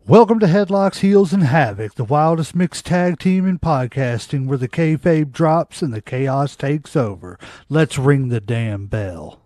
Welcome to Headlocks, Heels, and Havoc, the wildest mixed tag team in podcasting where the kayfabe drops and the chaos takes over. Let's ring the damn bell.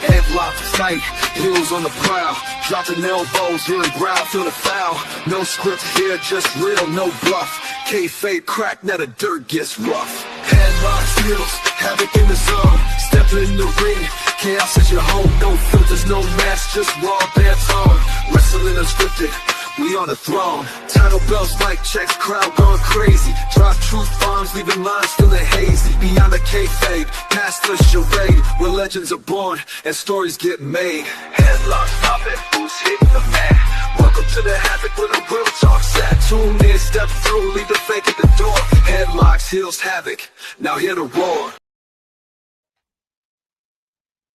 Headlock tight, heels on the prowl, dropping elbows, hearing growl, feel the foul. No script here, just real, no bluff. Kayfabe crack, now the dirt gets rough. Headlocks, heels, havoc in the zone. Stepping in the ring, chaos at your home. No filters, no mask, just raw bare tone. Wrestling unscripted, we on the throne. Title bells, mic checks, crowd going crazy. Drop truth bombs, leaving lines feeling hazy. Beyond the kayfabe, past the charade, where legends are born and stories get made. Headlock, stop it, who's hitting the mat? Welcome to the havoc where the real talk's at. Tune in, step through, leave the fake at the door. Headlocks, heels, havoc, now hear the roar.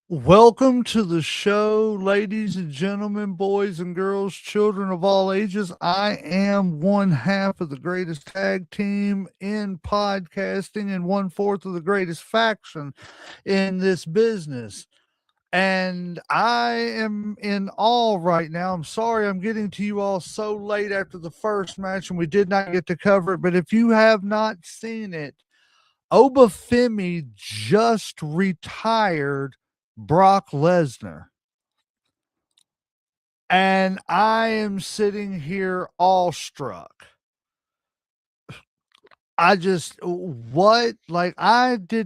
Welcome to the show, ladies and gentlemen, boys and girls, children of all ages. I am one half of the greatest tag team in podcasting and 1/4 of the greatest faction in this business. And I am in awe right now. I'm sorry I'm getting to you all so late after the first match and we did not get to cover it. But if you have not seen it, Obafemi just retired Brock Lesnar. And I am sitting here awestruck. I did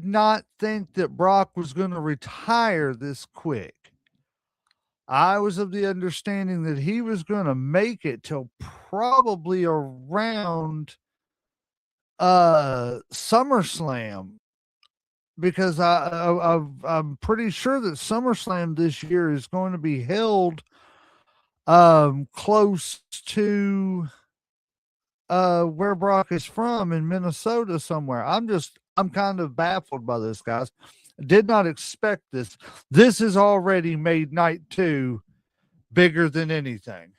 not think that Brock was going to retire this quick. I was of the understanding that he was going to make it till probably around SummerSlam, because I'm pretty sure that SummerSlam this year is going to be held close to where Brock is from, in Minnesota somewhere. I'm kind of baffled by this, guys. Did not expect this. This has already made night 2 bigger than anything.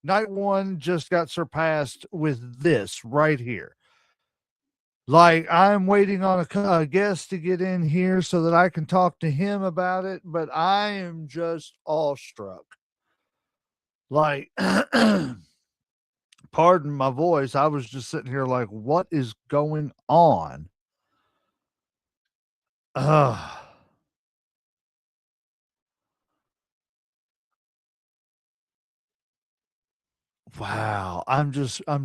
Night 1 just got surpassed with this right here. Like, I'm waiting on a guest to get in here so that I can talk to him about it, but I am just awestruck. Like, pardon my voice, I was just sitting here like, what is going on? Wow, I'm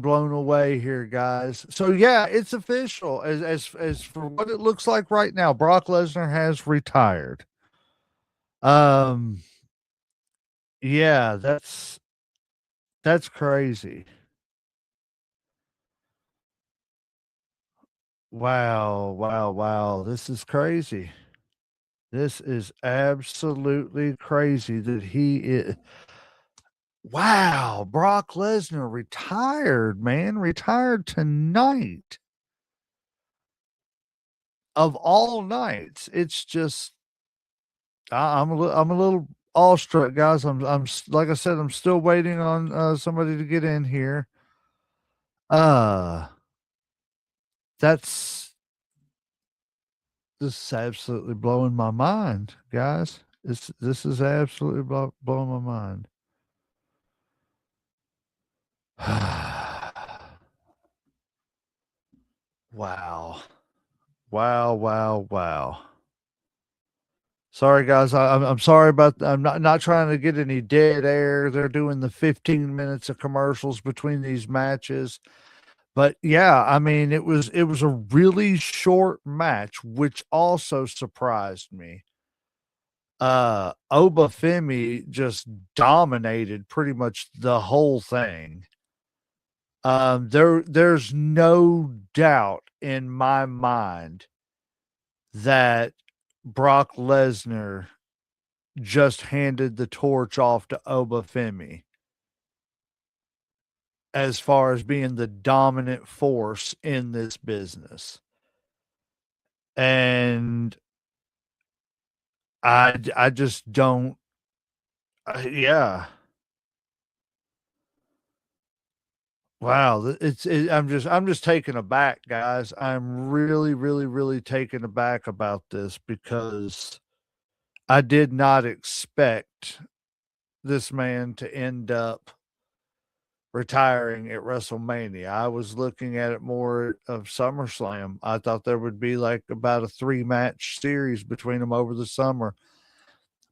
blown away here, guys. So yeah, it's official. As for what it looks like right now, Brock Lesnar has retired. Um yeah, that's crazy. Wow, wow, wow. This is crazy. This is absolutely crazy that he is. Wow, Brock Lesnar retired, man, retired tonight. Of all nights, it's just I'm a little awestruck, guys. Like I said, I'm still waiting on somebody to get in here. Uh that's this is absolutely blowing my mind, guys. This is absolutely blowing my mind. Wow. Wow, wow, wow. Sorry, guys. I'm sorry about. I'm not trying to get any dead air. They're doing the 15 minutes of commercials between these matches, but yeah, I mean, it was a really short match, which also surprised me. Obafemi just dominated pretty much the whole thing. There's no doubt in my mind that Brock Lesnar just handed the torch off to Obafemi as far as being the dominant force in this business. And I just don't yeah. Wow, I'm just taken aback, guys. I'm really, really, really taken aback about this because I did not expect this man to end up retiring at WrestleMania. I was looking at it more of SummerSlam. I thought there would be like about a 3 match series between them over the summer.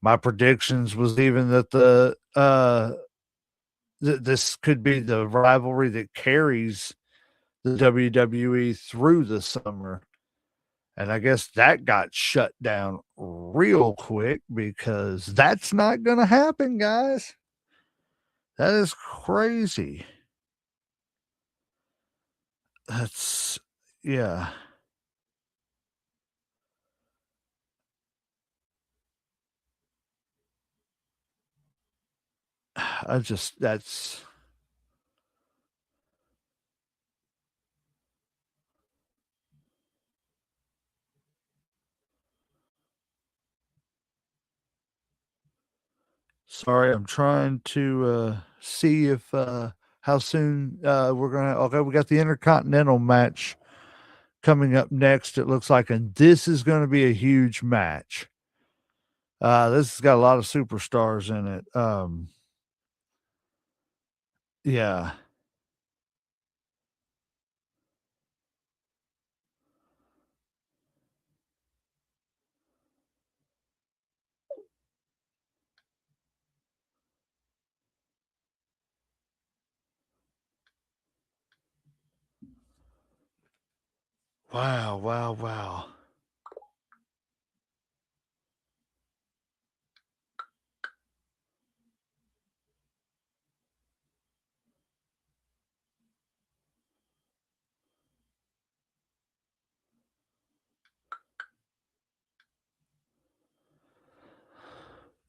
My predictions was even that this could be the rivalry that carries the WWE through the summer. And I guess that got shut down real quick because that's not going to happen, guys. That is crazy. That's, yeah. I just, that's, sorry. I'm trying to see if, how soon we're going to, okay, we got the Intercontinental match coming up next, it looks like, and this is going to be a huge match. This has got a lot of superstars in it. Yeah. Wow, wow, wow.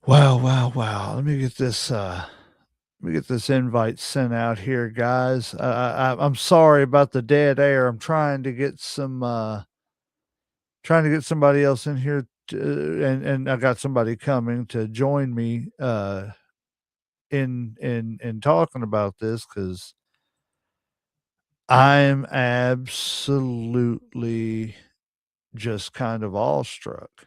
Wow, wow, wow. Let me get this invite sent out here, guys. I'm sorry about the dead air. I'm trying to get somebody else in here and I got somebody coming to join me in talking about this cuz I'm absolutely just kind of awestruck.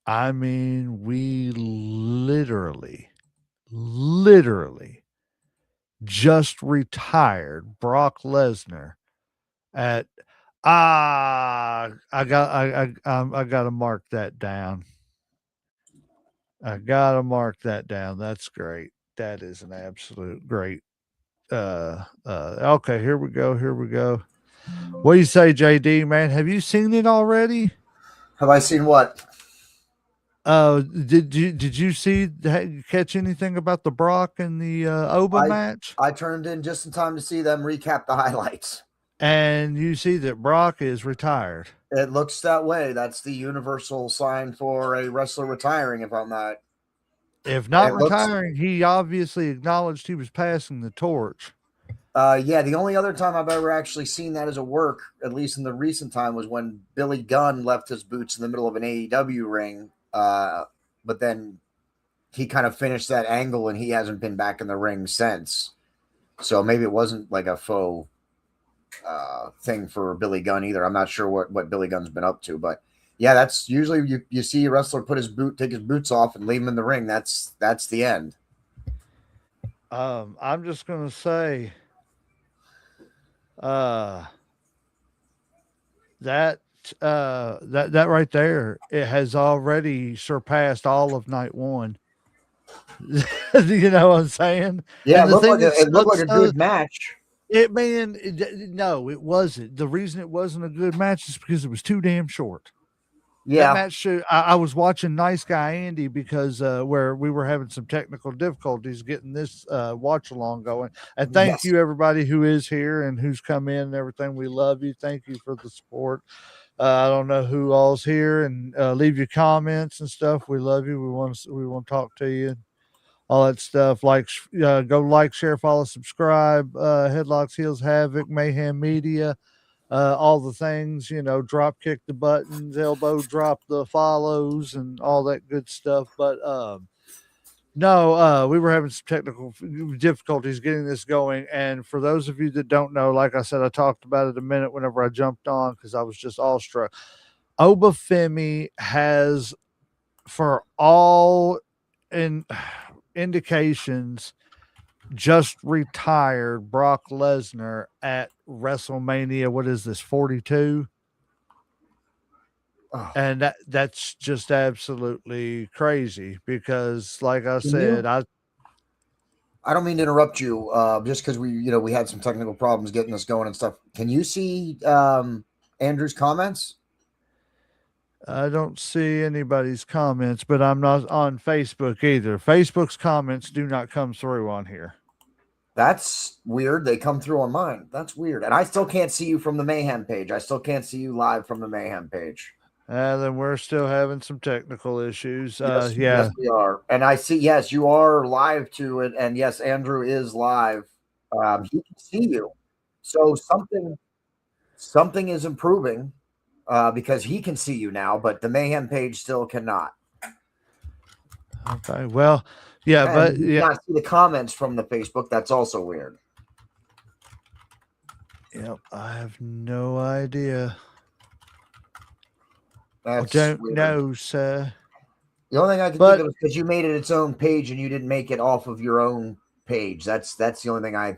I mean, we literally just retired Brock Lesnar at I gotta mark that down. I gotta mark that down. That's great. That is an absolute great. Okay, here we go. Here we go. What do you say, JD? Man, have you seen it already? Have I seen what? Did you catch anything about the Brock and the Oba I match? I turned in just in time to see them recap the highlights. And you see that Brock is retired. It looks that way. That's the universal sign for a wrestler retiring, if I'm not. If not It looks retiring, he obviously acknowledged he was passing the torch. yeah, the only other time I've ever actually seen that as a work, at least in the recent time, was when Billy Gunn left his boots in the middle of an AEW ring. But then he kind of finished that angle and he hasn't been back in the ring since. So maybe it wasn't like a faux thing for Billy Gunn either. I'm not sure what Billy Gunn's been up to, but yeah, that's usually you see a wrestler put take his boots off and leave him in the ring. That's the end. I'm just gonna say, uh, that that right there, it has already surpassed all of night one. You know what I'm saying? Yeah, And the thing that it looked sucks like a though, good match. no, it wasn't. The reason it wasn't a good match is because it was too damn short. That Yeah, match should I was watching Nice Guy Andy because, where we were having some technical difficulties getting this, watch along going, and thank yes, you everybody who is here and who's come in and everything. We love you. Thank you for the support. I don't know who all's here and, leave your comments and stuff. We love you. We wanna talk to you, all that stuff. Like, go like, share, follow, subscribe, Headlocks, Heels, Havoc, Mayhem Media, all the things, drop kick the buttons, elbow drop the follows, and all that good stuff. But No, we were having some technical difficulties getting this going. And for those of you that don't know, like I said, I talked about it a minute whenever I jumped on because I was just awestruck. Obafemi has, for all in indications, just retired Brock Lesnar at WrestleMania. What is this, 42? Oh, And that's just absolutely crazy because, like I can you? said, I don't mean to interrupt you. Just because we had some technical problems getting this going and stuff. Can you see Andrew's comments? I don't see anybody's comments, but I'm not on Facebook either. Facebook's comments do not come through on here. That's weird. They come through on mine. That's weird. And I still can't see you from the Mayhem page. I still can't see you live from the Mayhem page. Then we're still having some technical issues. Yes, Yeah, yes, we are. And I see, yes, you are live to it. And yes, Andrew is live. He can see you. So something is improving because he can see you now, but the Mayhem page still cannot. okay. Well, yeah, And but you yeah, cannot see the comments from the Facebook. That's also weird. yep. I have no idea. I That's don't weird. know, sir. The only thing I can think But of is because you made it its own page and you didn't make it off of your own page. That's the only thing I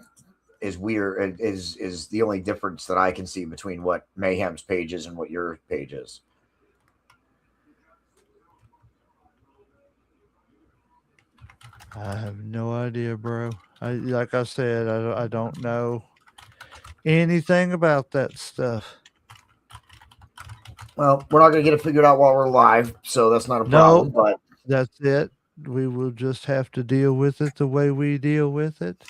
is weird is the only difference that I can see between what Mayhem's page is and what your page is. I have no idea, bro. Like I said, I don't know anything about that stuff. Well, we're not going to get it figured out while we're live, so that's not a No, problem. But that's it. We will just have to deal with it the way we deal with it.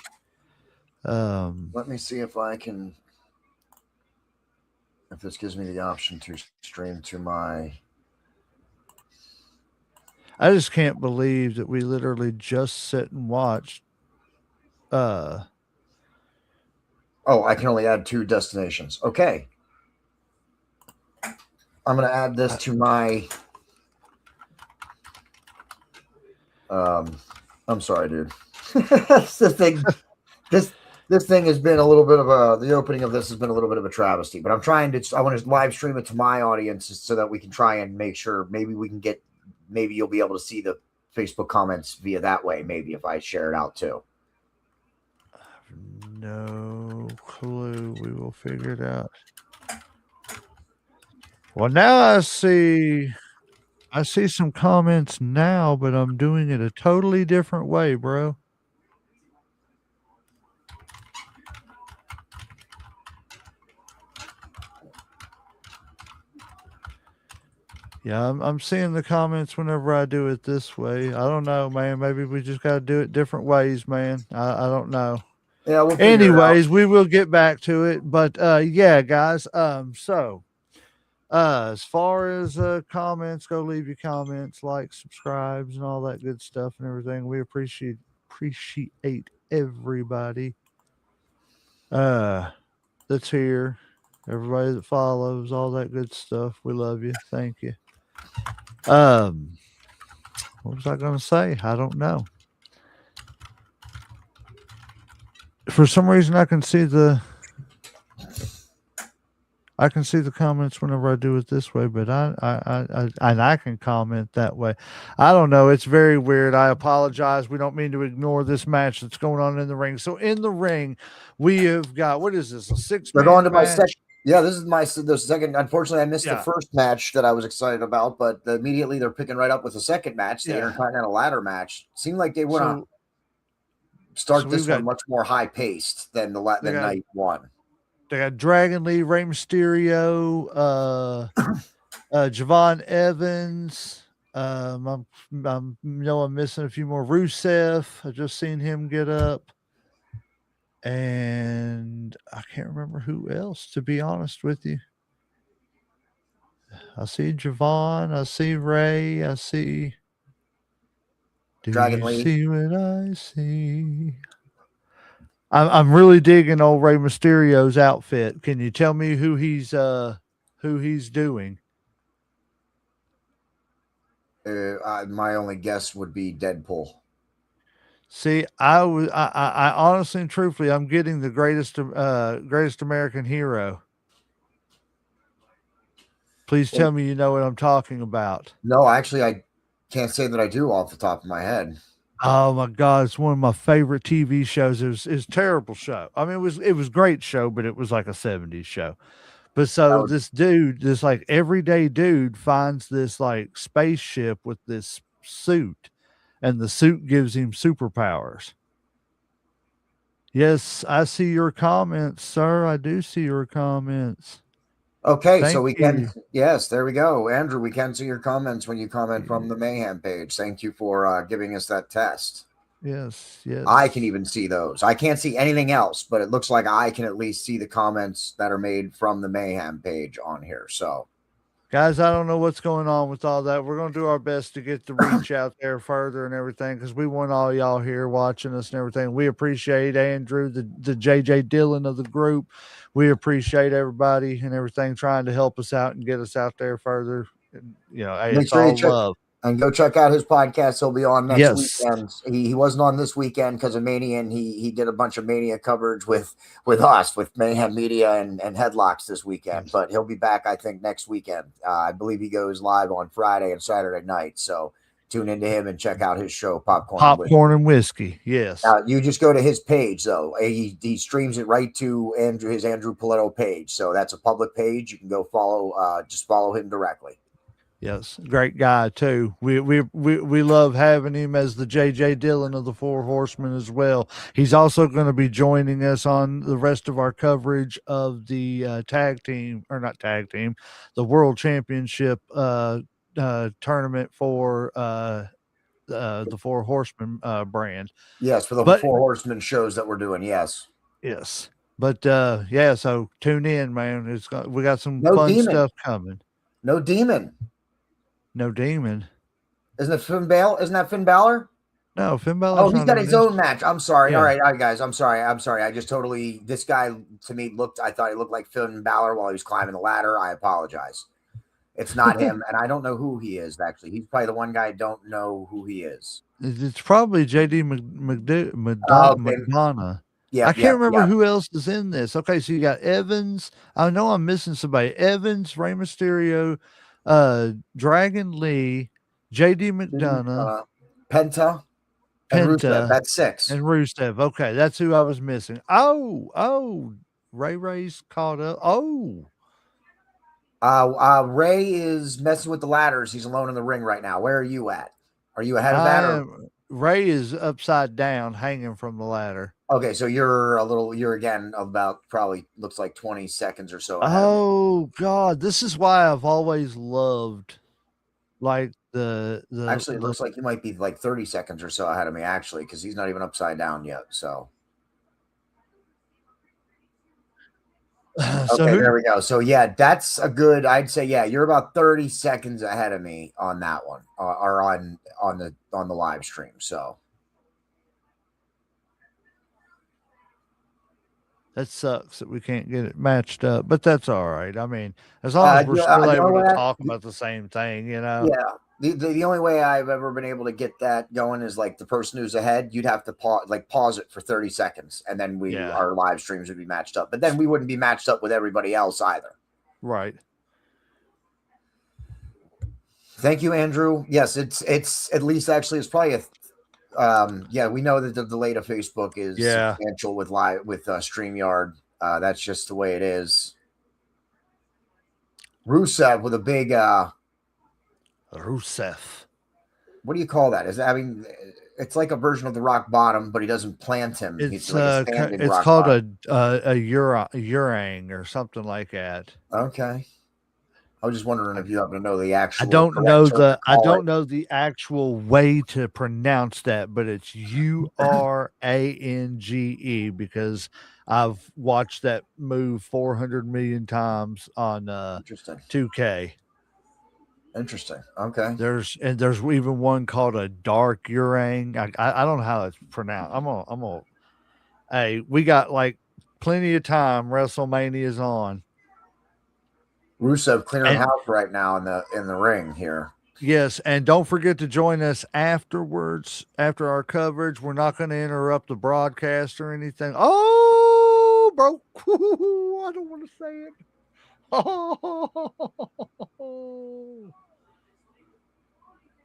let me see if I can, if this gives me the option to stream to my. I just can't believe that we literally just sit and watched. Oh, I can only add 2 destinations. Okay. I'm going to add this to my. I'm sorry, dude. That's the thing. This thing has been a little bit of the opening of this has been a little bit of a travesty, but I want to live stream it to my audience so that we can try and make sure maybe you'll be able to see the Facebook comments via that way. Maybe if I share it out too. I have no clue. We will figure it out. Well, now I see some comments now, but I'm doing it a totally different way, bro. Yeah, I'm seeing the comments whenever I do it this way. I don't know, man. Maybe we just got to do it different ways, man. I don't know. Yeah, we'll figure it out. Anyways, we will get back to it. But yeah, guys. As far as comments go, leave your comments, like, subscribes, and all that good stuff and everything. We appreciate everybody that's here, everybody that follows, all that good stuff. We love you. Thank you. What was I going to say? I don't know. For some reason, I can see the comments whenever I do it this way, but I can comment that way. I don't know. It's very weird. I apologize. We don't mean to ignore this match that's going on in the ring. So in the ring, we have got, what is this? A 6-man They're going to my match? second. Yeah, this is the second. Unfortunately, I missed the Yeah. first match that I was excited about, but immediately they're picking right up with the second match, the Yeah. Intercontinental Ladder match. Seemed like they want to So start so this we've got- one much more high paced than They got- night one. they got Dragon Lee, Rey Mysterio, Javon Evans. I'm know I'm missing a few more. Rusev. I just seen him get up. And I can't remember who else, to be honest with you. I see Javon, I see Ray, I see. Do Dragon you Lee. see what I see? I'm really digging old Rey Mysterio's outfit. Can you tell me who he's doing? My only guess would be Deadpool. See, I honestly and truthfully, I'm getting the greatest American hero. Please Well, tell me you know what I'm talking about. no, actually, I can't say that I do off the top of my head. Oh my God, it's one of my favorite TV shows. It was a terrible show. I mean, it was great show, but it was like a 70s show. But That so would, this dude, this like everyday dude finds this like spaceship with this suit, and the suit gives him superpowers. Yes, I see your comments, sir. I do see your comments. okay, so Thank we can, you. yes, there we go. Andrew, we can see your comments when you comment from Yeah. the Mayhem page. Thank you for giving us that test. Yes, I can yes. even see those. I can't see anything else, but it looks like I can at least see the comments that are made from the Mayhem page on here. So, Guys, I don't know what's going on with all that. We're going to do our best to get the reach out there further and everything because we want all y'all here watching us and everything. We appreciate Andrew, the JJ Dillon of the group. We appreciate everybody and everything trying to help us out and get us out there further. And, hey, make it's sure you all check love. and go check out his podcast. He'll be on next Yes. weekend. He wasn't on this weekend because of Mania, and he did a bunch of Mania coverage with us with Mayhem Media and Headlocks this weekend. Yes. But he'll be back, I think, next weekend. I believe he goes live on Friday and Saturday night. So tune into him and check out his show, Popcorn and Whiskey. Popcorn and whiskey. Yes. You just go to his page though. He streams it right to his Andrew Paletto page. So that's a public page. You can go follow. Just follow him directly. Yes, great guy too. We love having him as the JJ Dillon of the Four Horsemen as well. He's also going to be joining us on the rest of our coverage of the tag team or not tag team, the World Championship tournament for the Four Horsemen brand. Yes, for the But Four Horsemen shows that we're doing. Yes. yes, but yeah, so tune in, man. We got some No fun demon. stuff coming. No demon. No demon. Isn't it Finn Balor? Isn't that Finn Balor? No, Finn Oh, Balor's he's not got in his this. own match. I'm sorry. Yeah. All right, guys. I'm sorry. I just totally. This guy to me looked. I thought he looked like Finn Balor while he was climbing the ladder. I apologize. It's not him, and I don't know who he is. Actually, he's probably the one guy I don't know who he is. It's probably JD Okay. Madonna. I Yep. can't Yep. remember Yep. who else is in this. Okay, so you got Evans. I know I'm missing somebody. Evans, Rey Mysterio, Dragon Lee, JD McDonough, Penta and Rusev. Penta, That's six. and Rusev. Okay, that's who I was missing. Oh, Ray's caught up. Oh, Ray is messing with the ladders. He's alone in the ring right now. Where are you at? Are you ahead of that? Or Ray is upside down, hanging from the ladder. okay, so you're again about probably looks like 20 seconds or so ahead of me. Oh God, this is why I've always loved like Actually, it the looks like you might be like 30 seconds or so ahead of me, actually, because he's not even upside down yet. So so okay, who there we go. So yeah, that's a good. I'd say yeah, you're about 30 seconds ahead of me on that one, or on the live stream. So that sucks that we can't get it matched up, but that's all right. I mean, as long as we're still you know able to what? talk about the same thing, Yeah. The only way I've ever been able to get that going is like the person who's ahead, you'd have to pause it for 30 seconds and then Yeah, our live streams would be matched up. But then we wouldn't be matched up with everybody else either. right. Thank you, Andrew. Yes, it's at least actually it's probably yeah, we know that the delay to Facebook is Yeah, substantial with StreamYard. That's just the way it is. Rusev with a big Rusev. what do you call that? I mean, it's like a version of the rock bottom, but he doesn't plant him. He's It's like a standing it's rock called bottom. a Urang or something like that. Okay. I was just wondering if you happen to know the I actual don't correct know term to I call it. don't know the actual way to pronounce that, but it's Urange because I've watched that move 400 million times on Interesting. 2K. Interesting. Okay. There's even one called a dark Urang. I don't know how it's pronounced. I'm gonna hey, we got like plenty of time. WrestleMania's on. Rusev clearing And house right now in the ring here. Yes, and don't forget to join us afterwards, after our coverage. We're not going to interrupt the broadcast or anything. Oh, bro. I don't want to say it. Oh,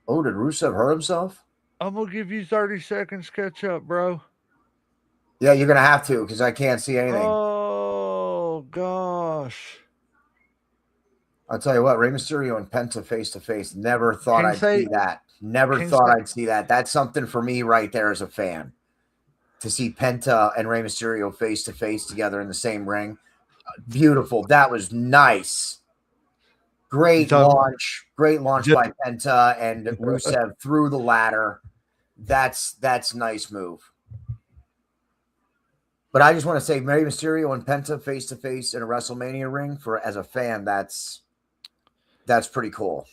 Oh, did Rusev hurt himself? I'm going to give you 30 seconds catch up, bro. Yeah, you're gonna have to because I can't see anything. Oh, gosh. I'll tell you what, Rey Mysterio and Penta face to face. Never thought Can you I'd see say, that. Never can you thought say, I'd see that. That's something for me right there as a fan. To see Penta and Rey Mysterio face to face together in the same ring. Beautiful. That was nice. you Great talking launch. Great launch by Penta and Rusev through the ladder. That's nice move. But I just want to say, Rey Mysterio and Penta face to face in a WrestleMania ring for as a fan, that's pretty cool.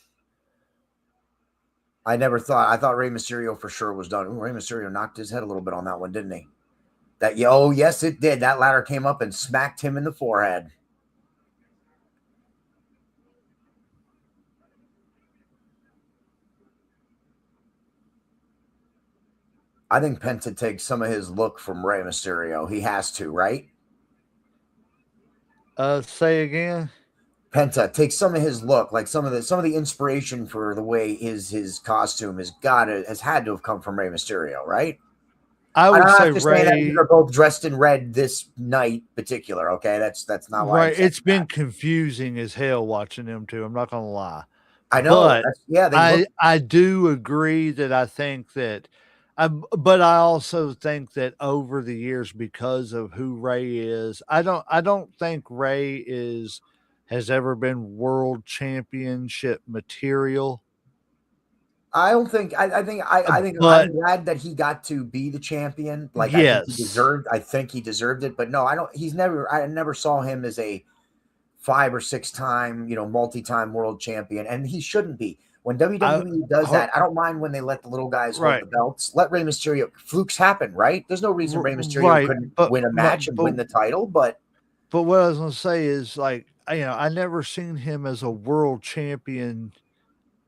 I thought Rey Mysterio for sure was done. Ooh, Rey Mysterio knocked his head a little bit on that one, didn't he? Oh yes, it did. That ladder came up and smacked him in the forehead. I think Penta takes some of his look from Rey Mysterio. He has to, right? say again? Penta takes some of his look, like some of the inspiration for the way his costume has had to have come from Rey Mysterio, right? I I'm would not say just saying that because Ray. they're both dressed in red this night particular. Okay, that's not why I'm Right. saying It's been that. confusing as hell watching them two. I'm not gonna lie. I know. But They look. I do agree that I think that but I also think that over the years, because of who Ray is, I don't think Ray has ever been world championship material. I don't think. I think I'm But glad that he got to be the champion. Like I think he yes, deserved. I think he deserved it. But no, I don't. He's never. I never saw him as a 5 or 6 time, multi-time world champion, and he shouldn't be. When I WWE does ho- that, I don't mind when they let the little guys hold right. the belts. Let Rey Mysterio. Flukes happen, right? There's no reason Rey Mysterio Right, couldn't win a match and win the title, but but what I was gonna say is like I never seen him as a world champion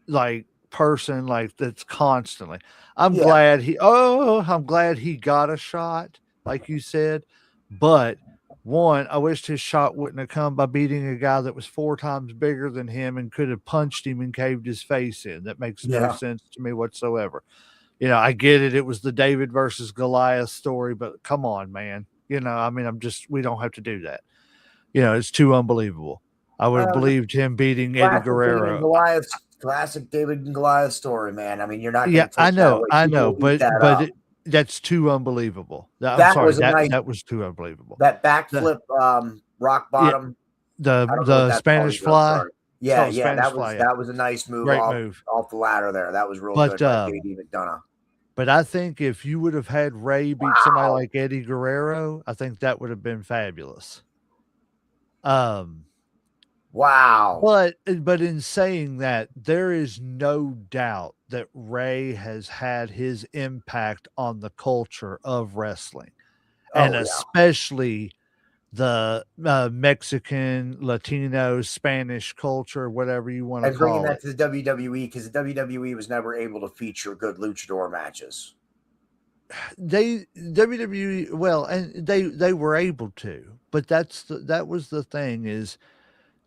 like person like that's constantly. yeah, I'm glad he got a shot, like you said. But one, I wished his shot wouldn't have come by beating a guy that was 4 times bigger than him and could have punched him and caved his face in. That makes no yeah. sense to me whatsoever. I get it. It was the David versus Goliath story, but come on, man. I mean, we don't have to do that. It's too unbelievable. I would have Uh, believed him beating Eddie Guerrero. Classic David and Goliath story, man. I mean, you're not going Yeah, to take that away. I People know, will eat that but up. that's too unbelievable. I'm That sorry, was a nice that was too unbelievable. that The backflip, rock yeah, bottom. I don't know what the that's called Spanish either. I'm fly. sorry. It's Yeah, called a yeah, Spanish fly. Yeah, that was a nice move great move. off the ladder there. That was real But good by JD McDonough. I think if you would have had Ray beat somebody Wow. like Eddie Guerrero, I think that would have been fabulous. Um, Wow. but in saying that, there is no doubt that Ray has had his impact on the culture of wrestling, and Oh yeah. especially the Mexican, Latino, Spanish culture, whatever you want to And bringing call that it. to the WWE because the WWE was never able to feature good luchador matches. They WWE well, and they were able to, but that was the thing is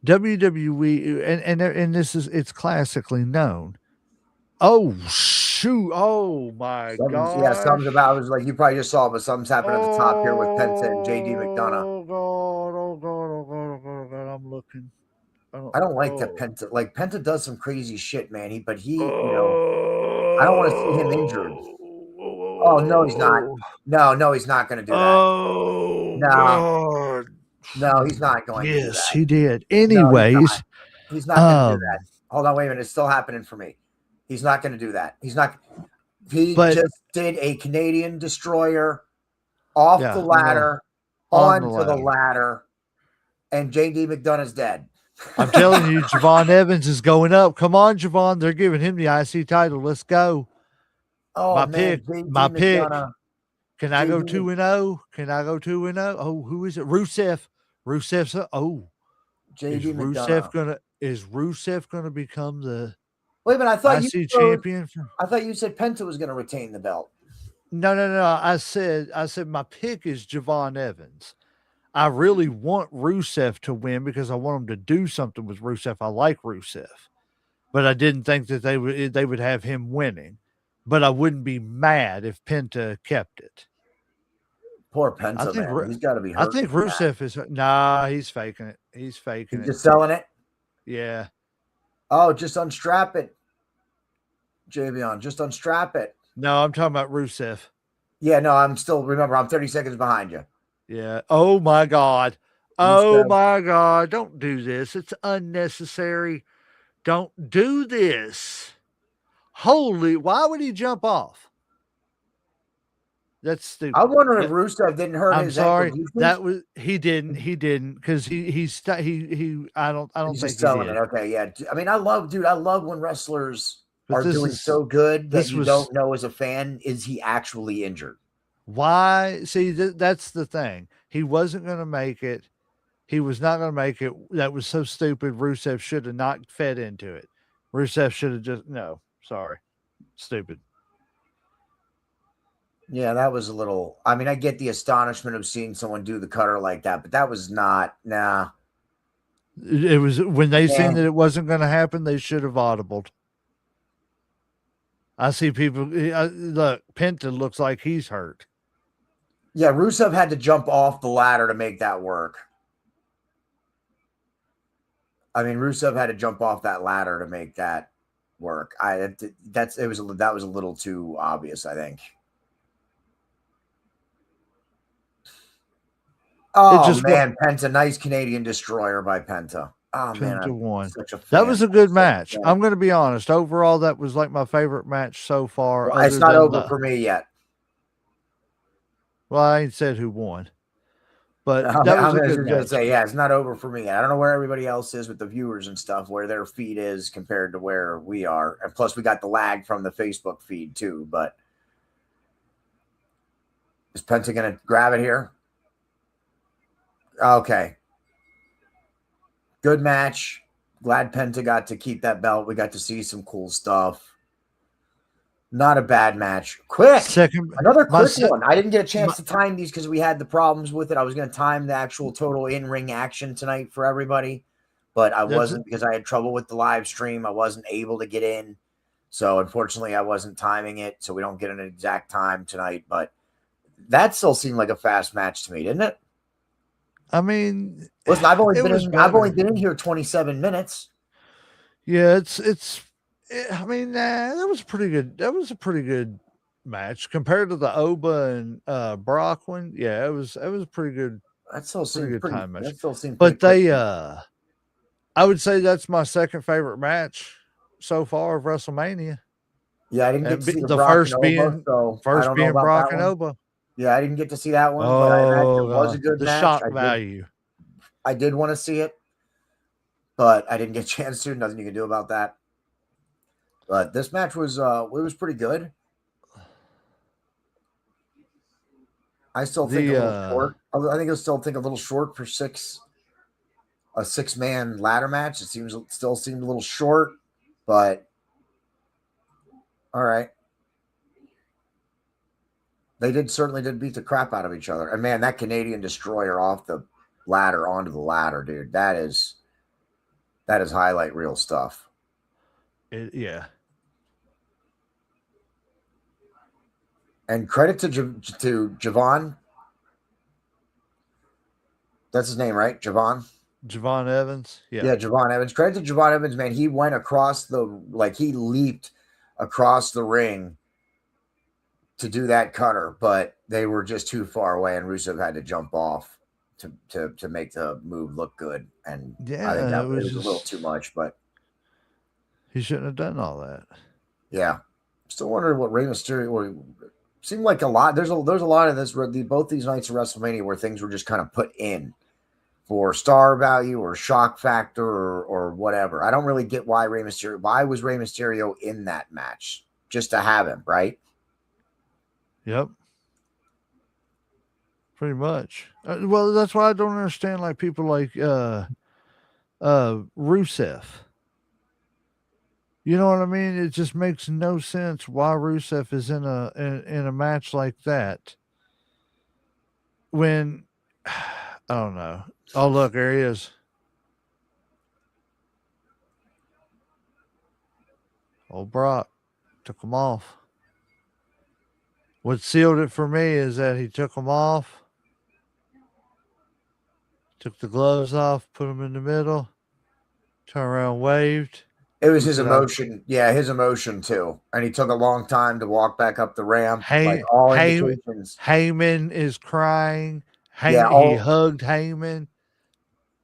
WWE and this is it's classically known. Oh shoot! Oh my Something's gosh! about it was like you probably just saw, but something's happened at the top here with Penta and JD McDonough. Oh god! Oh god! Oh god! Oh god! Oh god! I'm looking. I don't. I don't like that Oh. Penta. Like Penta does some crazy shit, man. I don't want to see him injured. Oh no, he's not. Oh, No, he's not going to do that. oh No, God. no, he's not going to do Yes, that. he did. No, he's not. Anyways, He's not going to do that. um, Hold on, wait a minute. It's still happening for me. He's not going to do that. He's not. He but just did a Canadian destroyer off the yeah, ladder on the onto the ladder. ladder, and JD McDonough's dead. I'm telling you, Javon Evans is going up. Come on, Javon. They're giving him the IC title. Let's go. Oh My man, pick. My JD pick. McDonough. Can I go JD 2-0? Can I go 2-0? Oh, who is it? Rusev. Rusev's. Oh, JD McDonough. Is Rusev gonna become the Wait a minute, IC champion. I thought you said Penta was going to retain the belt. No. I said my pick is Javon Evans. I really want Rusev to win because I want him to do something with Rusev. I like Rusev, but I didn't think that they would have him winning. But I wouldn't be mad if Penta kept it. Poor I Penta, think man. He's got to be hurt. I think Rusev is he's faking it. He's faking He's it. just selling it. Yeah. Oh, just unstrap it, Javion. Just unstrap it. No, I'm talking about Rusev. Yeah, no, I'm 30 seconds behind you. Yeah. Oh my God. Oh my God. Don't do this. It's unnecessary. Don't do this. Holy, why would he jump off? That's stupid. I wonder if Rusev didn't hurt his sorry. ankle. That was he didn't because he I don't He's think just selling he did. it. Okay, yeah. I mean, I love when wrestlers are doing so good that you don't know as a fan, is he actually injured? Why? See, that's the thing. He wasn't going to make it. He was not going to make it. That was so stupid. Rusev should have not fed into it. Rusev should have just sorry, stupid. Yeah, that was a little. I mean, I get the astonishment of seeing someone do the cutter like that, but that was not. Nah. It was when they seen that it wasn't going to happen. They should have audibled. I see people. Look, Penta looks like he's hurt. Yeah, Rusev had to jump off the ladder to make that work. I mean, Rusev had to jump off that ladder to make that work. That was a little too obvious, I think. Oh man, Penta, nice Canadian destroyer by Penta. Oh man, Penta won. That was a good match. I'm going to be honest. Overall, that was like my favorite match so far. Well, it's not over for me yet. Well, I ain't said who won, but I that was was going to say, yeah, it's not over for me yet. I don't know where everybody else is with the viewers and stuff, where their feed is compared to where we are, and plus we got the lag from the Facebook feed too. But is Penta going to grab it here? Okay. Good match. Glad Penta got to keep that belt. We got to see some cool stuff. Not a bad match. Quick. Another quick one. I didn't get a chance to time these because we had the problems with it. I was going to time the actual total in-ring action tonight for everybody, but I wasn't because I had trouble with the live stream. I wasn't able to get in. So unfortunately, I wasn't timing it. So we don't get an exact time tonight, but that still seemed like a fast match to me, didn't it? I mean, listen, I've only been in here 27 minutes. Yeah, I mean, that was pretty good. That was a pretty good match compared to the Oba and Brock one. Yeah, it was pretty good. That still seemed pretty time match. That still seemed but they I would say that's my second favorite match so far of WrestleMania. Yeah, I didn't get to see the first being Brock and Oba. Yeah, I didn't get to see that one, but I imagine it was a good match. The shock value. I did want to see it, but I didn't get a chance to. Nothing you can do about that. But this match was it was pretty good. I still think a little short. I think I still think a little short for a 6-man ladder match. It still seemed a little short, but all right. They certainly did beat the crap out of each other. And man, that Canadian destroyer off the ladder onto the ladder, dude. That is highlight reel stuff. Yeah. And credit to Javon. That's his name, right? Javon Evans. Yeah. Yeah, Javon Evans. Credit to Javon Evans, man. He went he leaped across the ring to do that cutter, but they were just too far away, and Rusev had to jump off to make the move look good. And yeah, I think that was a little too much, but he shouldn't have done all that. Yeah, still wondering what Rey Mysterio seemed like a lot. There's a lot of this. Both these nights of WrestleMania where things were just kind of put in for star value or shock factor or whatever. I don't really get why was Rey Mysterio in that match just to have him, right? Yep. Pretty much. Well, that's why I don't understand like people like Rusev. You know what I mean? It just makes no sense why Rusev is in a match like that when I don't know. Oh look, there he is. Old Brock took him off. What sealed it for me is that he took them off, took the gloves off, put them in the middle, turned around, waved. It was He his said, "I emotion. Yeah, his emotion too. And he took a long time to walk back up the ramp. Like Hey, all hey, indications. Heyman is crying. Yeah, He all hugged Heyman.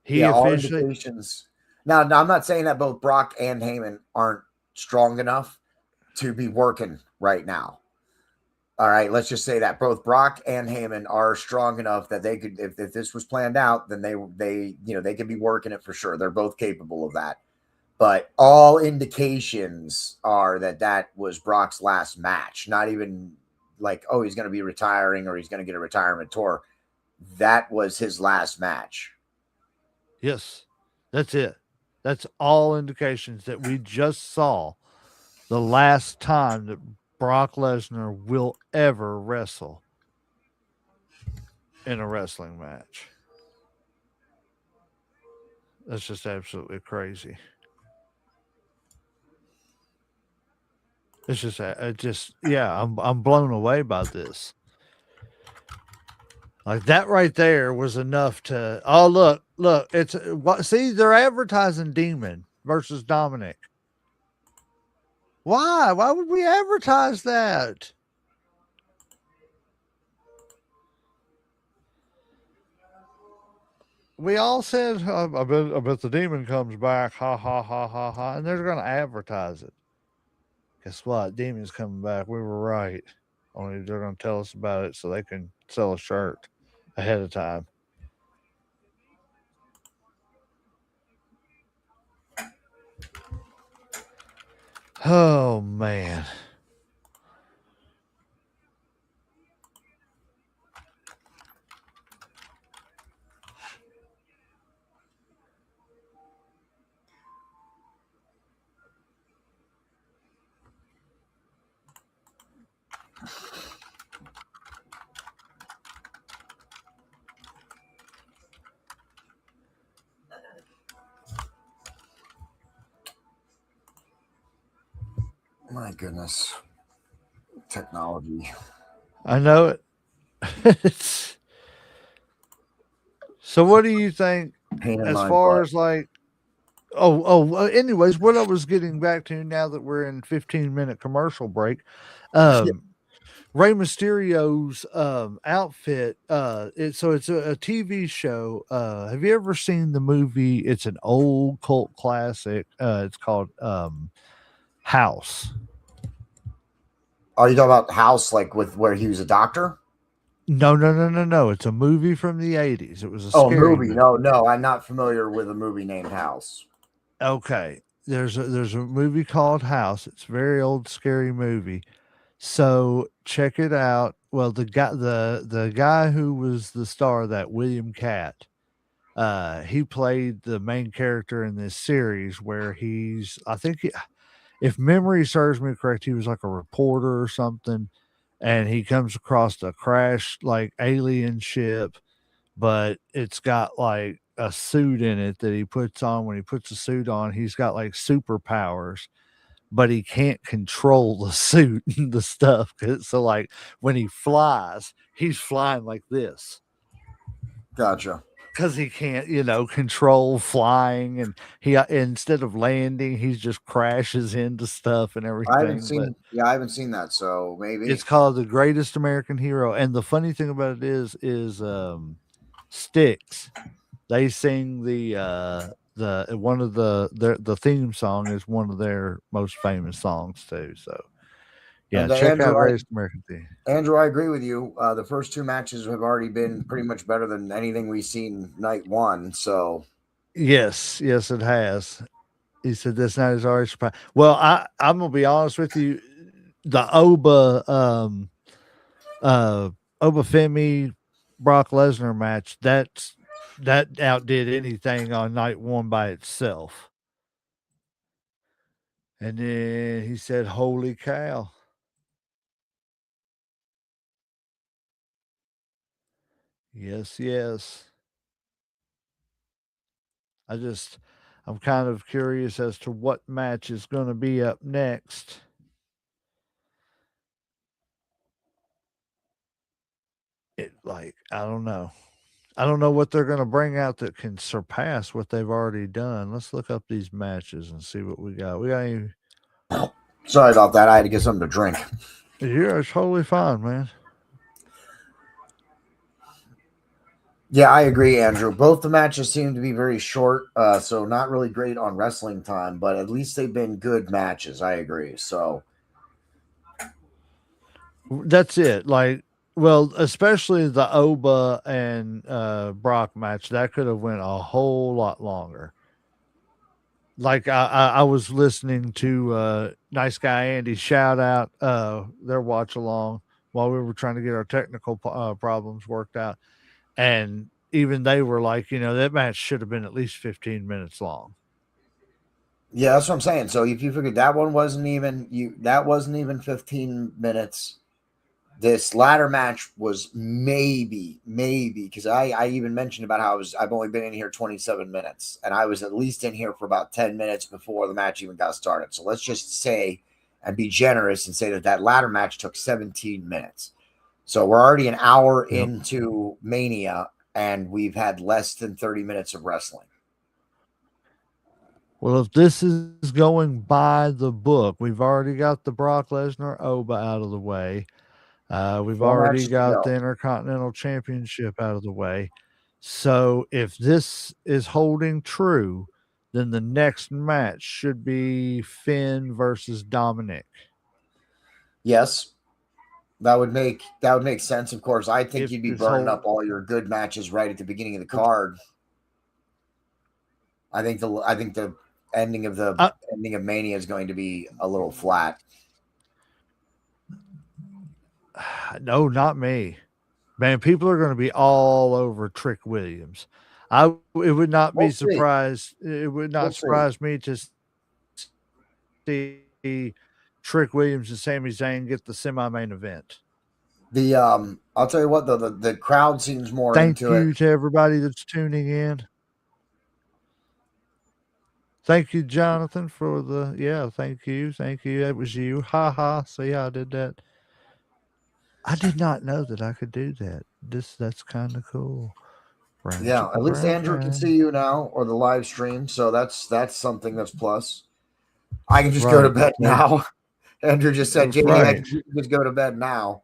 He yeah, all officially indications. Now, I'm not saying that both Brock and Heyman aren't strong enough to be working right now. All right, let's just say that both Brock and Heyman are strong enough that they could, if this was planned out, then they could be working it for sure. They're both capable of that. But all indications are that that was Brock's last match. Not even like, oh, he's going to be retiring or he's going to get a retirement tour. That was his last match. yes, that's it. That's all indications that we just saw the last time that Brock Lesnar will ever wrestle in a wrestling match. That's just absolutely crazy. It's just yeah, I'm blown away by this. Like that right there was enough to. Oh look, it's what? See, they're advertising Demon versus Dominic. Why? Why would we advertise that? We all said, I bet the demon comes back, ha ha ha ha ha, and they're going to advertise it. Guess what? Demon's coming back. We were right. Only they're going to tell us about it so they can sell a shirt ahead of time. Oh man. My goodness. Technology. I know it. So what do you think Pain in as my far butt. as like anyways, what I was getting back to now that we're in 15-minute commercial break, Yeah. um Rey Mysterio's outfit it's a TV show. Have you ever seen the movie? It's an old cult classic. It's called House. Are you talking about House, like with where he was a doctor? No. It's a movie from the 80s. It was a Oh, a scary movie. movie. No, I'm not familiar with a movie named House. Okay. There's a movie called House. It's a very old scary movie. So check it out. Well, the guy who was the star of that, William Cat, he played the main character in this series where if memory serves me correct, he was like a reporter or something, and he comes across a crashed like alien ship, but it's got like a suit in it that he puts on. When he puts the suit on, he's got like superpowers, but he can't control the suit and the stuff. So like when he flies, he's flying like this Gotcha. because he can't, control flying, and he instead of landing, he just crashes into stuff and everything. But I haven't seen that, so maybe. it's called The Greatest American Hero, and the funny thing about it is Styx. They sing the one of the theme song is one of their most famous songs too. So yeah, And check out Greatest American Theme. Andrew, I agree with you. The first two matches have already been pretty much better than anything we've seen night one. So Yes, it has. He said this night is already surprised. Well, I'm gonna be honest with you. The uh Oba Femi Brock Lesnar match, that outdid anything on night one by itself. And then he said, "Holy cow!" Yes, yes. I just, I'm kind of curious as to what match is going to be up next. I don't know. I don't know what they're going to bring out that can surpass what they've already done. Let's look up these matches and see what we got. We got any? Sorry about that. I had to get something to drink. Yeah, it's totally fine, man. Yeah, I agree, Andrew. Both the matches seem to be very short, so not really great on wrestling time, but at least they've been good matches. I agree. So, That's it. Well, especially the Oba and Brock match that could have went a whole lot longer. I was listening to nice guy Andy shout out their watch along while we were trying to get our technical problems worked out, and even they were like, that match should have been at least 15 minutes long. yeah, that's what I'm saying. So, if you figured that one wasn't even 15 minutes. This latter match was maybe because I even mentioned about how I've only been in here 27 minutes and I was at least in here for about 10 minutes before the match even got started. So let's just say and be generous and say that that latter match took 17 minutes. So we're already an hour Yep. into Mania and we've had less than 30 minutes of wrestling. Well, if this is going by the book, we've already got the Brock Lesnar Oba out of the way. We've Four already matches to got go. the Intercontinental Championship out of the way. So if this is holding true, then the next match should be Finn versus Dominic. Yes, that would make sense. Of course, I think If you'd be this burning whole up all your good matches right at the beginning of the card. I think the ending of the I, ending of Mania is going to be a little flat. no, not me. Man, people are going to be all over Trick Williams. It would not be We'll see. surprised. It would We'll not see. surprise me to see Trick Williams and Sami Zayn get the semi-main event. I'll tell you what though, the crowd seems more Thank into it. you to everybody that's tuning in. Thank you, Jonathan, for the Thank you, thank you. That was you. Ha ha. See how I did that. I did not know that I could do that. That's kind of cool. Yeah, Friendship at of least Andrew can brethren. see you now or the live stream, so that's something that's plus. I can just go to Right. bed now. Andrew just said, JD, Right. you can just go to bed now.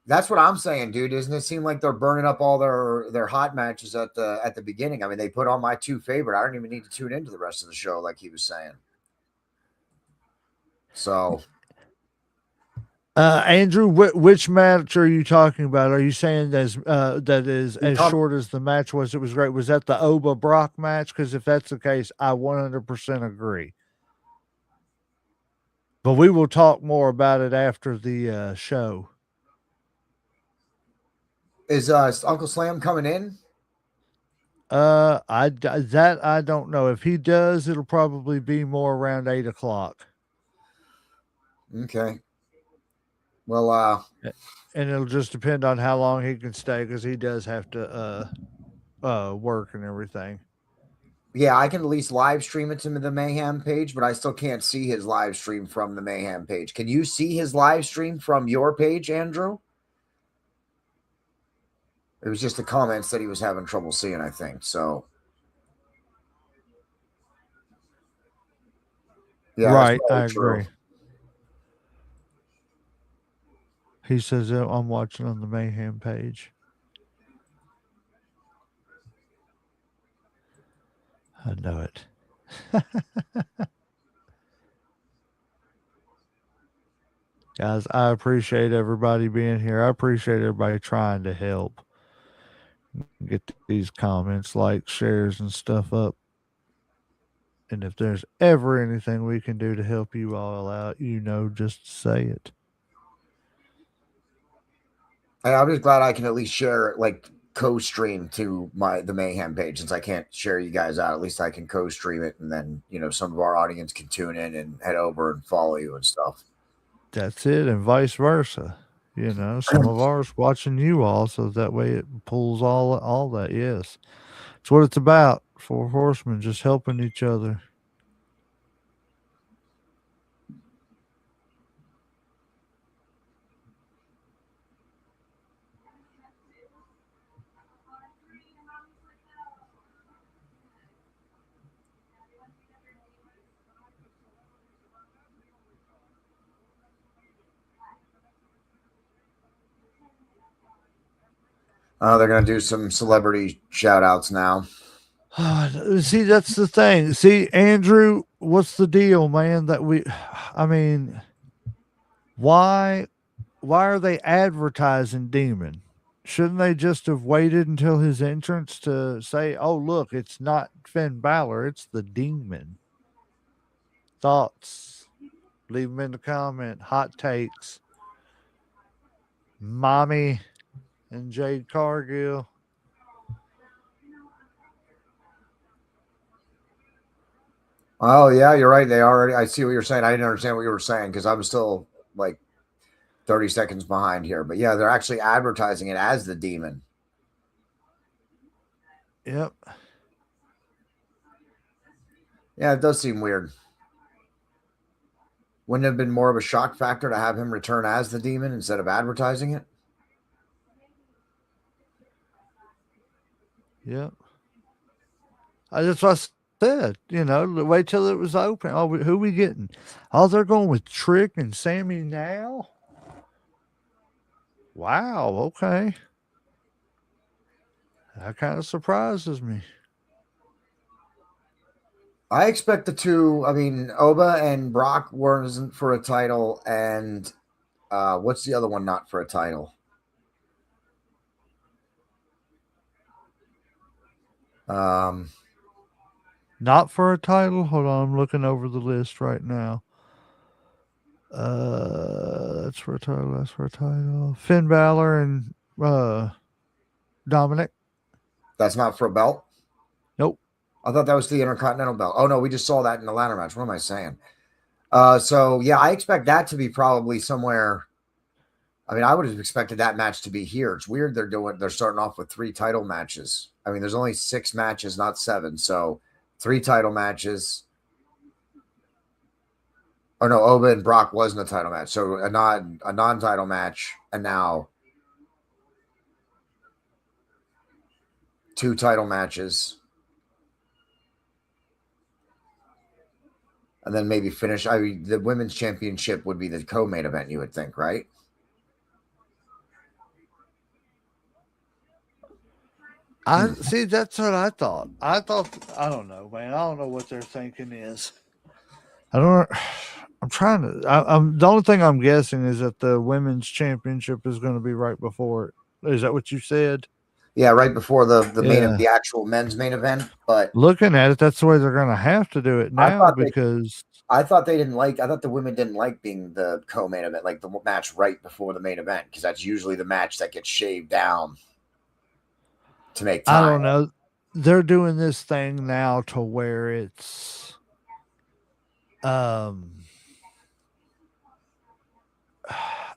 That's what I'm saying, dude. Doesn't it seem like they're burning up all their hot matches at the beginning? I mean, they put on my two favorite. I don't even need to tune into the rest of the show, like he was saying. So Andrew, which match are you talking about? Are you saying that is we as talked. short as the match was? It was great. Was that the Oba Brock match? Because if that's the case, I 100% agree. But we will talk more about it after the show. Is Uncle Slam coming in? That I don't know. If he does, it'll probably be more around 8 o'clock, Okay. Well, and it'll just depend on how long he can stay because he does have to work and everything. yeah, I can at least live stream it to the Mayhem page, but I still can't see his live stream from the Mayhem page. Can you see his live stream from your page, Andrew? It was just the comments that he was having trouble seeing, I think. So, yeah, that's Right, probably I true. agree. He says I'm watching on the Mayhem page. I know it. Guys, I appreciate everybody being here. I appreciate everybody trying to help get these comments, likes, shares, and stuff up. And if there's ever anything we can do to help you all out, just say it. I'm just glad I can at least share it. Like, co-stream to the Mayhem page, since I can't share you guys out. At least I can co-stream it, and then some of our audience can tune in and head over and follow you and stuff. That's it, and vice versa. Some of ours watching you all, so that way it pulls all that. Yes, it's what it's about. Four horsemen just helping each other. They're gonna do some celebrity shout outs now. See, that's the thing. See, Andrew, what's the deal, man? I mean, why, why are they advertising Demon? Shouldn't they just have waited until his entrance to say, "Oh, look, it's not Finn Balor, it's the Demon"? Thoughts? Leave them in the comment. Hot takes. Mommy and Jade Cargill. Oh yeah, you're right. I see what you're saying. I didn't understand what you were saying because I'm still like 30 seconds behind here. But yeah, they're actually advertising it as the Demon. Yep. Yeah, it does seem weird. Wouldn't it have been more of a shock factor to have him return as the Demon instead of advertising it? Yep. That's what I said. Wait till it was open. Oh, who we getting? Oh, they're going with Trick and Sammy now. Wow. Okay. That kind of surprises me. I expect the two. I mean, Oba and Brock wasn't for a title, and what's the other one not for a title? Not for a title. Hold on, I'm looking over the list right now. That's for a title. That's for a title. Finn Balor and Dominic. That's not for a belt. Nope. I thought that was the Intercontinental belt. Oh no, we just saw that in the ladder match. What am I saying? So yeah, I expect that to be probably somewhere. I mean, I would have expected that match to be here. It's weird they're starting off with 3 title matches. I mean, there's only 6 matches, not 7. So 3 title matches. Oh no, Oba and Brock wasn't a title match. So a non-title match, and now 2 title matches. And then maybe finish. I mean, the women's championship would be the co-main event, you would think, right? I see. That's what I thought. I don't know, man. I don't know what their thinking is. I don't. I'm trying to. I'm the only thing I'm guessing is that the women's championship is going to be right before it. Is that what you said? Yeah, right before the main of Yeah. the actual men's main event. But Looking at it, that's the way they're going to have to do it I now thought because I thought they didn't like. I thought the women didn't like being the co-main event, like the match right before the main event, because that's usually the match that gets shaved down to make I time. don't know. They're doing this thing now to where it's um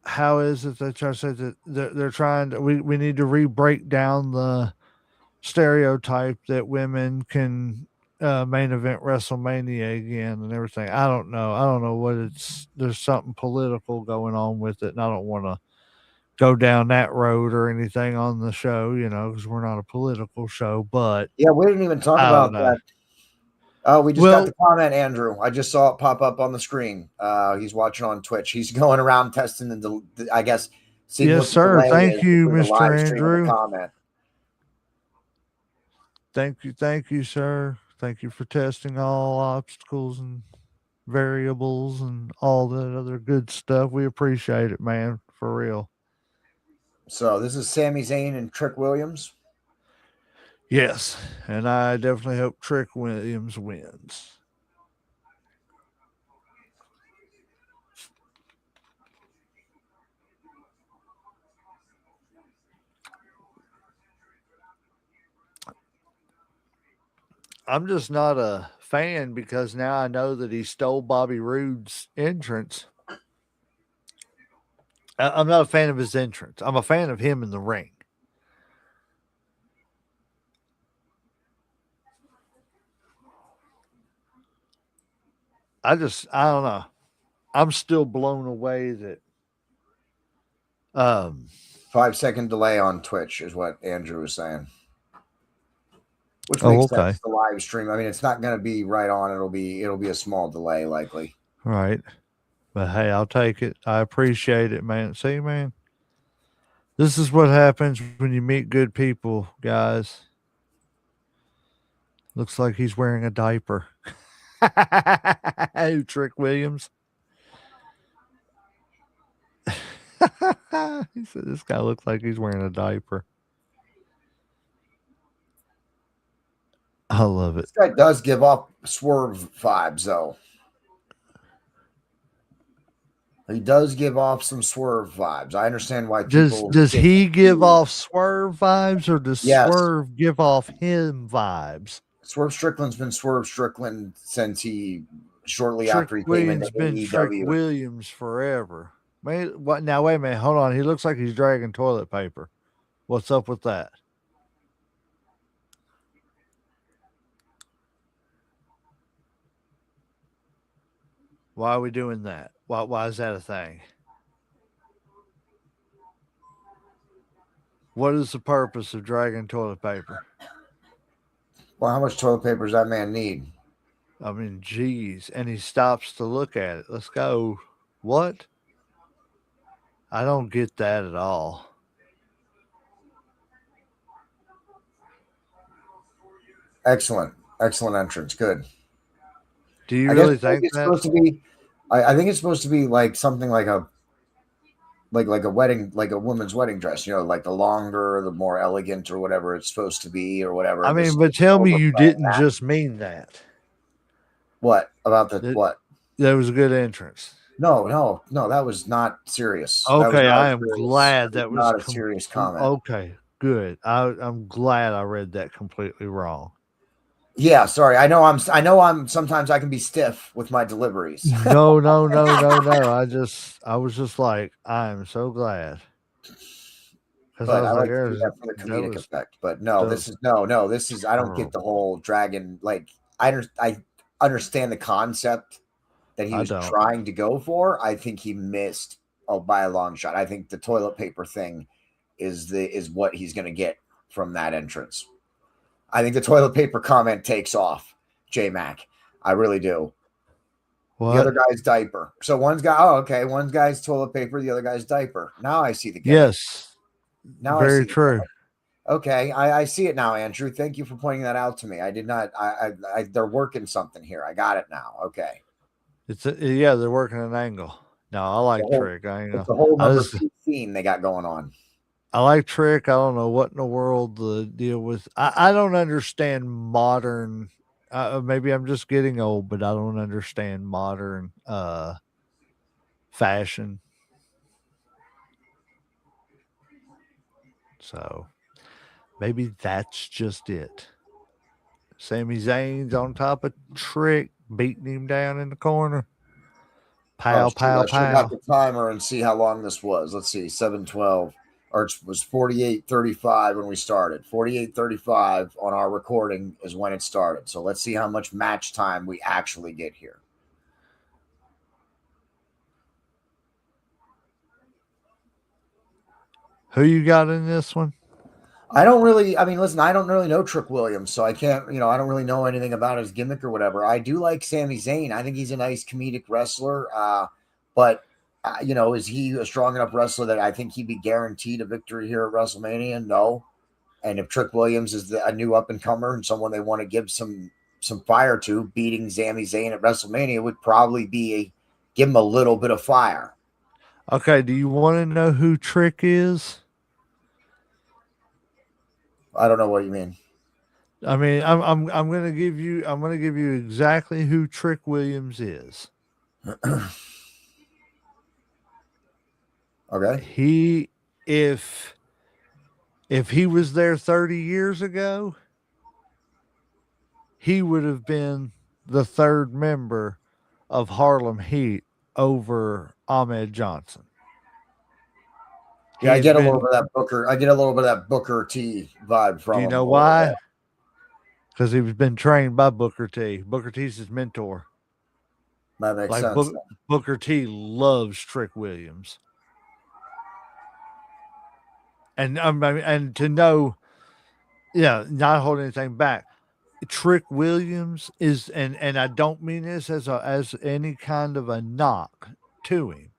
how is it that y'all said that they're trying to we need to re-break down the stereotype that women can main event WrestleMania again and everything. I don't know. I don't know what it's. There's something political going on with it, and I don't want to go down that road or anything on the show, because we're not a political show. But Yeah, we didn't even talk I don't about know. that. Oh, we just got Well, the comment, Andrew. I just saw it pop up on the screen. He's watching on Twitch. He's going around testing I guess, seeing yes, what the sir. delay Thank is you, between the Mister live stream and the Andrew. comment. Thank you, sir. Thank you for testing all obstacles and variables and all that other good stuff. We appreciate it, man, for real. So this is Sami Zayn and Trick Williams. Yes, and I definitely hope Trick Williams wins. I'm just not a fan because now I know that he stole Bobby Roode's entrance. I'm not a fan of his entrance. I'm a fan of him in the ring. I don't know. I'm still blown away that um 5 second delay on Twitch is what Andrew was saying, which oh makes okay. sense. The live stream. I mean, it's not going to be right on. It'll be a small delay likely. Right. But hey, I'll take it. I appreciate it, man. See, man, this is what happens when you meet good people, guys. Looks like he's wearing a diaper. Hey, Trick Williams. He said this guy looks like he's wearing a diaper. I love it. This guy does give off Swerve vibes, though. He does give off some Swerve vibes. I understand why people Does get he give confused. off Swerve vibes or does Yes, Swerve give off him vibes? Swerve Strickland's been Swerve Strickland since shortly Trick after he came into Williams been Trick AEW. Williams forever. Man, what now? Wait a minute. Hold on. He looks like he's dragging toilet paper. What's up with that? Why are we doing that? Why is that a thing? What is the purpose of dragging toilet paper? Well, how much toilet paper does that man need? I mean, geez. And he stops to look at it. Let's go. What? I don't get that at all. Excellent, excellent entrance. Good. Do you I guess really think it's that? supposed to be. I think it's supposed to be like something like a wedding, like a woman's wedding dress. You know, like the longer, the more elegant, or whatever it's supposed to be, or whatever. I This mean, but tell me you overplaying didn't that. just mean that. What about the That, what? that was a good entrance. No. That was not serious. That was Okay, not a I am serious. glad That was that was not a serious comment. okay. Good. I'm glad I read that completely wrong. Yeah, sorry. I know I'm sometimes I can be stiff with my deliveries. No. I was just like, I am so glad because I But I was like, like to do that for the comedic effect. But no, that this was is no, this is I don't get the terrible. whole dragon like I understand the concept that he I was don't. trying to go for. I think he missed by a long shot. I think the toilet paper thing is what he's going to get from that entrance. I think the toilet paper comment takes off, J Mac. I really do. The other What? guy's diaper. So one's got okay, one guy's toilet paper, the other guy's diaper. Now I see the gimmick. Yes. Now I Very see the true. gimmick. Okay, I see it now, Andrew. Thank you for pointing that out to me. I did not. They're working something here. I got it now. Okay, Yeah, they're working an angle. No, I like Trick. I it's know. a whole I number just two theme they got going on. I like Trick. I don't know what in the world the deal with. I don't understand modern. Maybe I'm just getting old, but I don't understand modern fashion. So maybe that's just it. Sami Zayn's on top of Trick, beating him down in the corner. Oh Pow, shoot! pow, I should have pow. the timer and see how long this was. Let's see, 7:12, or it was 48:35 when we started. 48:35 on our recording is when it started. So let's see how much match time we actually get here. Who you got in this one? I don't really. I mean, listen, I don't really know Trick Williams, so I can't. I don't really know anything about his gimmick or whatever. I do like Sami Zayn. I think he's a nice comedic wrestler. But is he a strong enough wrestler that I think he'd be guaranteed a victory here at WrestleMania? No. And if Trick Williams is a new up and comer and someone they want to give some fire to, beating Sami Zayn at WrestleMania would probably give him a little bit of fire. Okay, do you want to know who Trick is? I don't know what you mean. I mean, I'm gonna give you exactly who Trick Williams is. Okay. He if he was there 30 years ago, he would have been the third member of Harlem Heat over Ahmed Johnson. Yeah, I get a little bit of that Booker. I get a little bit of that Booker T vibe from him. Do you know why? Because he was been trained by Booker T. Booker T's his mentor. That makes sense. Booker T loves Trick Williams, and and to know, yeah, not holding anything back. Trick Williams is, and I don't mean this as any kind of a knock to him.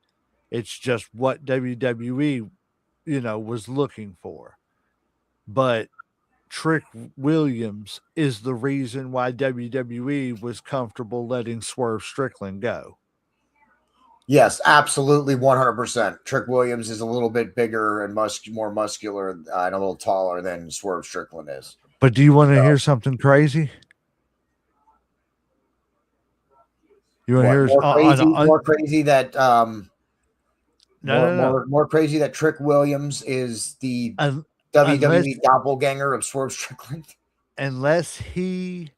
It's just what WWE, was looking for. But Trick Williams is the reason why WWE was comfortable letting Swerve Strickland go. Yes, absolutely, 100%. Trick Williams is a little bit bigger and more muscular and a little taller than Swerve Strickland is. But do you want to hear something crazy? You want to hear more crazy that no. more crazy that Trick Williams is the WWE doppelganger of Swerve Strickland? But he's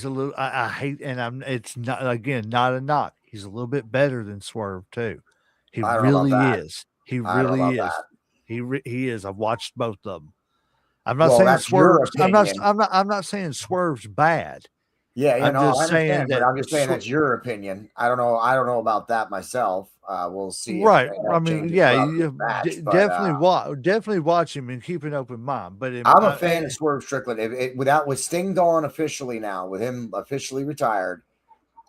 a little. I hate, and it's not, again, not a knock. He's a little bit better than Swerve too. He really is. He really is. He is. I've watched both of them. I'm not saying Swerve. I'm not saying Swerve's bad. Yeah, I understand, but I'm just saying that's your opinion. I don't know about that myself. We'll see. Right. I mean, definitely watch him and keep an open mind. But I'm a fan of Swerve Strickland. With Sting gone officially now, with him officially retired,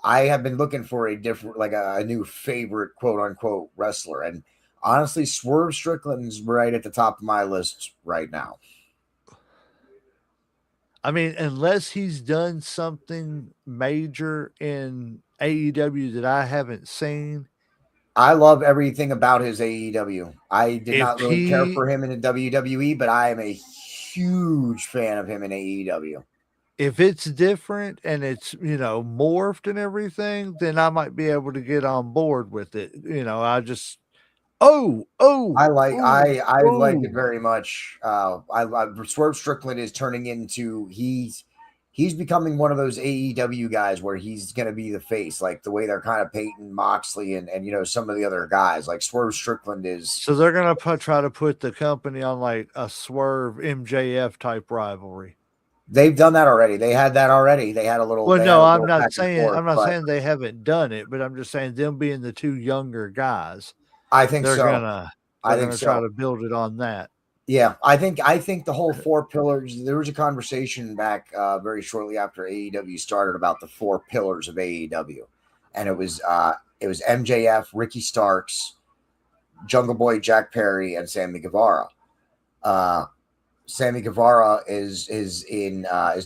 I have been looking for a different, like a new favorite quote unquote wrestler, and honestly, Swerve Strickland's right at the top of my list right now. I mean, unless he's done something major in AEW that I haven't seen. I love everything about his AEW. I did not really care for him in the WWE, but I am a huge fan of him in AEW. If it's different and it's, morphed and everything, then I might be able to get on board with it. I just I like it very much. Swerve Strickland is turning into he's becoming one of those AEW guys where he's going to be the face, like the way they're kind of Peyton Moxley and some of the other guys. Like Swerve Strickland is. So they're going to try to put the company on like a Swerve MJF type rivalry. They've done that already. They had that already. They had a little. Well, no, I'm not saying they haven't done it, but I'm just saying them being the two younger guys. I think they're so. Gonna try to build it on that. Yeah, I think the whole four pillars. There was a conversation back very shortly after AEW started about the four pillars of AEW, and it was MJF, Ricky Starks, Jungle Boy, Jack Perry, and Sammy Guevara. Sammy Guevara is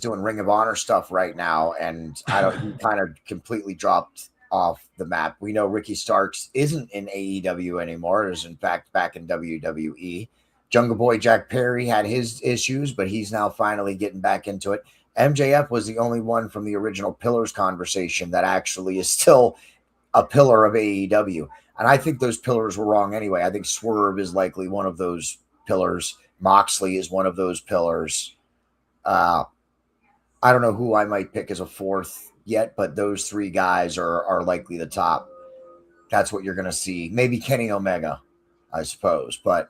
doing Ring of Honor stuff right now, and he kind of completely dropped off the map. We know Ricky Starks isn't in AEW anymore. Is in fact back in WWE. Jungle Boy Jack Perry had his issues, but he's now finally getting back into it. MJF was the only one from the original Pillars conversation that actually is still a pillar of AEW. And I think those pillars were wrong anyway. I think Swerve is likely one of those pillars. Moxley is one of those pillars. I don't know who I might pick as a fourth yet, but those three guys are likely the top. That's what you're going to see. Maybe Kenny Omega, I suppose. But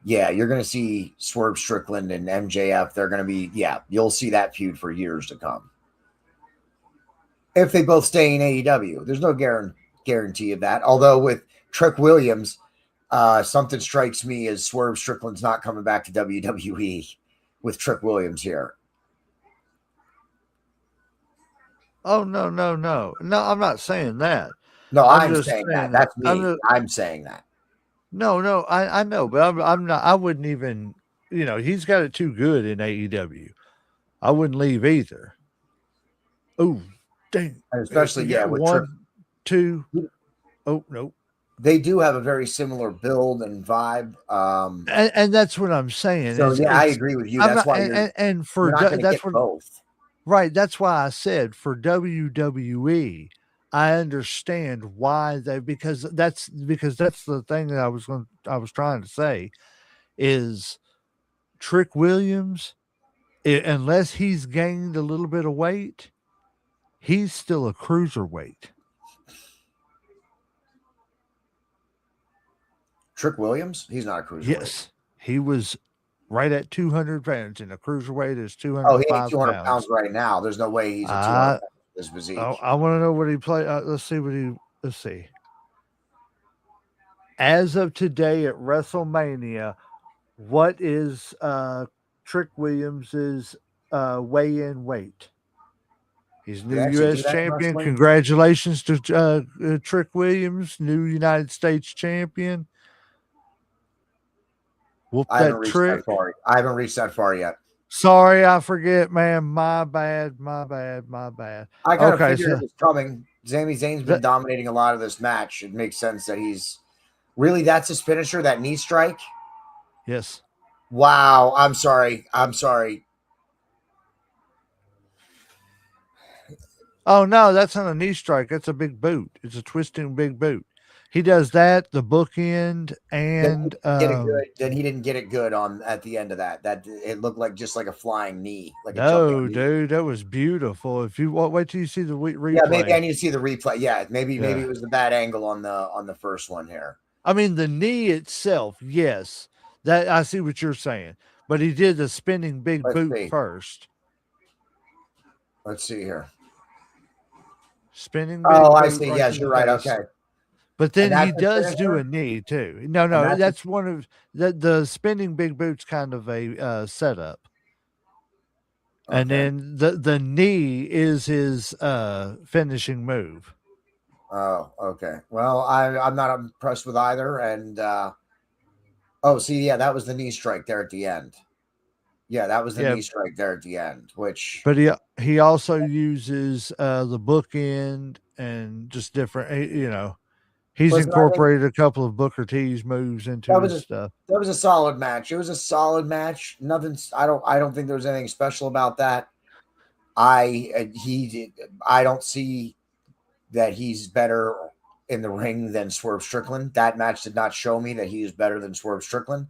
yeah, you're going to see Swerve Strickland and MJF. They're going to be, you'll see that feud for years to come. If they both stay in AEW, there's no guarantee of that. Although with Trick Williams, something strikes me as Swerve Strickland's not coming back to WWE with Trick Williams here. Oh, no. No, I'm not saying that. No, I'm saying that. That's me. I'm saying that. No, I know, but I'm not. I wouldn't even, he's got it too good in AEW. I wouldn't leave either. Oh, dang. And especially, with one, two. Oh, no. They do have a very similar build and vibe. And that's what I'm saying. So, I agree with you. That's why you're not going to get both. Right. That's why I said for WWE, I understand why because that's the thing that I was trying to say is Trick Williams unless he's gained a little bit of weight, he's still a cruiserweight. Trick Williams, he's not a cruiserweight. Yes, he was right at 200 pounds, and a cruiserweight is Oh, he ain't 205 200 pounds. pounds right now. There's no way he's a 200 I pound this physique. I want to know what he played. Let's see. As of today at WrestleMania, what is Trick Williams's weigh-in weight? He's new They actually do U.S. that in champion. wrestling? Congratulations to Trick Williams, new United States champion. Whoop I haven't that reached trick. that far. I haven't reached that far yet. Sorry, I forget, man. My bad. I kind of Okay, figured so it was coming. Sami Zayn's been dominating a lot of this match. It makes sense that he's really, that's his finisher, that knee strike. yes. Wow. I'm sorry. Oh no, that's not a knee strike. That's a big boot. It's a twisting big boot. He does that, the bookend, and Then he didn't get it good on at the end of that. That it looked like just like a flying knee, like a no, jumping knee. dude, that was beautiful. If you wait till you see the replay. Yeah, maybe I need to see the replay. Yeah, maybe Yeah. it was the bad angle on the first one here. I mean, the knee itself, yes, that I see what you're saying, but he did the spinning big Let's boot see. first. Let's see here. Spinning. Oh, I see. Yes, you're right. Okay. But then And he that's a does do finisher? a knee too. No, that's one of the spinning big boots kind of a setup. And Okay. then the knee is his finishing move. Oh, okay. Well, I'm not impressed with either. And see, yeah, that was the knee strike there at the end. Yeah, that was the Yeah. knee strike there at the end, which But he also uses the bookend and just different, he's Listen, I think incorporated a couple of Booker T's moves into his stuff. that was a solid match. It was a solid match. I don't think there was anything special about that. I don't see that he's better in the ring than Swerve Strickland. That match did not show me that he is better than Swerve Strickland,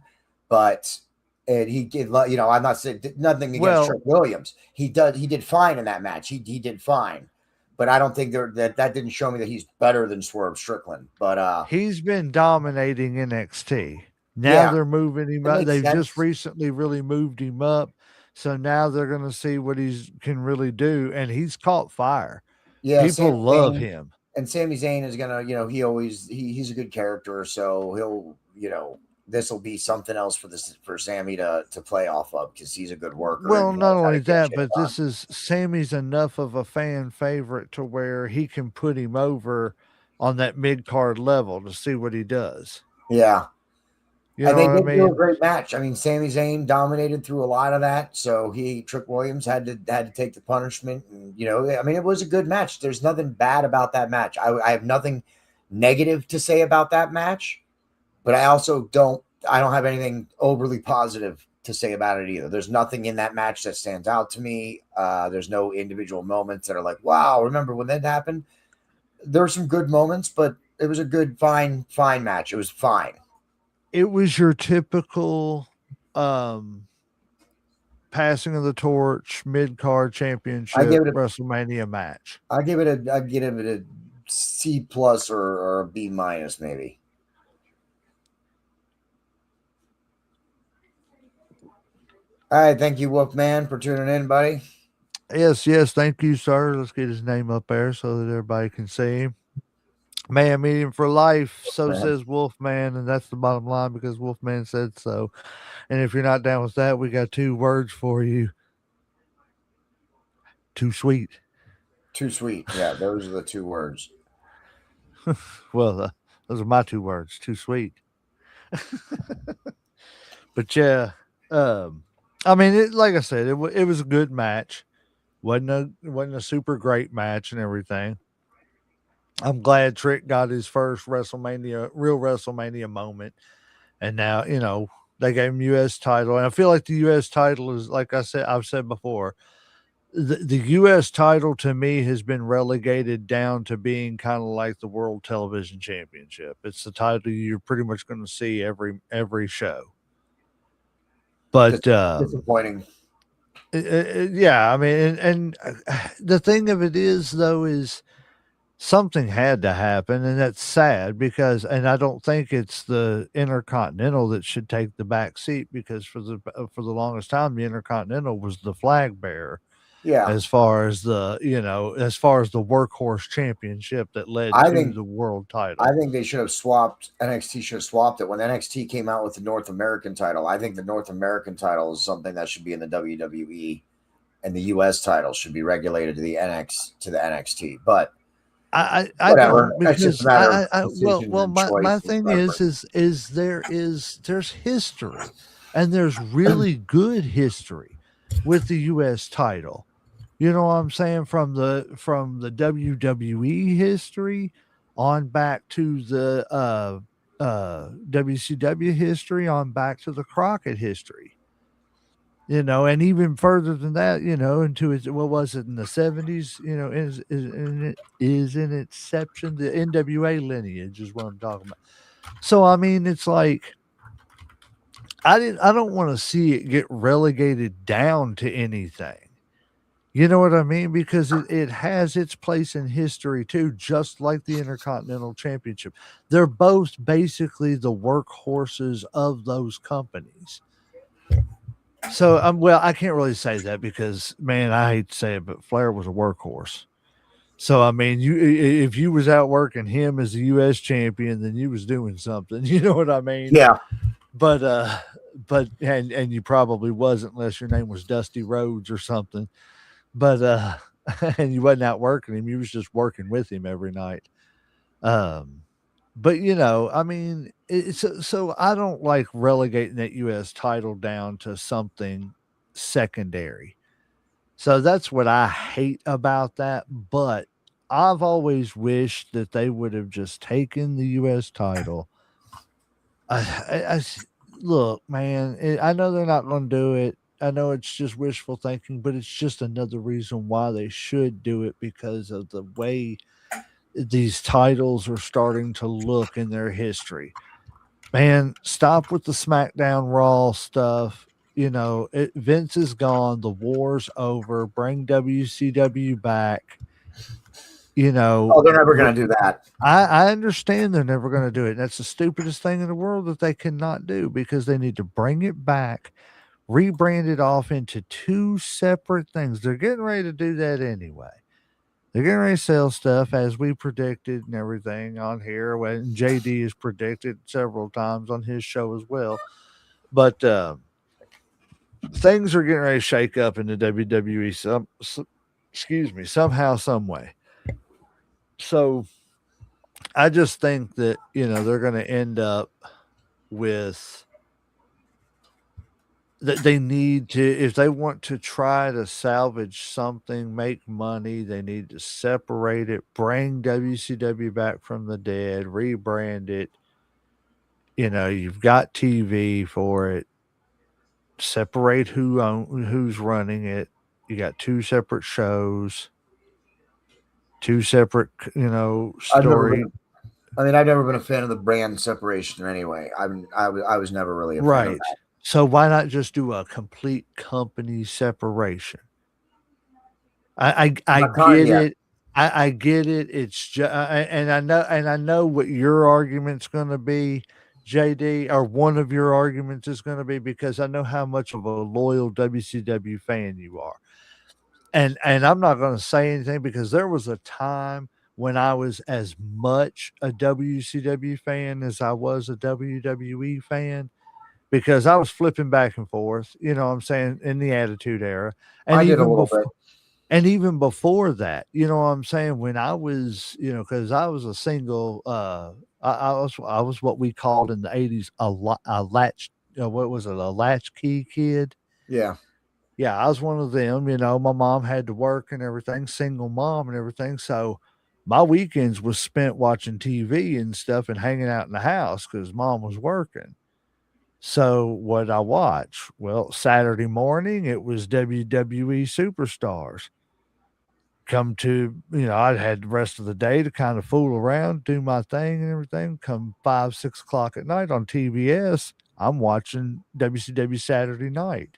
but he did. I'm not saying nothing against Trick Williams. He did fine in that match. He did fine, but I don't think that didn't show me that he's better than Swerve Strickland. But he's been dominating NXT. Now they're moving him up. They've just recently really moved him up. So now they're going to see what he can really do. And he's caught fire. Yeah. People love him. And Sami Zayn is going to, he's a good character. So he'll, this will be something else for Sami to play off of because he's a good worker. Well, not only that, but this is Sammy's enough of a fan favorite to where he can put him over on that mid-card level to see what he does. Yeah. And they did do a great match. I mean, Sami Zayn dominated through a lot of that. So Trick Williams had to take the punishment. And, it was a good match. There's nothing bad about that match. I have nothing negative to say about that match, but I also don't have anything overly positive to say about it either. There's nothing in that match that stands out to me. There's no individual moments that are like, wow, remember when that happened? There were some good moments, but it was a good, fine match. It was fine. It was your typical passing of the torch mid-card championship WrestleMania match. I give it a C plus or a B minus maybe. All right, thank you, Wolfman, for tuning in, buddy. Yes, thank you, sir. Let's get his name up there so that everybody can see him. Man meeting for life, so says Wolfman, and that's the bottom line because Wolfman said so. And if you're not down with that, we got 2 words for you. Too sweet. Too sweet. Yeah, those are the 2 words. Well, those are my 2 words. Too sweet. But yeah, I mean, like I said, it was a good match. wasn't a super great match and everything. I'm glad Trick got his first real WrestleMania moment. And now, they gave him U.S. title. And I feel like the U.S. title is, like I've said before, the U.S. title to me has been relegated down to being kind of like the World Television Championship. It's the title you're pretty much going to see every show. But disappointing. Yeah, I mean, and the thing of it is, though, is something had to happen, and that's sad because, and I don't think it's the Intercontinental that should take the back seat because for the longest time, the Intercontinental was the flag bearer Yeah, as far as the workhorse championship that led I to think the world I title. think they should have swapped. NXT should have swapped it when NXT came out with the North American title. I think the North American title is something that should be in the WWE, and the US title should be regulated to the NXT. But I whatever. don't That's just a because matter of well decisions and my choice and thing preference. is there's history, and there's really good history with the US title. You know what I'm saying? From the WWE history on back to the WCW history on back to the Crockett history. And even further than that, into its what was it in the 70s, is in inception, the NWA lineage is what I'm talking about. So I mean, it's like I don't want to see it get relegated down to anything. You know what I mean? Because it has its place in history too, just like the Intercontinental Championship. They're both basically the workhorses of those companies. So, well, I can't really say that because, man, I hate to say it, but Flair was a workhorse. So, I mean, if you was out working him as the U.S. champion, then you was doing something. You know what I mean? Yeah, But, and you probably wasn't unless your name was Dusty Rhodes or something. But, and you wasn't out working him; you was just working with him every night. Um, but I mean, so I don't like relegating that U.S. title down to something secondary. So that's what I hate about that. But I've always wished that they would have just taken the U.S. title. Look, man, I know they're not going to do it. I know it's just wishful thinking, but it's just another reason why they should do it because of the way these titles are starting to look in their history. Man, stop with the SmackDown Raw stuff. Vince is gone. The war's over. Bring WCW back. You know, oh, they're never br- going to do that. I understand they're never going to do it. That's the stupidest thing in the world that they cannot do because they need to bring it back, rebrand it off into two separate things. They're getting ready to do that anyway. They're getting ready to sell stuff as we predicted and everything on here. When JD has predicted several times on his show as well. But things are getting ready to shake up in the WWE. Excuse me, somehow, some way. So I just think that they're going to end up with that they need to, if they want to try to salvage something, make money, they need to separate it, bring WCW back from the dead, rebrand it. You've got TV for it. Separate who's running it. You got two separate shows, two separate, I've never story. been. I mean, I've never been a fan of the brand separation anyway. I was never really a fan of Right. that. So why not just do a complete company separation? I Not time get yet. it. I get it. It's just, and I know what your argument's going to be, JD, or one of your arguments is going to be because I know how much of a loyal WCW fan you are, and I'm not going to say anything because there was a time when I was as much a WCW fan as I was a WWE fan because I was flipping back and forth. You know what I'm saying, in the Attitude Era, and I did a even little bit. before. And even before that, you know what I'm saying? When I was, because I was a single, I was what we called in the '80s a latch. What was it? A latchkey kid. Yeah, Yeah, I was one of them. My mom had to work and everything, single mom and everything. So my weekends was spent watching TV and stuff and hanging out in the house because mom was working. So what I watch? Well, Saturday morning it was WWE Superstars. Come to, I had the rest of the day to kind of fool around, do my thing and everything. Come 5, 6 o'clock at night on TBS, I'm watching WCW Saturday night.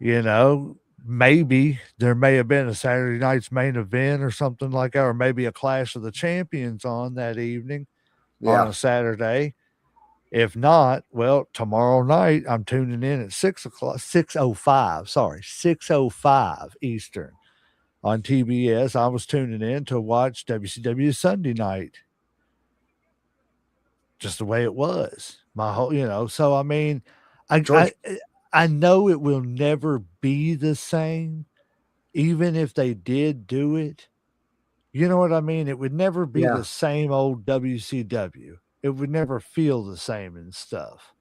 You know, maybe there may have been a Saturday night's main event or something like that, or maybe a Clash of the Champions on that evening on Yeah. a Saturday. If not, well, tomorrow night I'm tuning in at 6 o'clock, 6:05. Sorry, 6:05 Eastern on TBS. I was tuning in to watch WCW Sunday Night, just the way it was. My whole, So I mean, I George. I I know it will never be the same, even if they did do it. You know what I mean? It would never be Yeah. the same old WCW. It would never feel the same and stuff.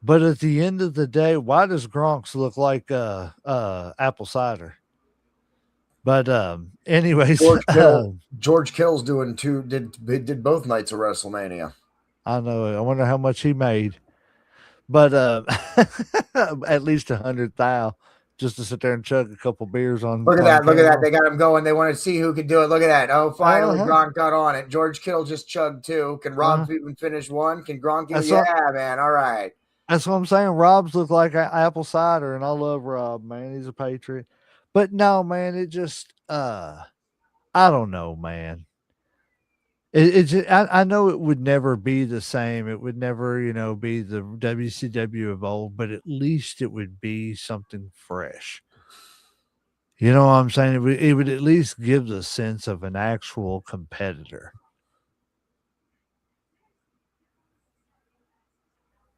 But at the end of the day, why does Gronks look like apple cider? But anyways, George Kill. George Kill's doing two. Did both nights of WrestleMania. I know. I wonder how much he made. But at least 100,000 just to sit there and chug a couple beers on Look at on that. Look at that. camera. They got him going. They want to see who can do it. Look at that. Oh, finally, Uh-huh. Gronk got on it. George Kittle just chugged two. Can Rob Uh, even finish one? Can Gronk get it? that's what Yeah, man. All right. that's what I'm saying. Rob's look like apple cider, and I love Rob, man. He's a patriot. But no, man, it just I don't know, man. I know it would never be the same. It would never, be the WCW of old, but at least it would be something fresh. You know what I'm saying? It would at least give the sense of an actual competitor,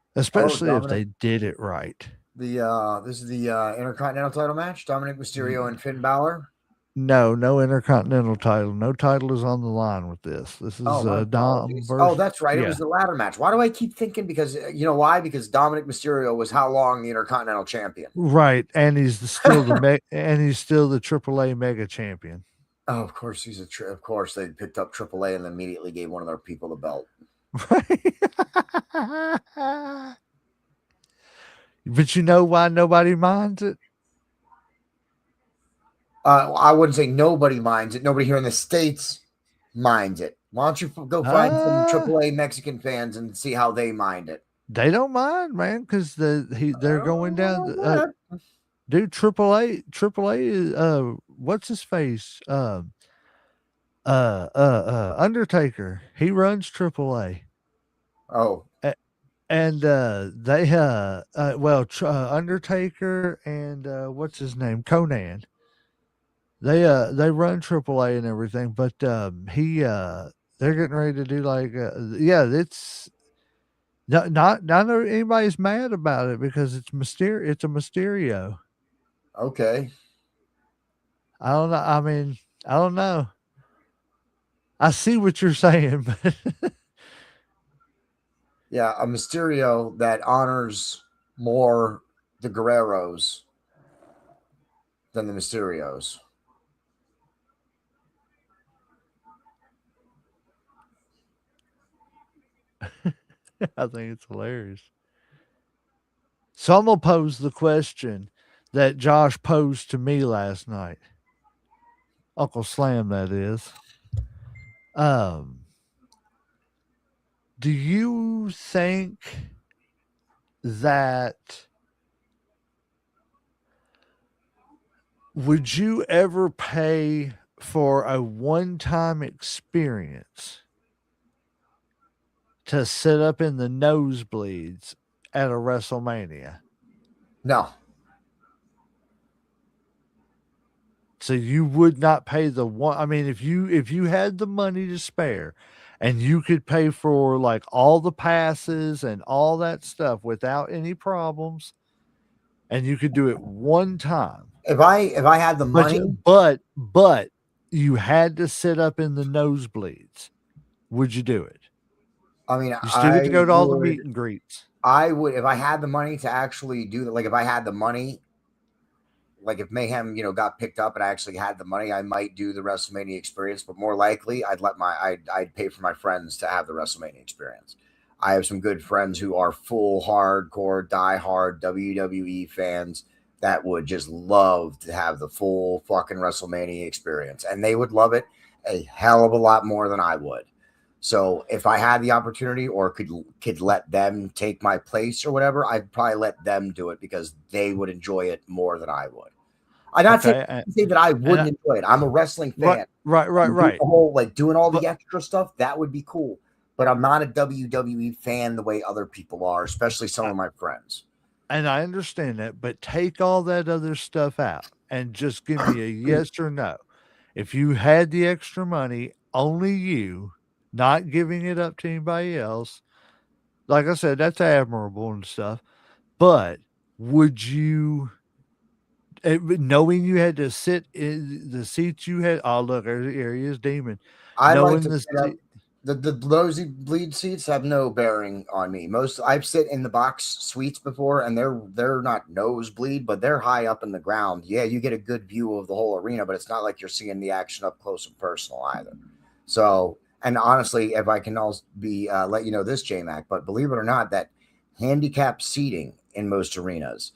Oh, especially if Dominic. they did it right. This is the Intercontinental title match. Dominic Mysterio and Finn Balor. No intercontinental title. No title is on the line with this. This is Oh, my Dom apologies. Oh, versus. that's right. It Yeah, was the ladder match. Why do I keep thinking? Because you know why? Because Dominic Mysterio was how long the Intercontinental Champion? right. And he's still the AAA Mega Champion. Oh, of course he's of course they picked up AAA and immediately gave one of their people the belt. Right. But you know why nobody minds it? I wouldn't say nobody minds it. Nobody here in the States minds it. Why don't you go find some Uh, AAA Mexican fans and see how they mind it? they don't mind, man, because they're going down. Oh, Dude, AAA is what's his face? Undertaker. He runs AAA. oh, And they Undertaker and what's his name, Conan, they run AAA and everything, but they're getting ready to do like yeah, it's not that anybody's mad about it because it's a Mysterio. okay. I don't know, I mean, I don't know, I see what you're saying. But Yeah, a Mysterio that honors more the Guerreros than the Mysterios. I think it's hilarious. So I'm gonna pose the question that Josh posed to me last night. Uncle Slam, that is. Um, do you think that would you ever pay for a one-time experience to sit up in the nosebleeds at a WrestleMania? No, So you would not pay the one. I mean, if you had the money to spare and you could pay for like all the passes and all that stuff without any problems, and you could do it one time, if I had the but money, but you had to sit up in the nosebleeds, would you do it? I mean, You still get to go to all the meet and greets. I would if I had the money to actually do that. Like if I had the money, like if Mayhem, got picked up and I actually had the money, I might do the WrestleMania experience. But more likely, I'd pay for my friends to have the WrestleMania experience. I have some good friends who are full hardcore, diehard WWE fans that would just love to have the full fucking WrestleMania experience, and they would love it a hell of a lot more than I would. So if I had the opportunity or could let them take my place or whatever, I'd probably let them do it because they would enjoy it more than I would. I'm not saying, Okay. say that I And wouldn't enjoy it. I'm a wrestling right, fan. right, right, And do right. the whole like doing all the But extra stuff, that would be cool. But I'm not a WWE fan the way other people are, especially some of my friends. and I understand that, but take all that other stuff out and just give me a yes or no. If you had the extra money, only you, not giving it up to anybody else, like I said, that's admirable and stuff. But would you, knowing you had to sit in the seats you had? Oh, look, here he is, Demon. I like Knowing to the sit up. seat, The nosebleed seats have no bearing on me. Most I've sit in the box suites before, and they're not nosebleed, but they're high up in the ground. Yeah, you get a good view of the whole arena, but it's not like you're seeing the action up close and personal either. So, and honestly, if I can also be let you know this, J Mac, but believe it or not, that handicap seating in most arenas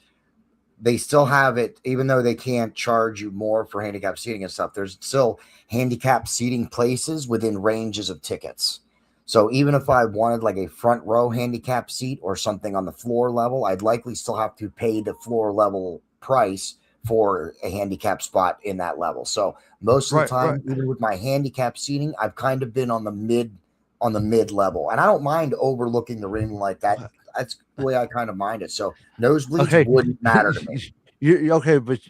they still have it, even though they can't charge you more for handicap seating and stuff. There's still handicap seating places within ranges of tickets. So even if I wanted like a front row handicap seat or something on the floor level, I'd likely still have to pay the floor level price for a handicap spot in that level. So most of the right, right. time, even with my handicap seating, I've kind of been on the mid level, and I don't mind overlooking the ring like that. That's the way I kind of mind it. So nosebleeds Okay. wouldn't matter to me. You're okay, but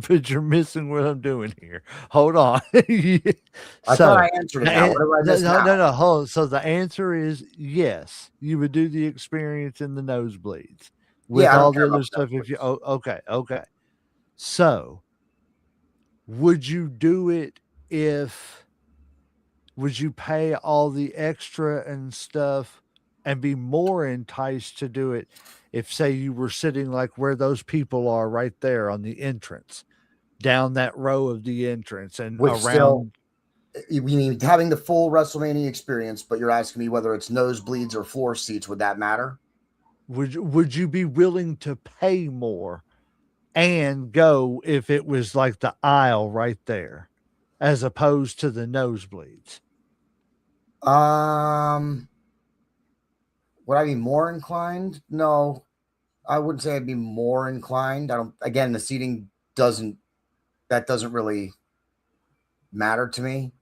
but you're missing what I'm doing here. Hold on. I thought So I answered it now. What did I no, miss no, no, now? no. Hold on. So the answer is yes. You would do the experience in the nosebleeds with Yeah, I don't all care the about other the stuff. If you nosebleeds. oh, okay, okay. So would you do it if would you pay all the extra and stuff and be more enticed to do it if say you were sitting like where those people are right there on the entrance? Down that row of the entrance and With still, around. you mean having the full WrestleMania experience, but you're asking me whether it's nosebleeds or floor seats. Would that matter? Would you be willing to pay more and go if it was like the aisle right there as opposed to the nosebleeds? Um, would I be more inclined? No, I wouldn't say I'd be more inclined. I don't. Again, the seating doesn't that doesn't really matter to me.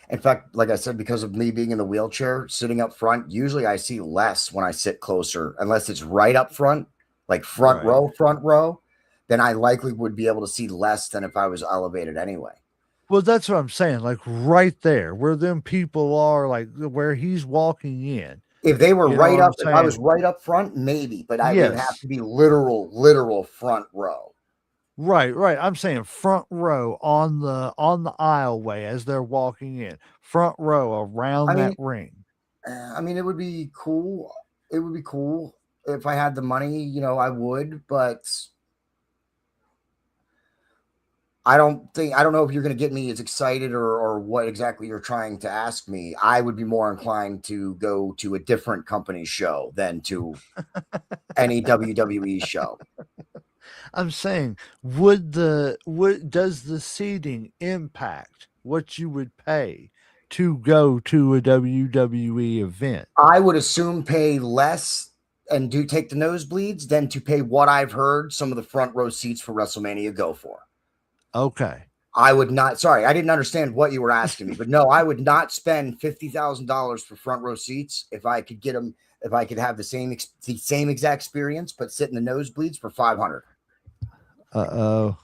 In fact, like I said, because of me being in the wheelchair, sitting up front, usually I see less when I sit closer, unless it's right up front, like Right. front row, then I likely would be able to see less than if I was elevated anyway. Well, that's what I'm saying. Like right there where them people are, like where he's walking in. If they were You know right what I'm up, if I saying? was right up front, maybe, but it'd have Yes. to be literal front row. Right, right. I'm saying front row on the aisleway as they're walking in. Front row I around that mean, ring. it would be cool. It would be cool if I had the money. I would, but I don't know if you're going to get me as excited or what exactly you're trying to ask me. I would be more inclined to go to a different company's show than to any WWE show. I'm saying, would does the seating impact what you would pay to go to a WWE event? I would assume pay less and do take the nosebleeds than to pay what I've heard some of the front row seats for WrestleMania go for. Okay. I would not. Sorry, I didn't understand what you were asking me, but no, I would not spend $50,000 for front row seats if I could get them. If I could have the same exact experience, but sit in the nosebleeds for 500. Uh-oh.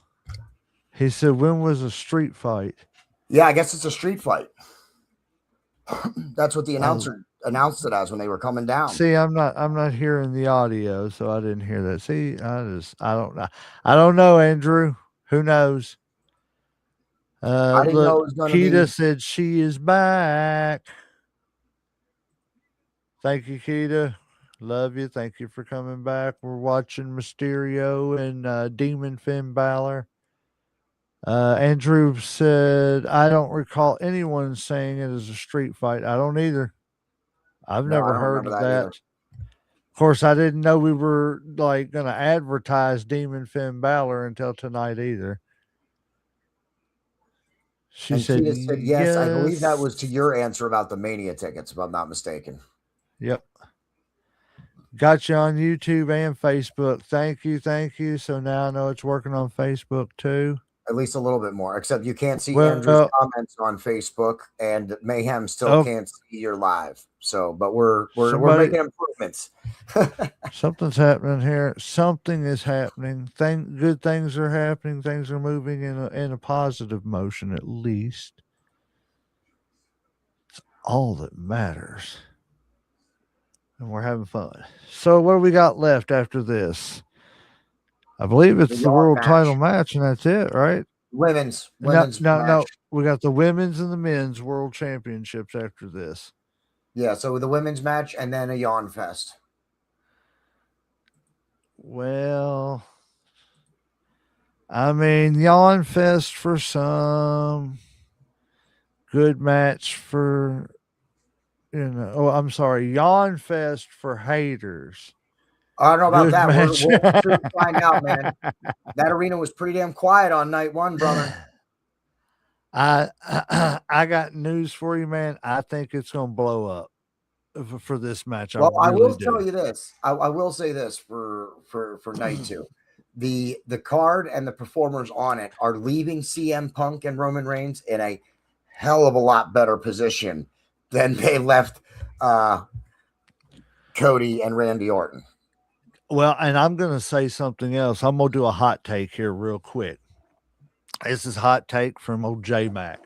He said, when was a street fight? Yeah, I guess it's a street fight. That's what the Oh, announcer announced it as when they were coming down. see, I'm not hearing the audio, so I didn't hear that. See, I don't know. I don't know, Andrew. Who knows? I didn't know Look, it was going to Keita be. said she is back. Thank you, Keita. Love you. Thank you for coming back. We're watching Mysterio and Demon Finn Balor. Andrew said, I don't recall anyone saying it is a street fight. I don't either. I've No, I never don't heard remember of that either. that. Of course, I didn't know we were like going to advertise Demon Finn Balor until tonight either. She And said, Cheetah said yes. I believe that was to yes. your answer about the Mania tickets, if I'm not mistaken. Yep. Got you on YouTube and Facebook. Thank you. Thank you. So now I know it's working on Facebook too. At least a little bit more, except you can't see Andrew's Well, comments on Facebook, and Mayhem still oh, can't see your live. So, but we're somebody, making improvements. something's happening here. Something is happening. Good things are happening. Things are moving in a positive motion, at least. It's all that matters. And we're having fun. So, what do we got left after this? I believe The it's the Raw world title match, match, and that's it, right? women's No, no, match. no. We got the women's and the men's world championships after this. Yeah, so the women's match and then a yawn fest. Well, I mean, yawn fest for some, good match for, oh, I'm sorry, yawn fest for haters. I don't know about Good that. match. We'll soon find out, man. That arena was pretty damn quiet on night one, brother. I got news for you, man. I think it's going to blow up for this match. Well, I really will tell you this. I will say this for night two. The card and the performers on it are leaving CM Punk and Roman Reigns in a hell of a lot better position than they left Cody and Randy Orton. Well, and I'm going to say something else. I'm going to do a hot take here real quick. This is hot take from old J Mac.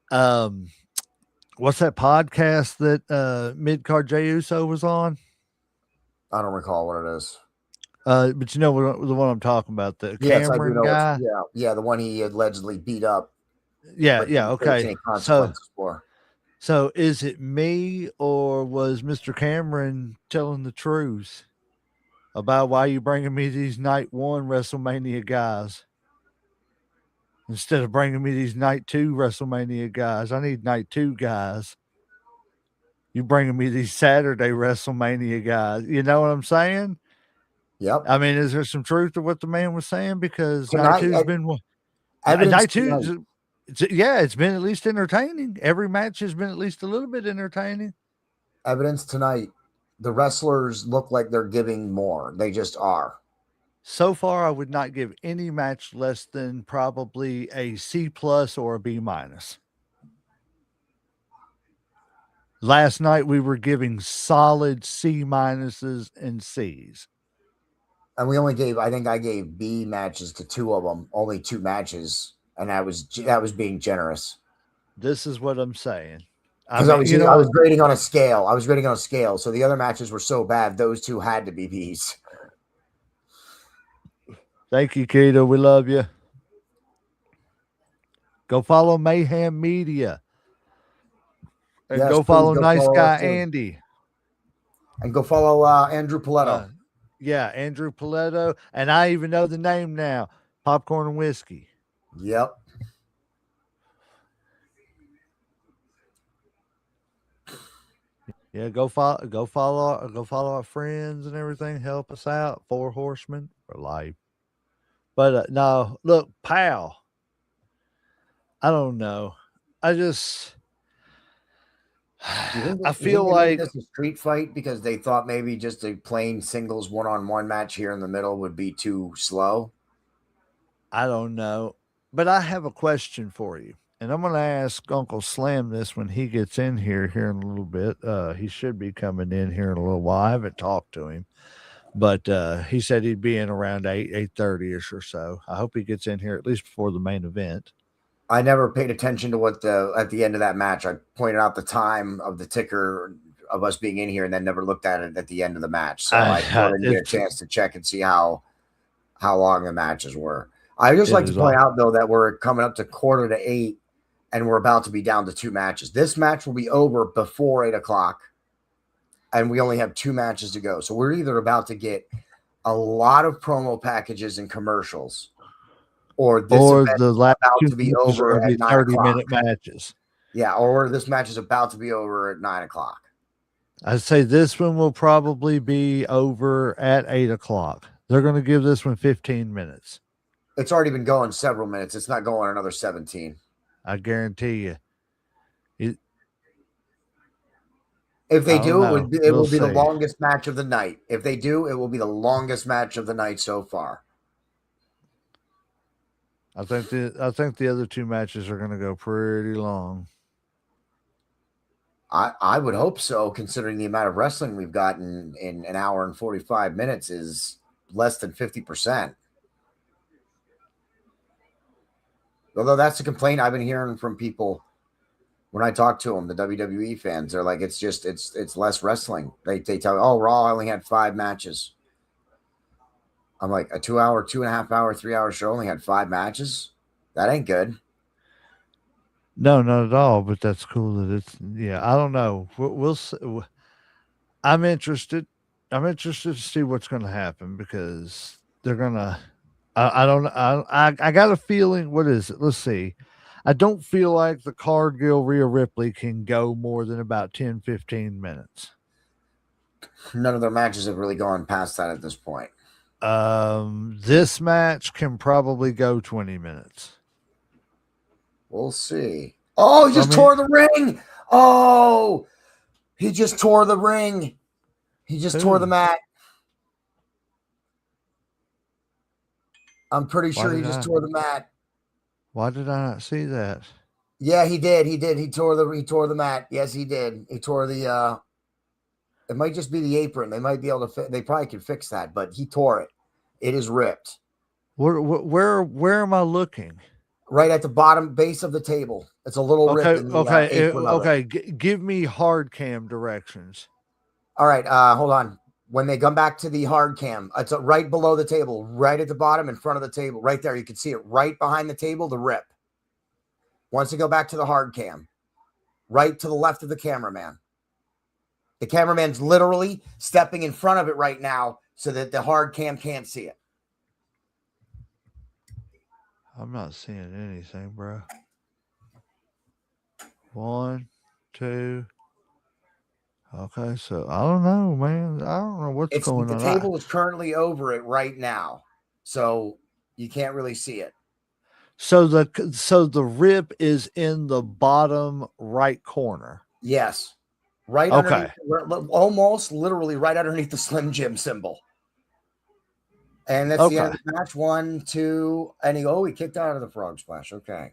What's that podcast that Mid-Card Jey Uso was on? I don't recall what it is. But you know the one I'm talking about, the Yes, I do Cameron know. guy. Yeah, the one he allegedly beat up. Yeah, okay. So is it me or was Mr. Cameron telling the truth about why you bringing me these night one WrestleMania guys instead of bringing me these night two WrestleMania guys? I need night two guys. You bringing me these Saturday WrestleMania guys. You know what I'm saying? Yep. I mean, is there some truth to what the man was saying? Because Tonight, night two's been evidence night two. It's been at least entertaining. Every match has been at least a little bit entertaining. Evidence tonight. The wrestlers look like they're giving more. They just are. So far, I would not give any match less than probably a C plus or a B minus. Last night we were giving solid C minuses and C's. And we only gave, I think I gave B matches to two of them, only two matches. And that was being generous. This is what I'm saying. Because I was grading on a scale. So the other matches were so bad, those two had to be B's. Thank you, Keto. We love you. Go follow Mayhem Media. And go follow Nice Guy Andy. And go follow Andrew Paletto. Andrew Paletto. And I even know the name now. Popcorn and Whiskey. Yep. Yeah, go follow our friends and everything. Help us out. 4 Horsemen for life. But no, look, pal. I don't know. I feel like this is a street fight because they thought maybe just a plain singles one-on-one match here in the middle would be too slow. I don't know. But I have a question for you. And I'm going to ask Uncle Slam this when he gets in here in a little bit. He should be coming in here in a little while. I haven't talked to him, but he said he'd be in around 8:30ish or so. I hope he gets in here at least before the main event. I never paid attention to what at the end of that match. I pointed out the time of the ticker of us being in here and then never looked at it at the end of the match. So I wanted to get a chance to check and see how long the matches were. I just like to point out, though, that we're coming up to 7:45 and we're about to be down to 2 matches. This match will be over before 8 o'clock, and we only have 2 matches to go. So we're either about to get a lot of promo packages and commercials, or the last about to be over at 30-minute matches. Yeah, or this match is about to be over at 9 o'clock. I'd say this one will probably be over at 8 o'clock. They're going to give this one 15 minutes. It's already been going several minutes. It's not going another 17. I guarantee you. It, If they I don't do, know. it We'll will be the see. longest match of the night. If they do, it will be the longest match of the night so far. I think the other two matches are going to go pretty long. I would hope so, considering the amount of wrestling we've gotten in an hour and 45 minutes is less than 50%. Although that's a complaint I've been hearing from people when I talk to them, the WWE fans. They're like, it's less wrestling. They tell me, oh, Raw only had 5 matches. I'm like, a 2 hour, 2.5 hour, 3 hour show only had 5 matches? That ain't good. No, not at all. But that's cool that it's. Yeah, I don't know. We'll see. I'm interested. I'm interested to see what's going to happen because they're gonna. I don't. I got a feeling. What is it? Let's see. I don't feel like the Cargill Rhea Ripley can go more than about 10, 15 minutes. None of their matches have really gone past that at this point. This match can probably go 20 minutes. We'll see. Oh, he just I mean, tore the ring. Oh, he just tore the ring. He just tore the who? mat. I'm pretty Why sure he did just I? tore the mat. Why did I not see that? Yeah, he did. He did. He tore the mat. Yes, he did. He tore the it might just be the apron. They might be able to they probably can fix that, but he tore it. It is ripped. Where am I looking? Right at the bottom base of the table. It's a little rip Okay, in the okay, apron of it. okay. Give me hard cam directions. All right, hold on. When they come back to the hard cam, it's right below the table, right at the bottom in front of the table, right there. You can see it right behind the table, the rip. Once they go back to the hard cam, right to the left of the cameraman. The cameraman's literally stepping in front of it right now so that the hard cam can't see it. I'm not seeing anything, bro. One, two. Okay, so I don't know, man. I don't know what's It's going the on. table is currently over it right now, so you can't really see it. So the rip is in the bottom right corner. Yes, right Okay. underneath, almost literally right underneath the Slim Jim symbol. And that's the end Okay. of the match. 1, 2, and he kicked out of the frog splash. Okay.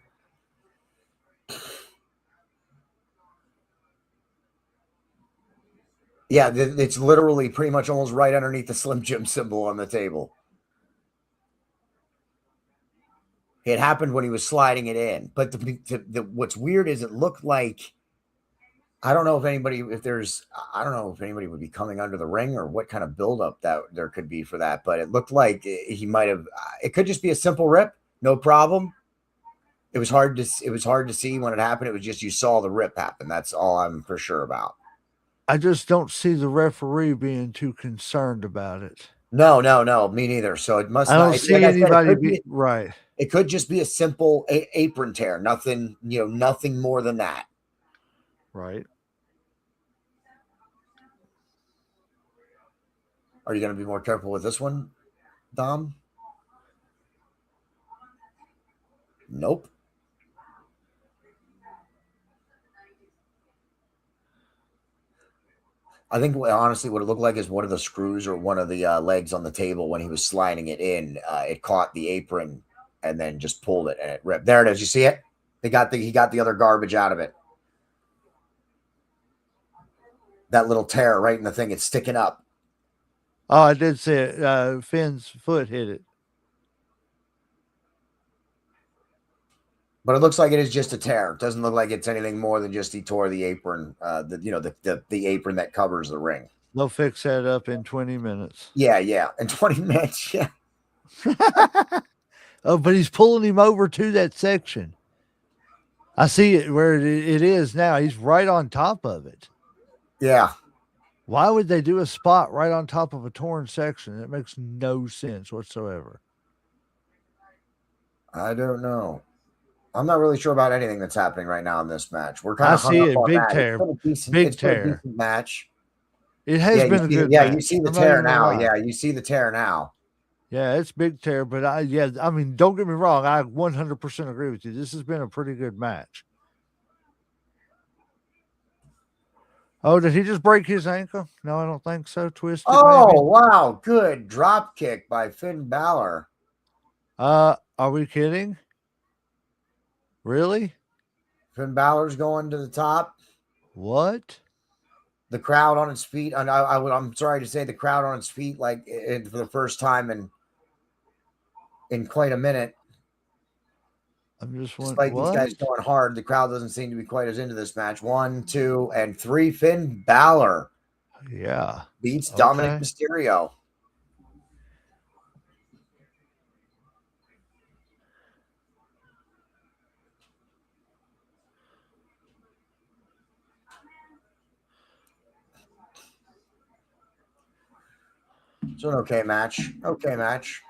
Yeah, it's literally pretty much almost right underneath the Slim Jim symbol on the table. It happened when he was sliding it in. But what's weird is it looked like I don't know if anybody would be coming under the ring or what kind of buildup that there could be for that. But it looked like he might have. It could just be a simple rip, no problem. It was hard to see when it happened. It was just you saw the rip happen. That's all I'm for sure about. I just don't see the referee being too concerned about it. No, me neither. So it must I not. don't Like see I said, anybody be right. it could just be a simple apron tear. Nothing, nothing more than that. Right. Are you going to be more careful with this one, Dom? Nope. I think honestly, what it looked like is one of the screws or one of the legs on the table when he was sliding it in. It caught the apron and then just pulled it and it ripped. There it is. You see it? He got the other garbage out of it. That little tear right in the thing. It's sticking up. Oh, I did see it. Finn's foot hit it. But it looks like it is just a tear. It doesn't look like it's anything more than just he tore the apron, the apron that covers the ring. They'll fix that up in 20 minutes. Yeah. In 20 minutes, yeah. Oh, but he's pulling him over to that section. I see it where it is now. He's right on top of it. Yeah. Why would they do a spot right on top of a torn section? It makes no sense whatsoever. I don't know. I'm not really sure about anything that's happening right now in this match. We're kind I of hung see up it. on Big that. tear. It's Big been a tear. decent match. It has been a good Yeah, match. you see the I'm not tear even gonna now. lie. Yeah, you see the tear now. Yeah, it's big tear, but I mean, don't get me wrong. I 100% agree with you. This has been a pretty good match. Oh, did he just break his ankle? No, I don't think so. Twisted, maybe. Oh, wow. Good drop kick by Finn Balor. Are we kidding? Really? Finn Balor's going to the top. What? The crowd on its feet. And I'm sorry to say, the crowd on its feet, like for the first time in quite a minute. I'm just wondering. Despite these guys What? going hard, the crowd doesn't seem to be quite as into this match. 1, 2, and 3. Finn Balor Yeah. beats Dominic Okay. Mysterio. So an okay match. Okay match.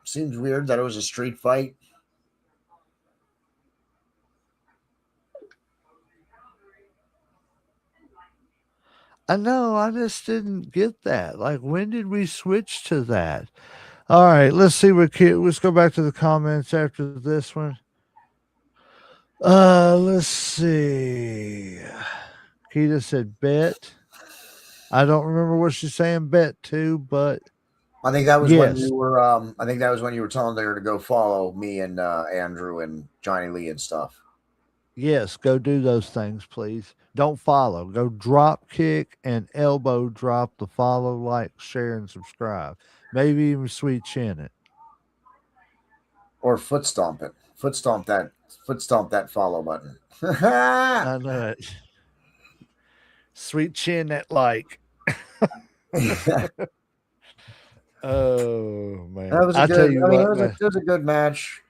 Seems weird that it was a street fight. I know. I just didn't get that. Like, when did we switch to that? All right. Let's see what. Let's go back to the comments after this one. Let's see. Keita said bet. I don't remember what she's saying bet to, but I think that was when yes, you were. I think that was when you were telling her to go follow me and Andrew and Johnny Lee and stuff. yes, go do those things, please. Don't follow. Go drop kick and elbow drop the follow, like, share, and subscribe. Maybe even sweet chin it. Or foot stomp it. Foot stomp that follow button. I know it. Sweet chin that like. Oh That man. was a I tell good. you I mean, what, man. it was a good match.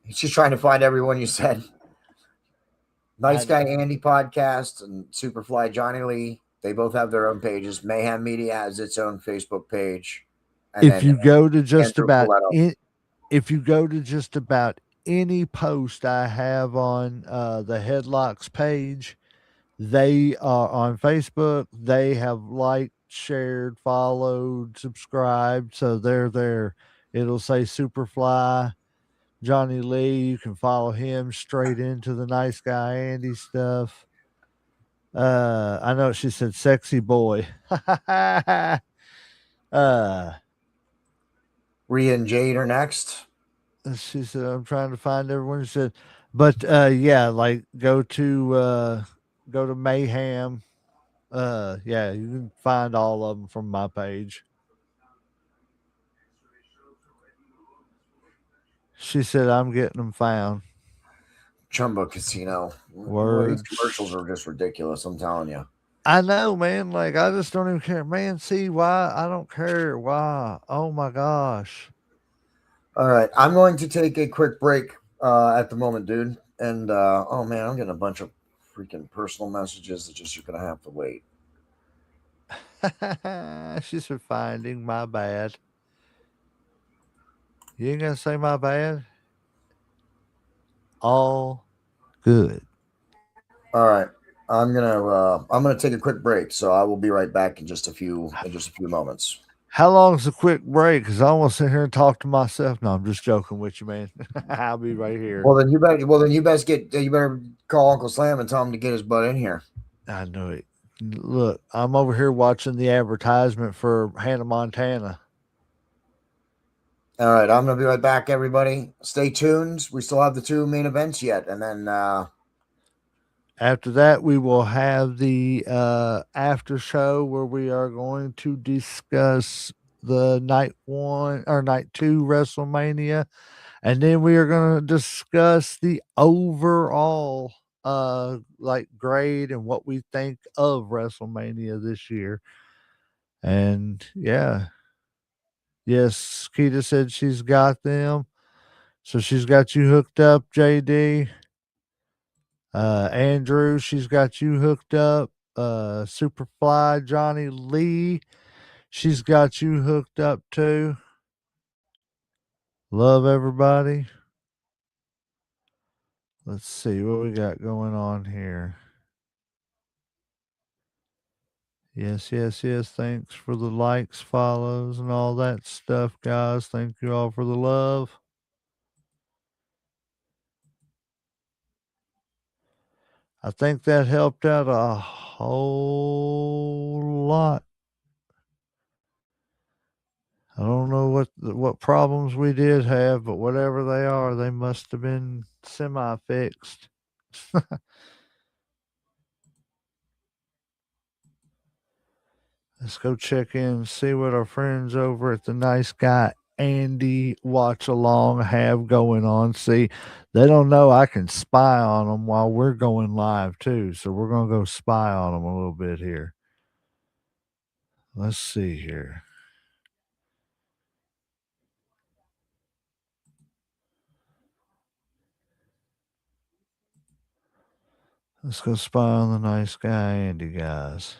He's just trying to find everyone you said. I Nice Guy Andy podcast and Superfly Johnny Lee. They both have their own pages. Mayhem Media has its own Facebook page, and if then you go to just Andrew about Coletto. if you go to just about any post I have on the Headlocks page, they are on Facebook. They have liked, shared, followed, subscribed. So they're there. It'll say Superfly Johnny Lee. You can follow him straight into the Nice Guy Andy stuff. I know she said sexy boy. uh, Rhea and Jade are next. she said, I'm trying to find everyone. She said, but yeah, like go to Mayhem. Yeah, you can find all of them from my page. She said, I'm getting them found. Chumbo Casino. Well, these commercials Words. are just ridiculous. I'm telling you. I know, man. Like, I just don't even care. Man, see why? I don't care. Why? Oh my gosh. All right, I'm going to take a quick break at the moment, dude. And oh man, I'm getting a bunch of freaking personal messages that just you're gonna have to wait. She's for finding my bad. You ain't gonna say my bad? All good. All right, I'm gonna take a quick break, so I will be right back in just a few moments. How long's a quick break? Because I want to sit here and talk to myself. No, I'm just joking with you, man. I'll be right here. You better call Uncle Slam and tell him to get his butt in here. I know it. Look, I'm over here watching the advertisement for Hannah Montana. All right, I'm gonna be right back, everybody. Stay tuned. We still have the two main events yet, and then After that, we will have the after show where we are going to discuss the night one or night two WrestleMania. And then we are going to discuss the overall like grade and what we think of WrestleMania this year. And yeah, yes, Keita said she's got them. So she's got you hooked up, JD. Andrew, she's got you hooked up. Superfly, Johnny Lee, she's got you hooked up too. Love everybody. Let's see what we got going on here. Yes, yes, yes. Thanks for the likes, follows, and all that stuff, guys. Thank you all for the love. I think that helped out a whole lot. I don't know what problems we did have, but whatever they are, they must have been semi fixed. Let's go check in and see what our friends over at the Nice Guy Andy Watch Along have going on. See, they don't know I can spy on them while we're going live too. So we're going to go spy on them a little bit here. Let's see here. Let's go spy on the Nice Guy Andy guys.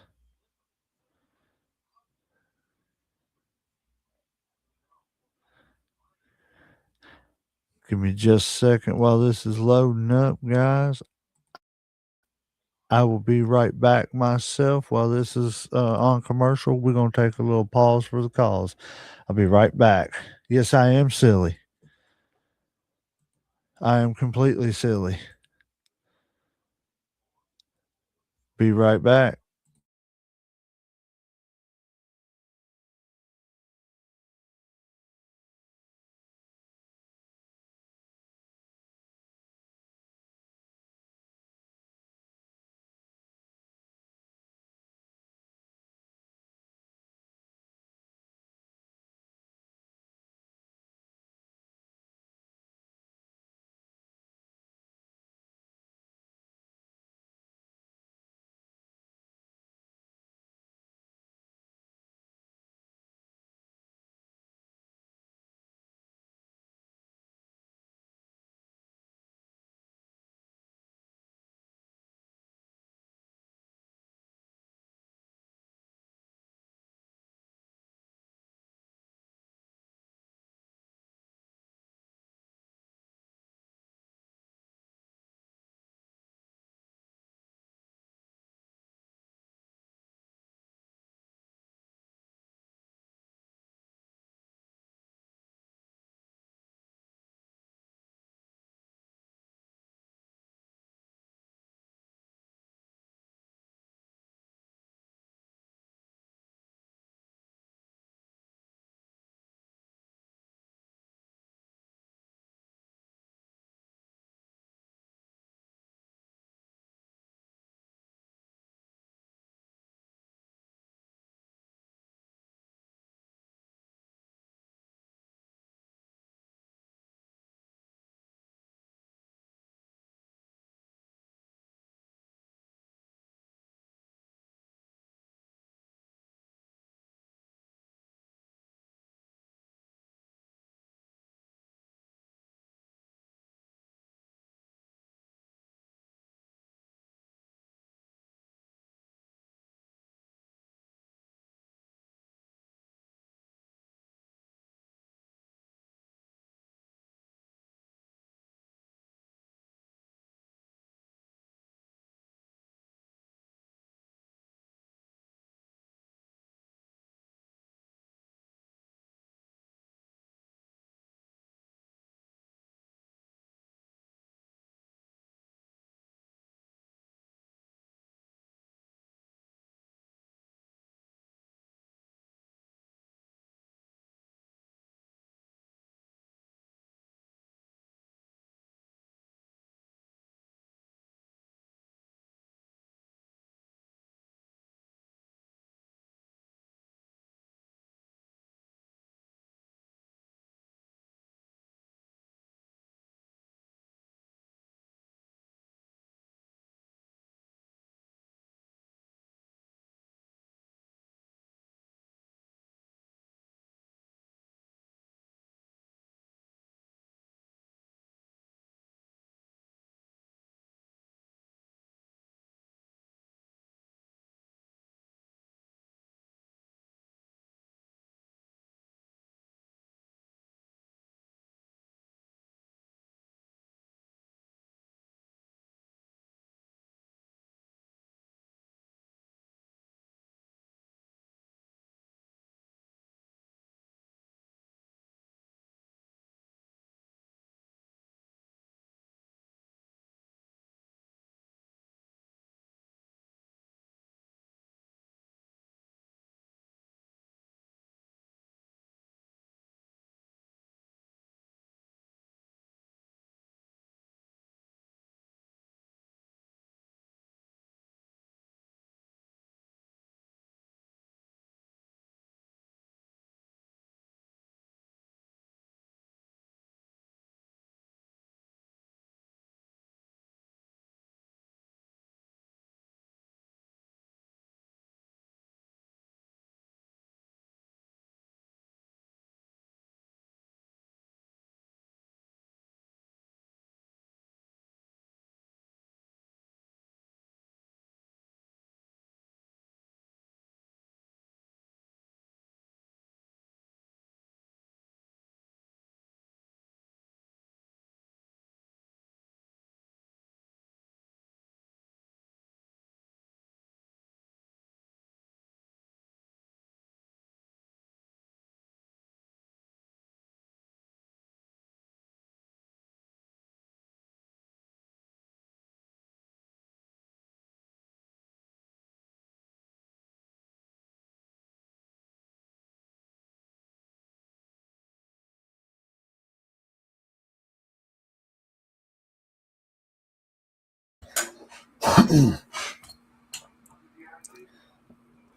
Give me just a second while this is loading up, guys. I will be right back myself while this is on commercial. We're going to take a little pause for the calls. I'll be right back. Yes, I am silly. I am completely silly. Be right back.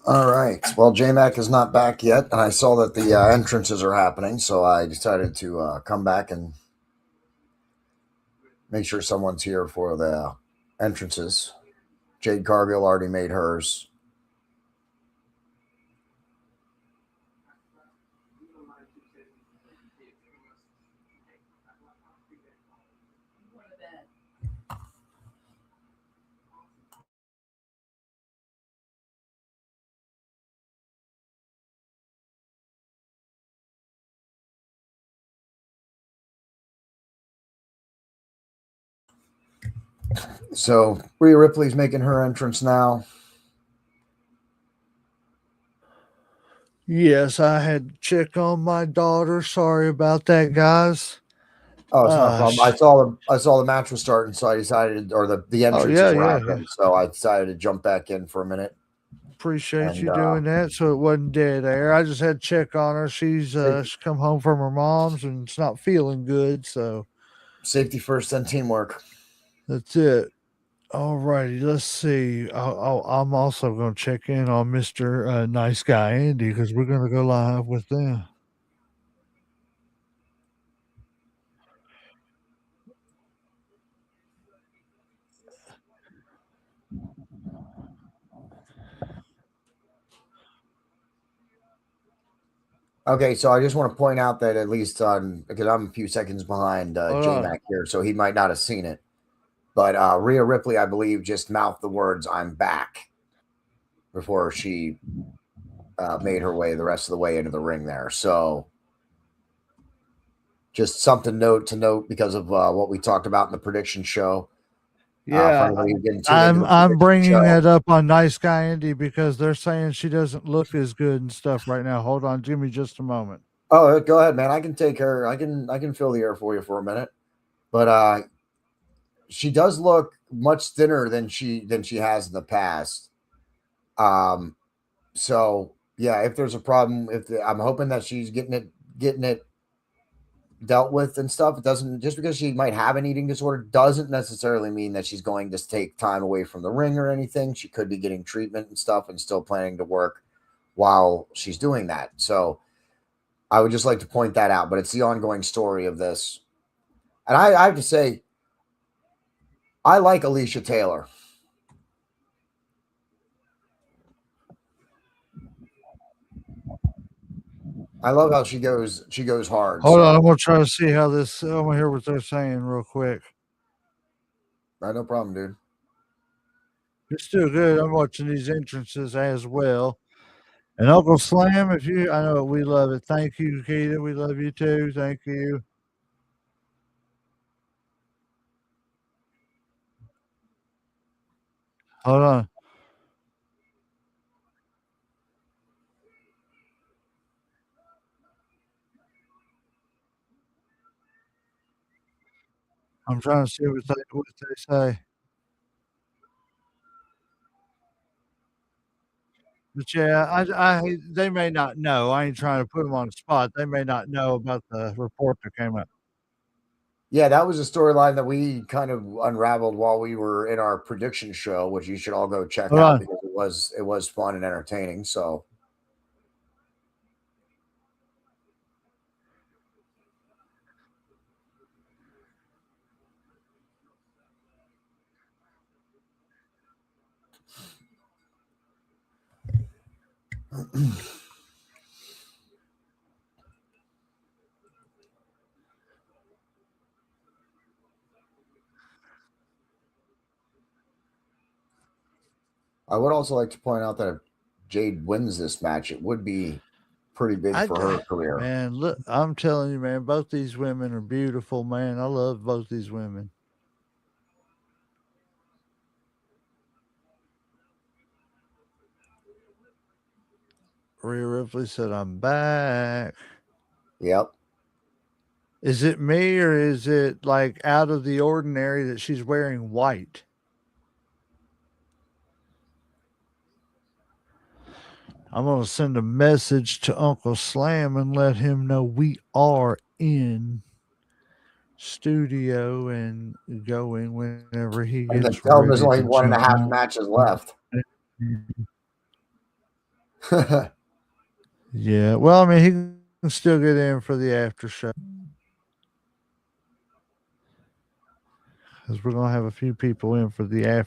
All right. Well, JMac is not back yet, and I saw that the entrances are happening, so I decided to come back and make sure someone's here for the entrances. Jade Cargill already made hers. So Rhea Ripley's making her entrance now. Yes, I had to check on my daughter. Sorry about that, guys. Oh, it's not a problem. Sh- I saw the match was starting, so I decided, or the oh yeah, entrances were yeah, yeah. happening, so I decided to jump back in for a minute. Appreciate And you doing that. So it wasn't dead air. I just had to check on her. She's come home from her mom's and it's not feeling good. So safety first, then teamwork. that's it. All righty, let's see. I'm also going to check in on Mr. Nice Guy Andy because we're going to go live with them. Okay, so I just want to point out that at least on because I'm a few seconds behind Hold J on. Mac here, so he might not have seen it. But Rhea Ripley, I believe, just mouthed the words "I'm back" before she made her way the rest of the way into the ring there. So just something to note because of what we talked about in the prediction show. For Yeah, anybody who didn't tune into I'm the I'm prediction bringing show. that up on Nice Guy Andy because they're saying she doesn't look as good and stuff right now. Hold on, give me just a moment. Oh, go ahead, man. I can take her. I can fill the air for you for a minute. But she does look much thinner than she has in the past. Um, so yeah, if there's a problem, I'm hoping that she's getting it dealt with and stuff. It doesn't just because she might have an eating disorder doesn't necessarily mean that she's going to take time away from the ring or anything. She could be getting treatment and stuff and still planning to work while she's doing that. So I would just like to point that out. But it's the ongoing story of this. And I have to say, I like Alicia Taylor. I love how she goes hard. Hold on, I'm So gonna try to see how this. I'm gonna hear what they're saying real quick. no problem, dude. It's still good. I'm watching these entrances as well. And Uncle Slam, if you, I know we love it. Thank you, Keita. We love you too. Thank you. Hold on. I'm trying to see what they say. But yeah, they may not know. I ain't trying to put them on the spot. They may not know about the report that came out. Yeah, that was a storyline that we kind of unraveled while we were in our prediction show, which you should all go check Hold out on. because it was fun and entertaining. So I would also like to point out that if Jade wins this match, it would be pretty big I for d- her career. man, look, I'm telling you, man, both these women are beautiful, man. I love both these women. Rhea Ripley said, "I'm back." Yep. Is it me or is it like out of the ordinary that she's wearing white? I'm gonna send a message to Uncle Slam and let him know we are in. studio and going whenever he And then gets tell him there's ready only to one and a jump half on. matches left. Yeah, well, I mean, he can still get in for the after show because we're gonna have a few people in for the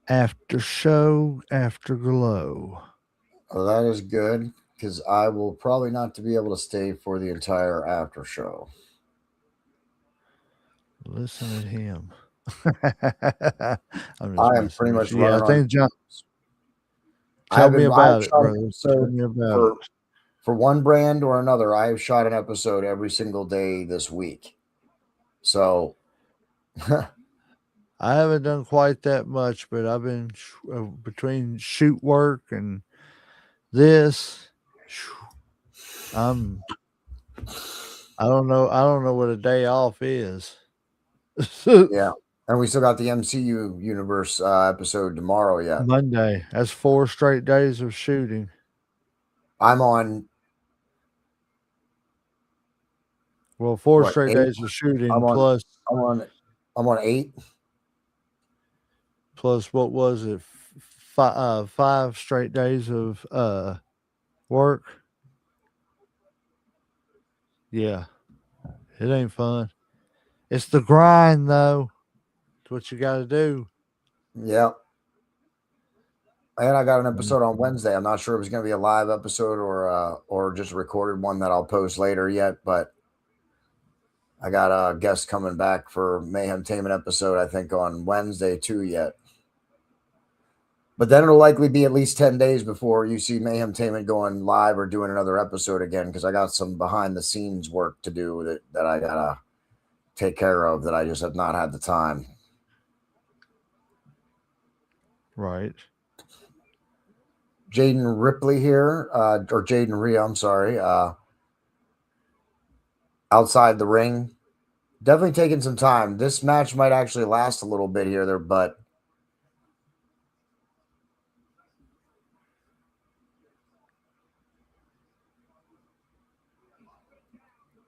after show, afterglow. Well, that is good because I will probably not to be able to stay for the entire after show. Listen at him. I'm just I am messing pretty with much you. Yeah, I running on think John. fumes. Tell me I've about it, shot an brother. Tell episode me about it. for one brand or another. I have shot an episode every single day this week. So I haven't done quite that much, but I've been between shoot work and this. I'm. I don't know. I don't know what a day off is. yeah, and we still got the MCU universe episode tomorrow yet. Monday. That's 4 straight days of shooting. I'm on Well, four what straight 8? days of shooting I'm on plus I'm on I'm on 8. plus what was it? 5 straight days of work. Yeah, it ain't fun. It's the grind though. It's what you got to do. Yeah. And I got an Mm. episode on Wednesday. I'm not sure if it's going to be a live episode or just a recorded one that I'll post later yet, but I got a guest coming back for Mayhem Tainment episode, I think, on Wednesday too yet. But then it'll likely be at least 10 days before you see Mayhem Tainment going live or doing another episode again because I got some behind the scenes work to do that I got to take care of that I just have not had the time. Right. Jaden Ripley here, or Jaden Rhea, I'm sorry, outside the ring. Definitely taking some time. This match might actually last a little bit here, but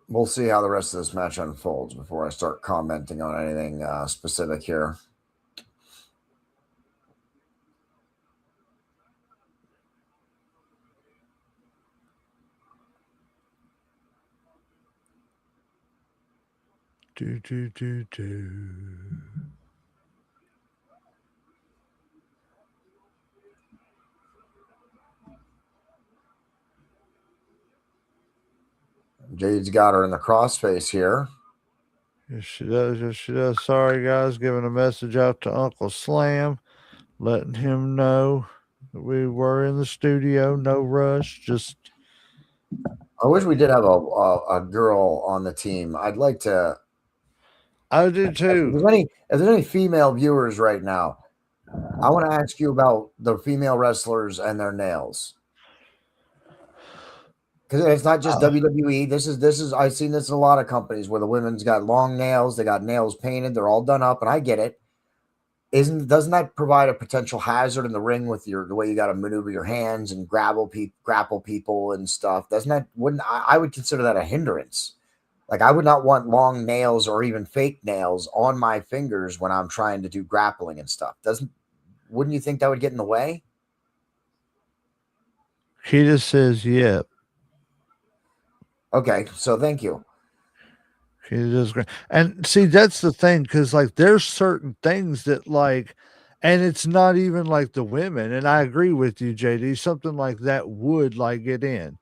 we'll see how the rest of this match unfolds before I start commenting on anything specific here. Do. Jade's got her in the crossface here. Yes, she does. Yes, she does. Sorry, guys. Giving a message out to Uncle Slam, letting him know that we were in the studio. No rush. Just. I wish we did have a girl on the team. I'd like to. I do If too. there's any female viewers right now, I want to ask you about the female wrestlers and their nails. Because it's not just WWE. This is I've seen this in a lot of companies where the women's got long nails, they got nails painted, they're all done up, and I get it. Doesn't that provide a potential hazard in the ring with the way you got to maneuver your hands and grapple people and stuff? I would consider that a hindrance. Like I would not want long nails or even fake nails on my fingers when I'm trying to do grappling and stuff. Wouldn't you think that would get in the way? He just says, "Yep." Okay, so thank you. He does great. And see, that's the thing, because like there's certain things that like, and it's not even like the women. And I agree with you, JD. Something like that would like get in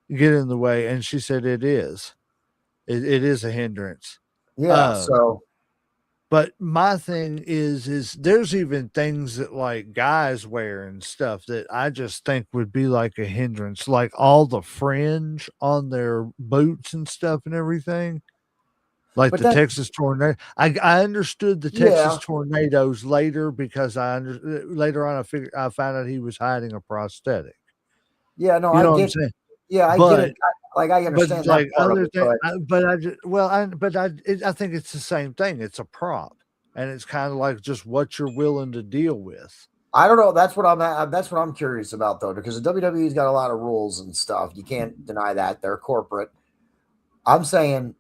the way. And she said it is. It is a hindrance. Yeah, so But my thing is there's even things that like guys wear and stuff that I just think would be like a hindrance, like all the fringe on their boots and stuff and everything. Like but the Texas tornado. I understood the Texas yeah. tornadoes later because later on I found out he was hiding a prosthetic. Yeah, no, You I know what I'm get saying? I get But it. I but understand that like part of other it, thing, but I just well I think it's the same thing. It's a prop, and it's kind of like just what you're willing to deal with. I don't know. That's what I'm curious about though, because the WWE's got a lot of rules and stuff. You can't deny that they're corporate. I'm saying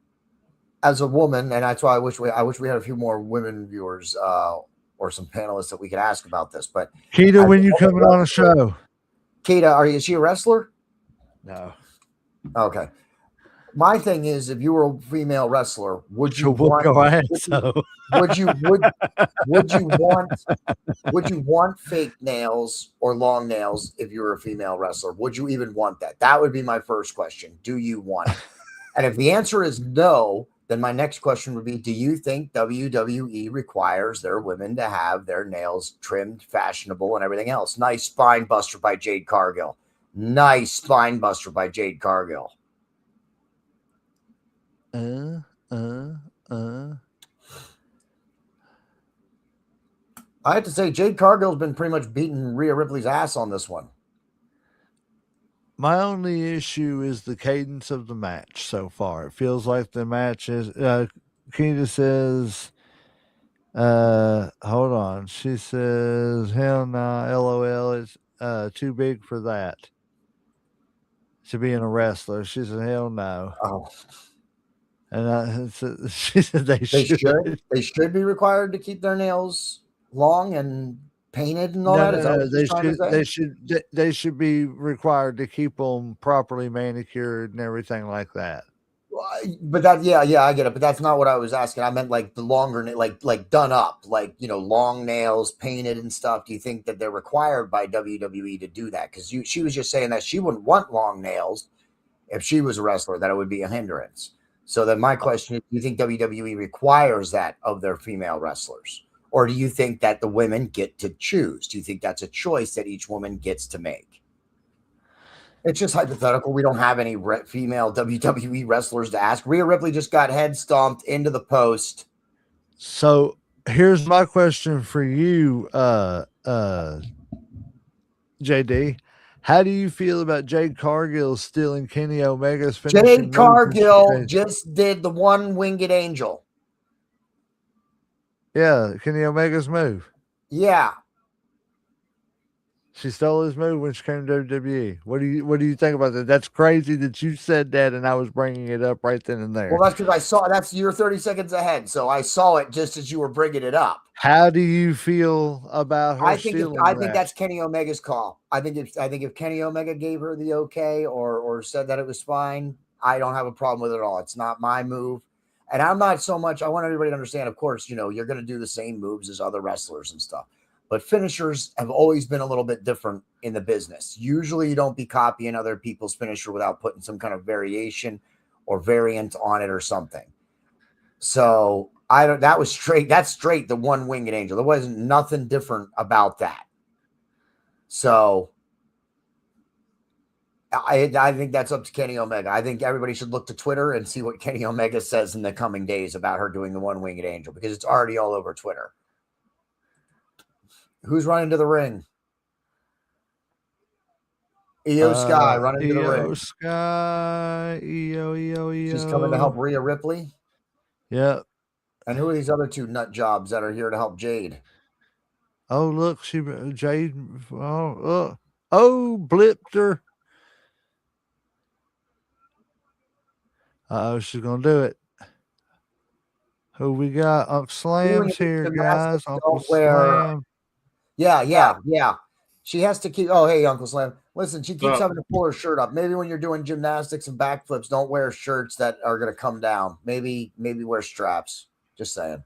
as a woman, and that's why I wish we had a few more women viewers or some panelists that we could ask about this. But Keita, as when a you woman coming on a wrestler, show? Kata, is she a wrestler? No. Okay. My thing is, if you were a female wrestler, would you She'll whoop want? your ass. Would you So would you would would you want would you want fake nails or long nails if you were a female wrestler? Would you even want that? That would be my first question. Do you want it? And if the answer is no, then my next question would be, do you think WWE requires their women to have their nails trimmed, fashionable, and everything else? Nice spine buster by Jade Cargill. Nice spine buster by Jade Cargill. uh, uh, uh. I have to say, Jade Cargill's been pretty much beating Rhea Ripley's ass on this one. My only issue is the cadence of the match so far. It feels like the match is. Keita says, hold on. She says, hell no, LOL. It's too big for that. To being a wrestler. She said, hell no. Oh, And she said they they should. they should be required to keep their nails long and painted and all No, that. no, Is that no. what she's trying to say? They should be required to keep them properly manicured and everything like that. But that, yeah, I get it. But that's not what I was asking. I meant like the longer, like done up, like long nails, painted and stuff. Do you think that they're required by WWE to do that? Because she was just saying that she wouldn't want long nails if she was a wrestler, that it would be a hindrance. So then my question is, do you think WWE requires that of their female wrestlers? Or do you think that the women get to choose? Do you think that's a choice that each woman gets to make? It's just hypothetical. We don't have any female WWE wrestlers to ask. Rhea Ripley just got head stomped into the post. So here's my question for you, JD. How do you feel about Jade Cargill stealing Kenny Omega's finishing Jade Cargill just did the one winged angel. Yeah, Kenny Omega's move. Yeah. She stole his move when she came to WWE. What do you think about that? That's crazy that you said that, and I was bringing it up right then and there. Well, that's because I saw. That's you're 30 seconds ahead, so I saw it just as you were bringing it up. How do you feel about her? I think that's Kenny Omega's call. I think if Kenny Omega gave her the okay or said that it was fine, I don't have a problem with it at all. It's not my move, and I'm not so much. I want everybody to understand. Of course, you're going to do the same moves as other wrestlers and stuff. But finishers have always been a little bit different in the business. Usually you don't be copying other people's finisher without putting some kind of variation or variant on it or something. So that's straight the one winged angel. There wasn't nothing different about that. So I think that's up to Kenny Omega. I think everybody should look to Twitter and see what Kenny Omega says in the coming days about her doing the one winged angel, because it's already all over Twitter. Who's running to the ring? Io Sky running to the ring. Io Sky. Io. She's coming to help Rhea Ripley. Yep. And who are these other two nut jobs that are here to help Jade? Oh, look, Jade. Blipped her. She's gonna do it. Who we got? Uncle Slam's here, guys. Uncle Slam. Yeah. She has to keep. Oh, hey, Uncle Slam. Listen, she keeps having to pull her shirt up. Maybe when you're doing gymnastics and backflips, don't wear shirts that are going to come down. Maybe wear straps. Just saying.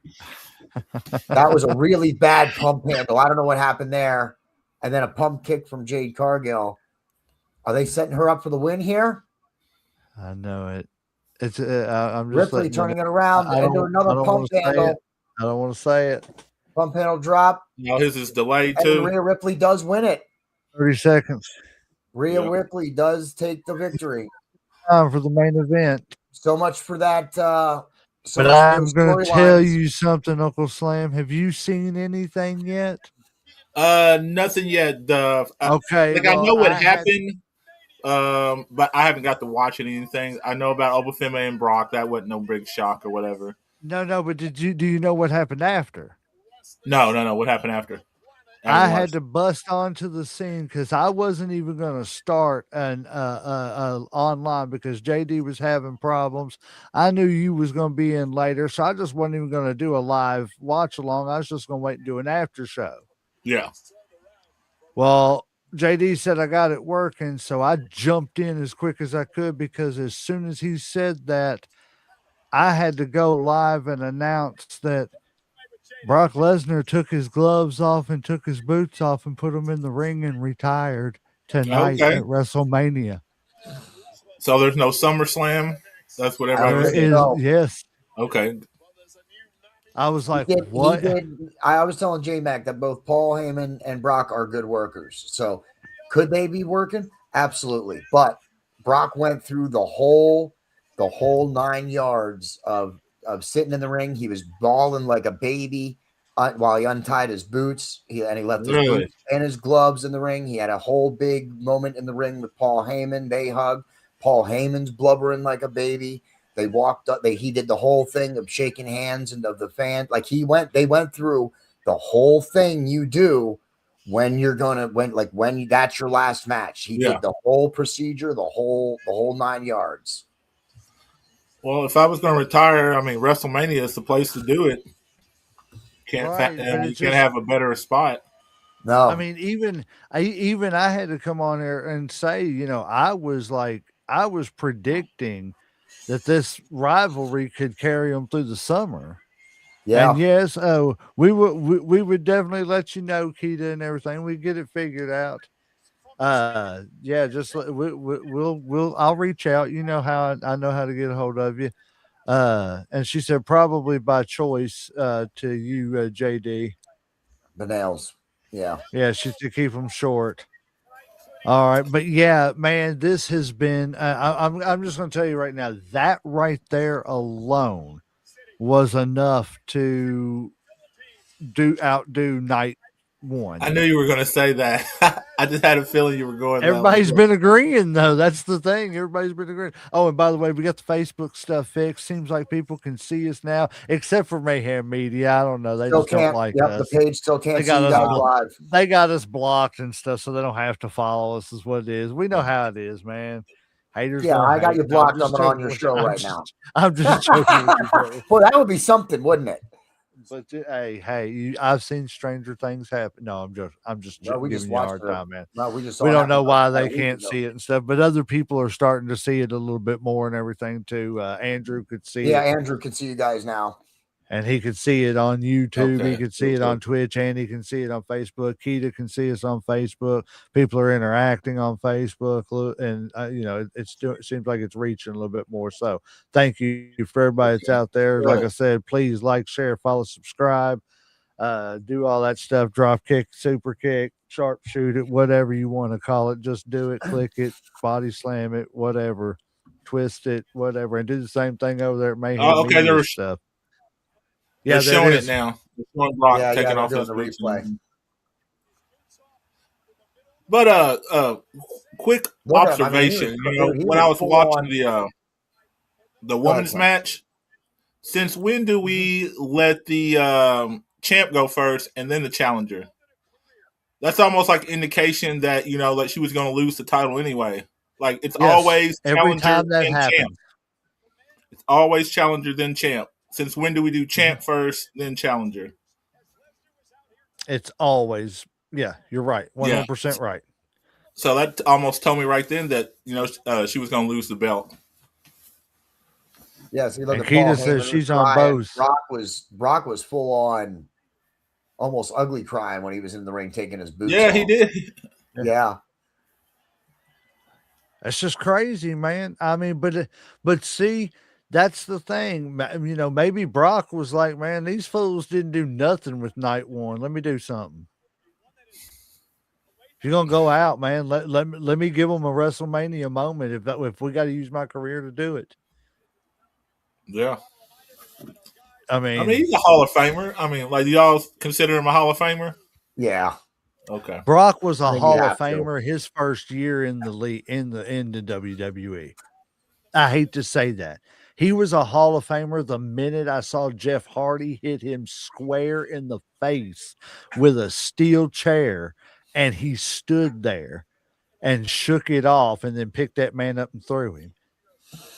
That was a really bad pump handle. I don't know what happened there. And then a pump kick from Jade Cargill. Are they setting her up for the win here? I know it. It's I'm just Ripley turning it around into another pump handle. I don't want to say it. Pump handle drop. Now his is delayed too. And Rhea Ripley does win it. 30 seconds. Rhea Ripley does take the victory. Time for the main event. So much for that. But I'm going to tell you something, Uncle Slam. Have you seen anything yet? Nothing yet. Okay. I know what happened. But I haven't got to watch anything. I know about Obafemi and Brock. That wasn't no big shock or whatever. No. But do you know what happened after? No. What happened after? I watched. had to bust onto the scene because I wasn't even going to start an online because JD was having problems. I knew you was going to be in later, so I just wasn't even going to do a live watch along. I was just going to wait and do an after show. Yeah. Well, JD said I got it working, so I jumped in as quick as I could because as soon as he said that, I had to go live and announce that Brock Lesnar took his gloves off and took his boots off and put them in the ring and retired tonight Okay. at WrestleMania. So there's no SummerSlam. That's what I don't everybody There was think saying. is, so. yes. Okay. I was like, He what? did. I was telling J Mac that both Paul Heyman and Brock are good workers. So could they be working? Absolutely. But Brock went through the whole 9 yards of sitting in the ring. He was bawling like a baby while he untied his boots. And he left his Really? boots and his gloves in the ring. He had a whole big moment in the ring with Paul Heyman. They hugged. Paul Heyman's blubbering like a baby. They walked up. He did the whole thing of shaking hands and of the fan. Like they went through the whole thing you do when that's your last match. He Yeah. did the whole procedure, the whole 9 yards. Well, if I was going to retire, I mean, WrestleMania is the place to do it. Right. But You it's can't just, have a better spot. No, I mean, I had to come on here and say, I was predicting that this rivalry could carry them through the summer. yeah, And yes, we would definitely let you know, Keita, and everything. We get it figured out. Yeah, just we'll I'll reach out. You know how I know how to get a hold of you. And she said probably by choice to you, JD. the nails. Yeah, Yeah, she's to keep them short. All right, but yeah, man, this has been. I'm just going to tell you right now that right there alone was enough to outdo night one. I knew you were going to say that. I just had a feeling you were going that Everybody's way. been agreeing though. That's the thing. Everybody's been agreeing. Oh, and by the way, we got the Facebook stuff fixed. Seems like people can see us now, except for Mayhem Media. I don't know. They still just don't can't. like Yep, us. the page still They can't see got you us. guys live. They got us blocked and stuff, so they don't have to follow us. Is what it is. We know how it is, man. Haters Yeah, gonna I got hate. you No, I'm blocked. just I'm on joking your with you. show right now. I'm just joking with you, brother. Well, that would be something, wouldn't it? But hey, I've seen stranger things happen. No, I'm just No, we just giving you a watched hard it. time, man. No, we just saw We it don't happen know why about they a week can't ago. see it and stuff, but other people are starting to see it a little bit more and everything too. Andrew could see Yeah, it, Andrew can see you guys now. and he could see it on YouTube. Okay, He could see it on Twitch, and he can see it on Facebook. Keita can see us on Facebook. People are interacting on Facebook, and it seems like it's reaching a little bit more. So, thank you for everybody that's out there. Like I said, please like, share, follow, subscribe. Do all that stuff, drop kick, super kick, sharp shoot it, whatever you want to call it. Just do it, click it, body slam it, whatever, twist it, whatever, and do the same thing over there at Mayhem Okay, Media stuff. They're Yeah, there showing it it is. now. They're showing Brock Yeah, taking they're off doing his the boots. replay. But quick Look at him. I mean, observation. he When I was full watching on. the Go ahead, women's Slim. match, since when do we let the champ go first and then the challenger? That's almost like indication that that she was going to lose the title anyway. Like it's Yes, always every challenger time that then champ. happens. It's always challenger then champ. Since when do we do champ first then challenger? It's always, yeah, you're right, 100% right. So that almost told me right then that she was going to lose the belt. Yeah, see, look And at Paul Keita says Heyman she's was on crying. both. Brock was full on, almost ugly crying when he was in the ring taking his boots Yeah, off. he did. Yeah, That's just crazy, man. I mean, but see, that's the thing. Maybe Brock was like, man, these fools didn't do nothing with night one. Let me do something. If you're gonna go out, man, let me give them a WrestleMania moment. If we got to use my career to do it, Yeah. I mean, He's a Hall of Famer. I mean, like, do y'all consider him a Hall of Famer? yeah. Okay. Brock was a I mean, you Hall of have to. Famer his first year in the WWE. I hate to say that. He was a Hall of Famer the minute I saw Jeff Hardy hit him square in the face with a steel chair, and he stood there and shook it off and then picked that man up and threw him.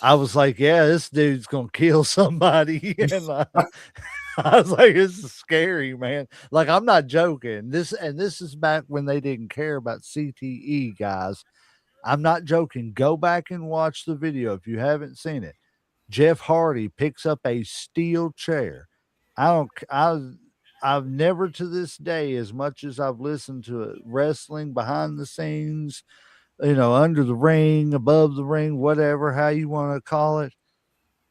I was like, yeah, this dude's gonna kill somebody. And I was like, this is scary, man. Like, I'm not joking. This is back when they didn't care about CTE, guys. I'm not joking. Go back and watch the video if you haven't seen it. Jeff Hardy picks up a steel chair. I don't I've never to this day, as much as I've listened to it, wrestling behind the scenes, under the ring, above the ring, whatever, how you want to call it.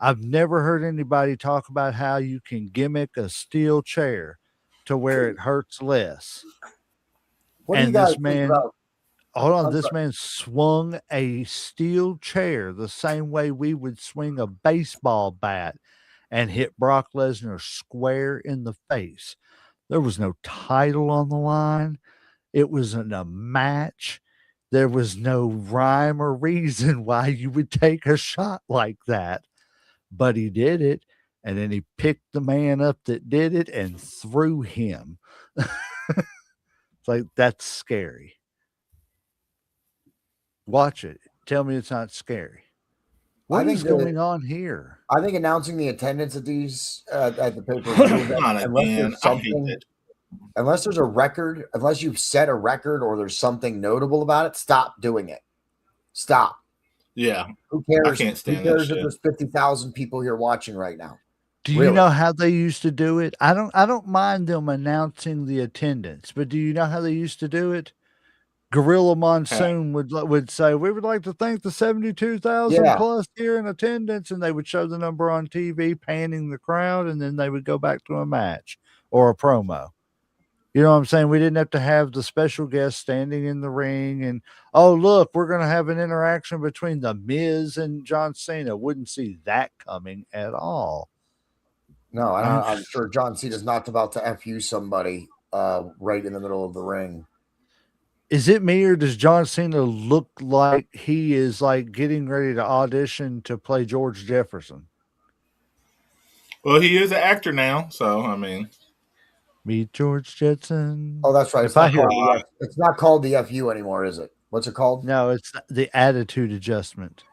I've never heard anybody talk about how you can gimmick a steel chair to where it hurts less. What do you And guys this think man, about? hold on, I'm this sorry. man swung a steel chair the same way we would swing a baseball bat and hit Brock Lesnar square in the face. There was no title on the line. It wasn't a match. There was no rhyme or reason why you would take a shot like that. But he did it. And then he picked the man up that did it and threw him. It's like, that's scary. Watch it. Tell me it's not scary. What is going on here? I think announcing the attendance at these at the pay-per-view, unless Again, there's I hate something, that. unless there's a record, unless you've set a record or there's something notable about it, stop doing it. Stop. Yeah, Who cares? I can't stand Who that cares if shit. there's 50,000 people here watching right now? Do you Really? know how they used to do it? I don't mind them announcing the attendance, but do you know how they used to do it? Gorilla Monsoon would say, "We would like to thank the 72,000 Yeah. plus here in attendance," and they would show the number on TV, panning the crowd, and then they would go back to a match or a promo. You know what I'm saying? We didn't have to have the special guest standing in the ring and, oh, look, we're going to have an interaction between The Miz and John Cena. Wouldn't see that coming at all. No, I'm sure John Cena's not about to FU somebody right in the middle of the ring. Is it me or does John Cena look like he is like getting ready to audition to play George Jefferson? Well, he is an actor now, so I mean, Meet George Jetson. Oh, that's right. If I hear, It's not called the FU anymore, is it? What's it called? no, it's the attitude adjustment.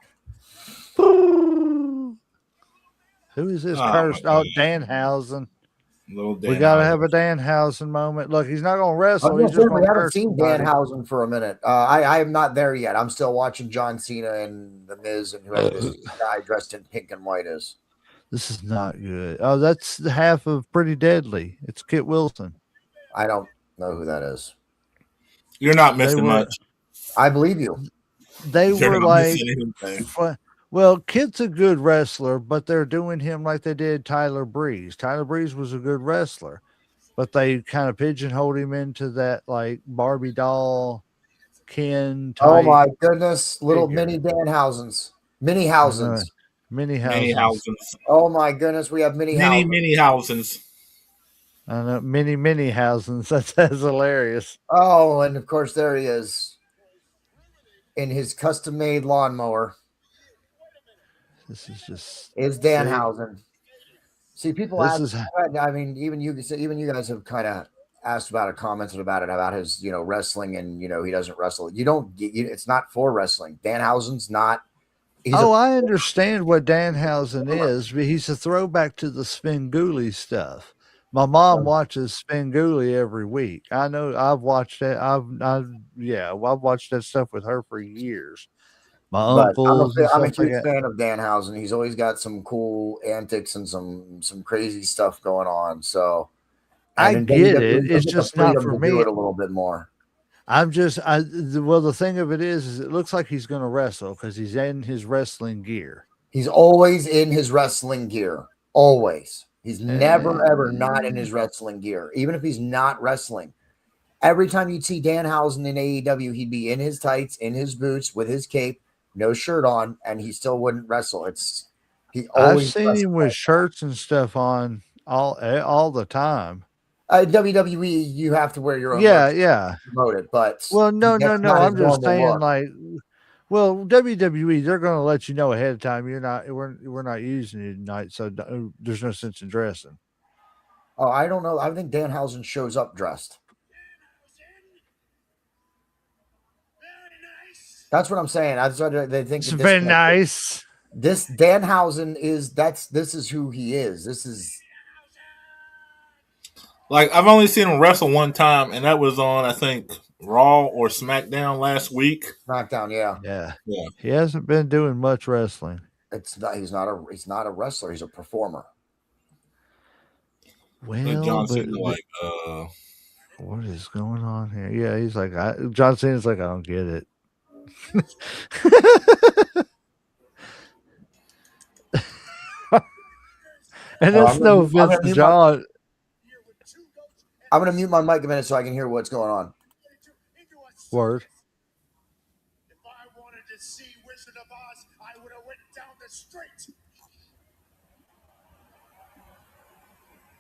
Who is this cursed? Oh, Danhausen. We got to have a Danhausen moment. Look, he's not going to wrestle. He's just We going haven't seen Danhausen for a minute. I am not there yet. I'm still watching John Cena and The Miz and whoever this guy dressed in pink and white is. This is not good. Oh, that's the half of Pretty Deadly. It's Kit Wilson. I don't know who that is. You're not missing much. I believe you. They were like, well, Kit's a good wrestler, but they're doing him like they did Tyler Breeze. Tyler Breeze was a good wrestler, but they kind of pigeonholed him into that like Barbie doll Ken type. Oh my goodness, little mini Danhausens. Mini Housens. Mini Housens. Oh my goodness, we have mini Housens. I know, mini Housens. That's hilarious. Oh, and of course there he is in his custom-made lawnmower. This is just is Danhausen. See, people ask. I mean, even you guys have kind of asked about it, commented about it, about his wrestling, and he doesn't wrestle. You don't. It's not for wrestling. Danhausen's not. I understand what Danhausen is, but he's a throwback to the Svengoolie stuff. My mom watches Svengoolie every week. I know. I've watched it. I've watched that stuff with her for years. My uncles. I'm a huge fan of Danhausen. He's always got some cool antics and some crazy stuff going on. So I get it. It's just not for me. Do it a little bit more. The thing of it is it looks like he's going to wrestle because he's in his wrestling gear. He's always in his wrestling gear. Always. He's never, ever not in his wrestling gear. Even if he's not wrestling. Every time you'd see Danhausen in AEW, he'd be in his tights, in his boots, with his cape, no shirt on, and he still wouldn't wrestle. I've seen him with shirts and stuff on all the time. WWE, you have to wear your own. Yeah. Promote it, but no. I'm just saying, Well, WWE, they're going to let you know ahead of time. We're not using you tonight, so there's no sense in dressing. Oh, I don't know. I think Danhausen shows up dressed. That's what I'm saying. That's what they think. It's very nice. This Danhausen this is who he is. This is Like I've only seen him wrestle one time, and that was on I think Raw or SmackDown last week. SmackDown. Yeah, Yeah. He hasn't been doing much wrestling. it's not. He's not a wrestler. He's a performer. Well, John but Cena, like, what is going on here? Yeah, he's like, John Cena's like, I don't get it. And that's no offense to John. I'm going to mute my mic a minute so I can hear what's going on. Word. If I wanted to see Wizard of Oz, I would have went down the street.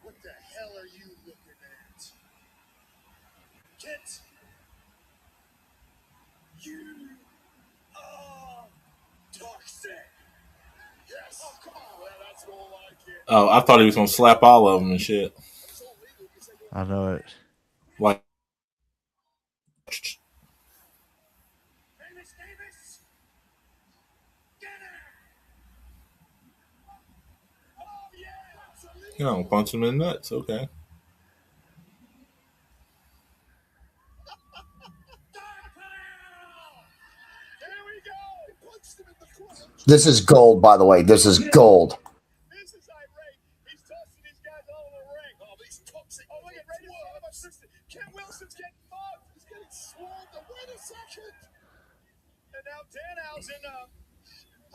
What the hell are you looking at? Kit, you are toxic. Yes. Oh, come on. Well, that's more like it. oh, I thought he was gonna slap all of them and shit. I know it. Like, Davis, Davis, get him! Oh yeah, absolutely. you know, punch him in the nuts. Okay. There we go. Punched him in the crotch. This is gold, by the way. This is gold. This is irate. He's tossing these guys all in the ring. Oh, these toxic. Oh, look at Ray Wilson. Ken Wilson's getting mugged. He's getting swarmed. Wait a second. And now Danhausen.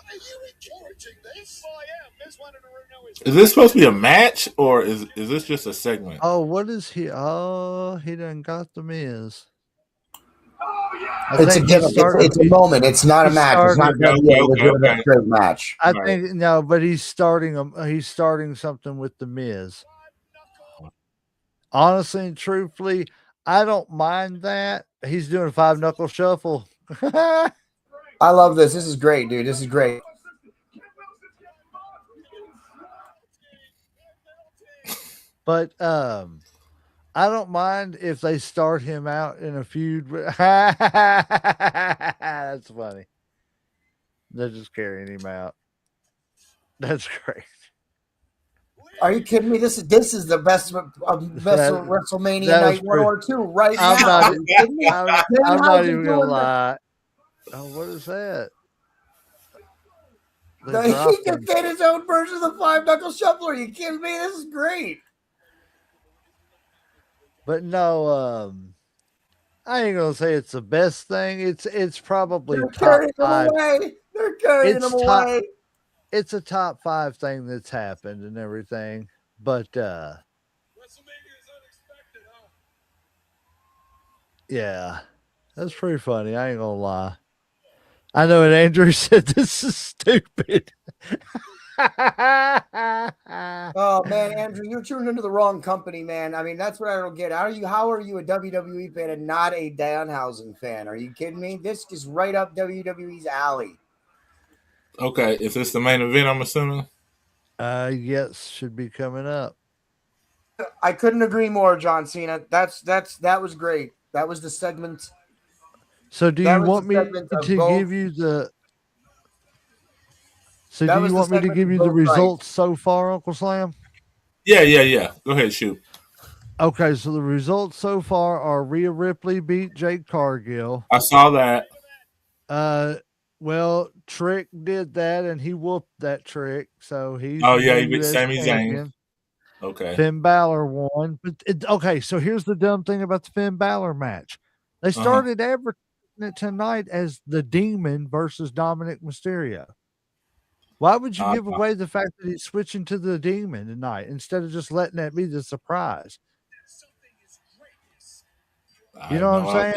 Are you encouraging this? Well, I am. Miz wanted to know his. Is this supposed to be a match or is this just a segment? Oh, what is he? Oh, he done got the Miz. It's a gimmick. It's a moment. It's not a match. It's not going to be a legitimate straight match. I think no, but he's starting something with the Miz. Honestly and truthfully, I don't mind that. He's doing a 5-knuckle shuffle. I love this. This is great, dude. This is great. But I don't mind if they start him out in a feud. That's funny. They're just carrying him out. That's great. Are you kidding me? This is the best WrestleMania night 1 or 2 right now. I'm not even gonna lie. Oh, what is that? He just did his own version of the 5-knuckle shuffle. Are you kidding me? This is great. But no, I ain't gonna say it's the best thing. It's probably top 5. They're carrying them away. It's a top 5 thing that's happened and everything. But WrestleMania is unexpected, huh? yeah, that's pretty funny. I ain't gonna lie. I know, and Andrew said this is stupid. Oh man, Andrew, you're tuned into the wrong company, man. I mean, that's what I don't get. How are you a WWE fan and not a Danhausen fan? Are you kidding me? This is right up WWE's alley. Okay, is this the main event? I'm assuming. Yes, should be coming up. I couldn't agree more, John Cena. That was great. That was the segment. So do you want me to give you the? So do you want me to give you the results so far, Uncle Slam? Yeah. Go ahead, shoot. Okay, so the results so far are Rhea Ripley beat Jade Cargill. I saw that. Well, Trick did that, and he whooped that Trick. So he's he beat Sami Zayn. Okay. Finn Balor won. But okay, so here's the dumb thing about the Finn Balor match. They started advertising it tonight as the Demon versus Dominic Mysterio. Why would you give away the fact that he's switching to the Demon tonight instead of just letting that be the surprise? You know what I'm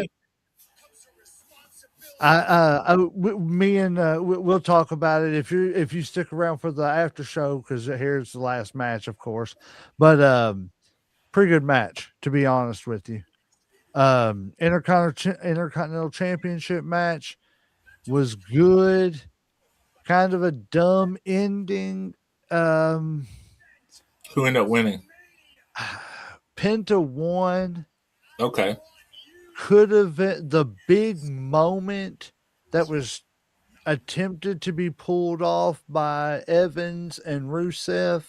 saying? We'll talk about it if you stick around for the after show, because here's the last match, of course. But pretty good match, to be honest with you. Intercontinental Championship match. was good. Kind of a dumb ending. Um, Who ended up winning? Penta won. Okay. Could have been the big moment that was attempted to be pulled off by Evans and Rusev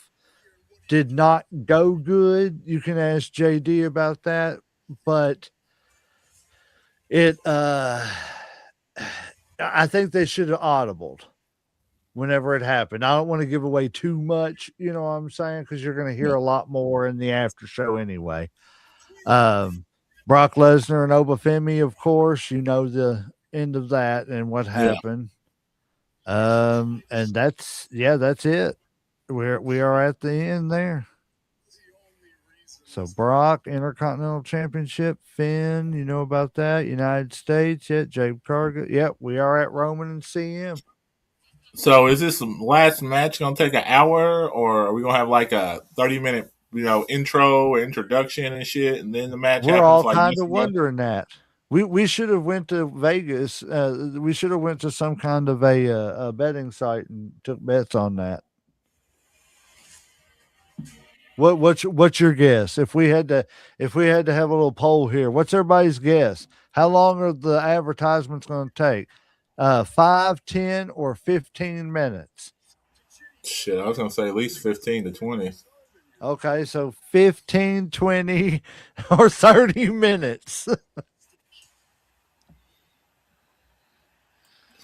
did not go good. You can ask JD about that, but it I think they should have audibled whenever it happened. I don't want to give away too much, you know what I'm saying, because you're going to hear a lot more in the after show anyway. Um, Brock Lesnar and Obafemi, of course, you know the end of that and what Yeah. happened. And that's it. We are at the end there. So Brock Intercontinental Championship, Finn, you know about that. United States, yet Jake Cargill. Yep, we are at Roman and CM. So is this last match gonna take an hour, or are we gonna have like a 30-minute, intro or introduction and shit, and then the match We're happens all like kind this? of wondering that. We should have went to Vegas. We should have went to some kind of a betting site and took bets on that. What's your guess? If we had to have a little poll here, what's everybody's guess? How long are the advertisements going to take? 5, 10, or 15 minutes? Shit, I was gonna say at least 15 to 20. Okay, so 15, 20, or 30 minutes.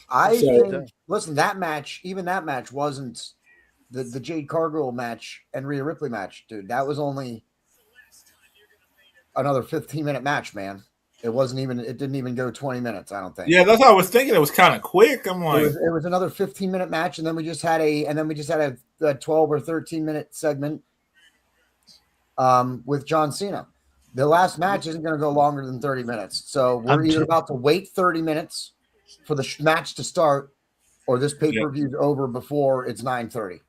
I So think. Listen, that match, even that match, wasn't the Jade Cargill match and Rhea Ripley match, dude. That was only another 15-minute match, man. It wasn't even. It didn't even go 20 minutes. I don't think. yeah, that's what I was thinking. It was kind of quick. I'm It like, was another 15-minute match, and then we just had a 12 or 13-minute segment with John Cena. The last match isn't going to go longer than 30 minutes. So we're I'm either t- about to wait 30 minutes for the match to start, or this yeah, pay-per-view is over before it's 9:30.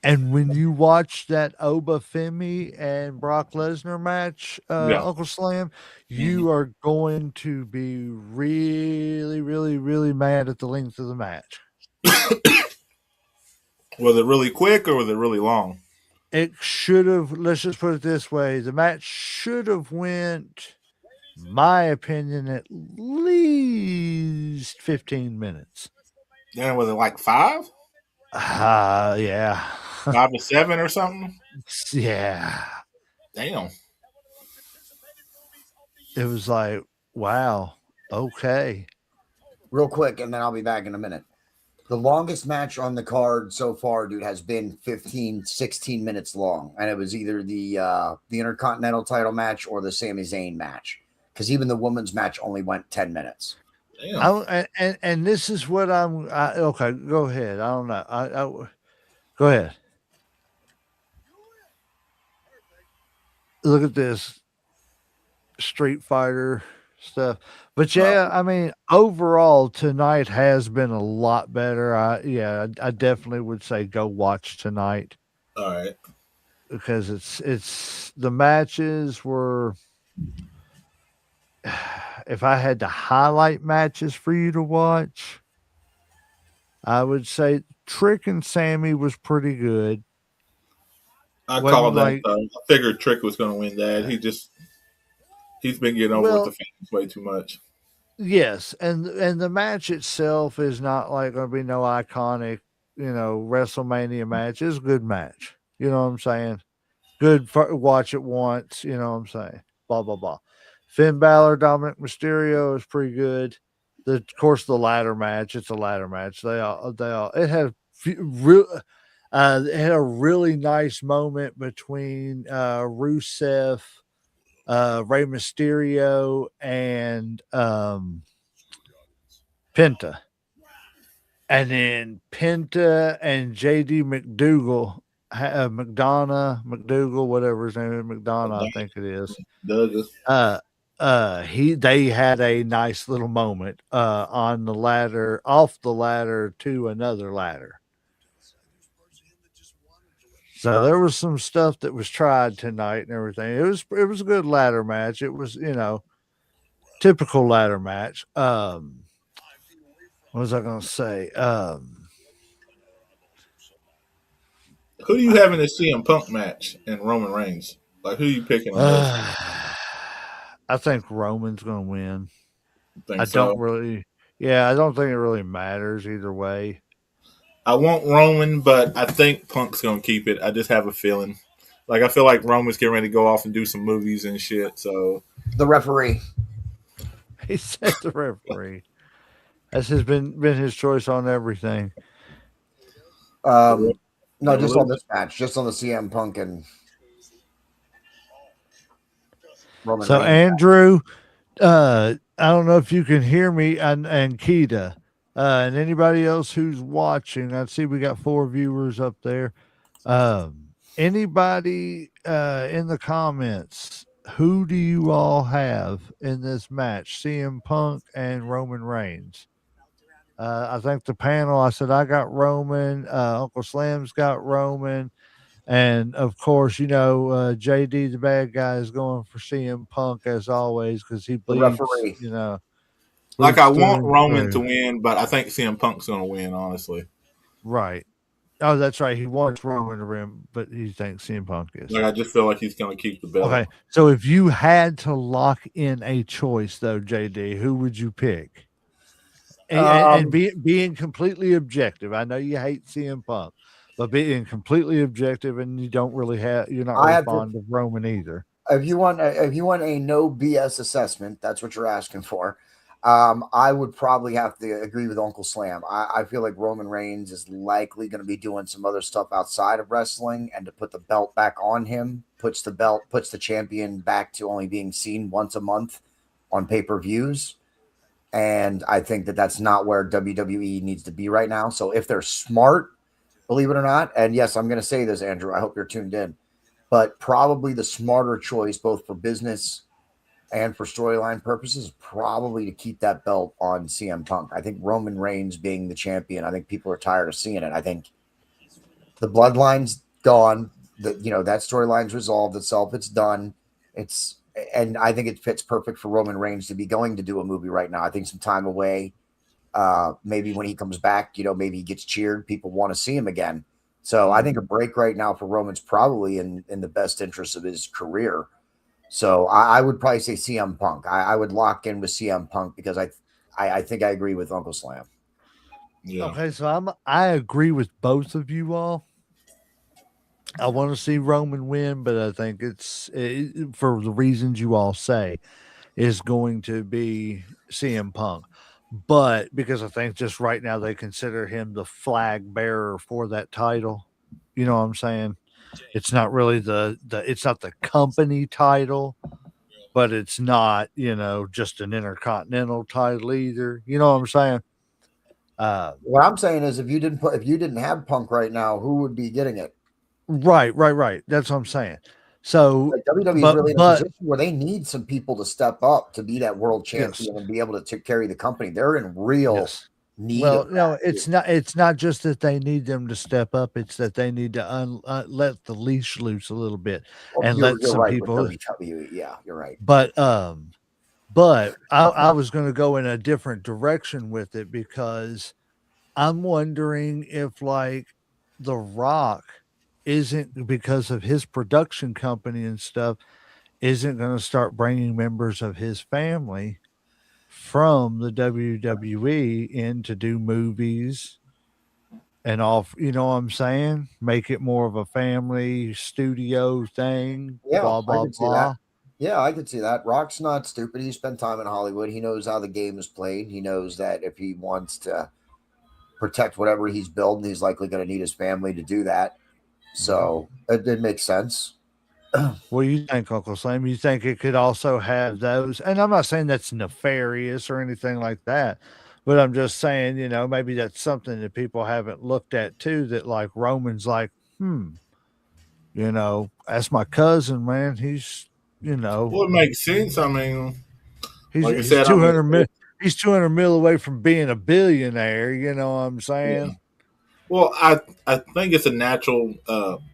And when you watch that Oba Femi and Brock Lesnar match, yeah. Uncle Slam, hmm you are going to be really, really, really mad at the length of the match. Was it really quick or was it really long? It should have. Let's just put it this way: the match should have went, my opinion, at least 15 minutes. Then was it like five, Yeah, 5 to 7 or something? yeah. Damn. It was like, wow, okay. Real quick, and then I'll be back in a minute. The longest match on the card so far, dude, has been 15, 16 minutes long. And it was either the Intercontinental title match or the Sami Zayn match. Because even the women's match only went 10 minutes. Damn. And this is what okay. Go ahead. I don't know. Go ahead. Look at this Street Fighter stuff. But yeah, I mean, overall tonight has been a lot better. I definitely would say go watch tonight All right. because it's the matches were. If I had to highlight matches for you to watch, I would say Trick and Sammy was pretty good. I Wasn't called that. like I figured Trick was going to win that. He's been getting over with the well, fans way too much. yes, and the match itself is not like going to be no iconic, WrestleMania match. It's a good match. You know what I'm saying? Good for watch it once. You know what I'm saying? Blah blah blah. Finn Balor, Dominic Mysterio is pretty good. Of course, the ladder match. It's a ladder match. They all. It had real. It had a really nice moment between Rusev, Rey Mysterio, and Penta. And then Penta and JD McDougal, McDonough, whatever his name is, McDonough, I think it is. Douglas. They had a nice little moment on the ladder, off the ladder to another ladder. So there was some stuff that was tried tonight and everything. It was a good ladder match. It was typical ladder match. What What was I going to say? Who do you have in the CM Punk match and Roman Reigns? Like, who are you picking on this? I think Roman's going to win. I Think don't so? really. Yeah, I don't think it really matters either way. I want Roman, but I think Punk's gonna keep it. I just have a feeling. Like I feel like Roman's getting ready to go off and do some movies and shit. So The referee. He said the referee. That's been his choice on everything. No, never just on lose. this match, just on the CM Punk and Roman So Reigns. Andrew, I don't know if you can hear me, and Keita, and anybody else who's watching. I see we got 4 viewers up there. Anybody in the comments, who do you all have in this match? CM Punk and Roman Reigns. I think the panel, I said I got Roman, Uncle Slam's got Roman, and of course, JD, the bad guy, is going for CM Punk as always because he The bleeds, referee. Like I bleeds through want and Roman to through. win, but I think CM Punk's gonna win. Honestly, Right. Oh, that's right. He wants Roman to win, but he thinks CM Punk is. like I just feel like he's gonna keep the belt. Okay. So if you had to lock in a choice, though, JD, who would you pick? And Um, being completely objective. I know you hate CM Punk, but being completely objective, and you're not I really have to. fond of Roman either. If you want a no BS assessment, that's what you're asking for. I would probably have to agree with Uncle Slam. I feel like Roman Reigns is likely going to be doing some other stuff outside of wrestling, and to put the belt back on him puts the champion back to only being seen once a month on pay-per-views. And I think that that's not where WWE needs to be right now. So if they're smart, believe it or not, and yes, I'm going to say this, Andrew, I hope you're tuned in, but probably the smarter choice, both for business and for storyline purposes, probably to keep that belt on CM Punk. I think Roman Reigns being the champion, I think people are tired of seeing it. I think the bloodline's gone. That storyline's resolved itself. It's done. It's and I think it fits perfect for Roman Reigns to be going to do a movie right now. I think some time away. Maybe when he comes back, maybe he gets cheered. People want to see him again. So I think a break right now for Roman's probably in the best interest of his career. So I would probably say CM Punk. I would lock in with CM Punk because I think I agree with Uncle Slam. Yeah, Okay, so I agree with both of you all. I want to see Roman win, but I think for the reasons you all say is going to be CM Punk. But because I think just right now they consider him the flag bearer for that title. You know what I'm saying? It's not really it's not the company title, but it's not, just an intercontinental title either. You know what I'm saying? Uh, What I'm saying is, if you didn't have Punk right now, who would be getting it? right. That's what I'm saying. So, Like WWE is but really in a but position where they need some people to step up to be that world yes, champion and be able to carry the company. They're in real yes. need Well, of no, that. it's not just that they need them to step up, it's that they need to let the leash loose a little bit Well, and you're let you're some right with people. WWE. Yeah, you're right. But I was going to go in a different direction with it because I'm wondering if, like, The Rock isn't, because of his production company and stuff, isn't going to start bringing members of his family from the WWE in to do movies and all. You know what I'm saying? Make it more of a family studio thing, Yeah, blah, I blah, could see that. blah. Yeah, I could see that. Rock's not stupid. He spent time in Hollywood. He knows how the game is played. He knows that if he wants to protect whatever he's building, he's likely going to need his family to do that. So it makes sense. What do you think, Uncle Sam? You think it could also have those? And I'm not saying that's nefarious or anything like that, but I'm just saying, maybe that's something that people haven't looked at too. That, like, Roman's like, that's my cousin, man. You know, well, it makes sense. I mean, he's like I he's said, I 200 mean, mil, he's 200 mil away from being a billionaire. You know what I'm yeah. saying? Well, I think it's a natural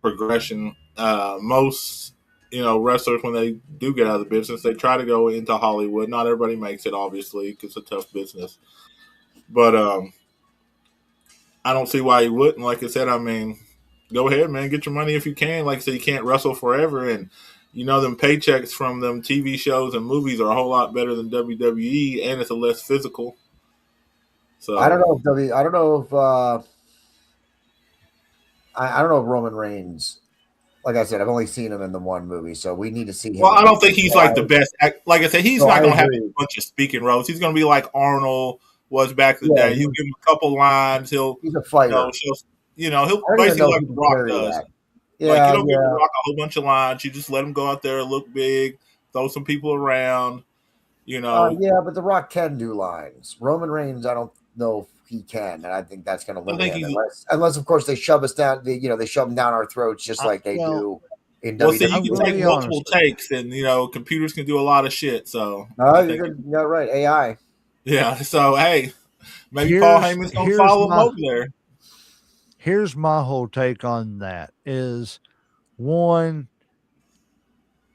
progression. Most wrestlers when they do get out of the business, they try to go into Hollywood. Not everybody makes it, obviously, 'cause it's a tough business. But I don't see why he wouldn't. Like I said, I mean, go ahead, man, get your money if you can. Like I said, you can't wrestle forever, and you know them paychecks from them TV shows and movies are a whole lot better than WWE, and it's a less physical. So I don't know if I don't know if I don't know if Roman Reigns. Like I said, I've only seen him in the one movie, so we need to see him well, I again. don't think he's like the best. Like I said, he's So not I going to have agree. a bunch of speaking roles. He's going to be like Arnold was back in the Yeah, day. He'll give him a couple lines. He'll, he's a you fighter. know, he'll I don't even basically know if like he The can Rock carry does. that. Like you Yeah, don't give The yeah. Rock a whole bunch of lines. You just let him go out there, look big, throw some people around. You know, Yeah, but The Rock can do lines. Roman Reigns, I don't know if he can, and I think that's going to I limit think him he's. unless of course they shove us down. They shove them down our throats just like they Well, do in Well, see, WWE. you I'm can going to take be multiple honest with takes, and you know, computers can do a lot of shit. So No, I you're think, good. You're right. AI. yeah. So hey, you. maybe Paul Heyman's gonna follow him over there. Here's my whole take on that is one,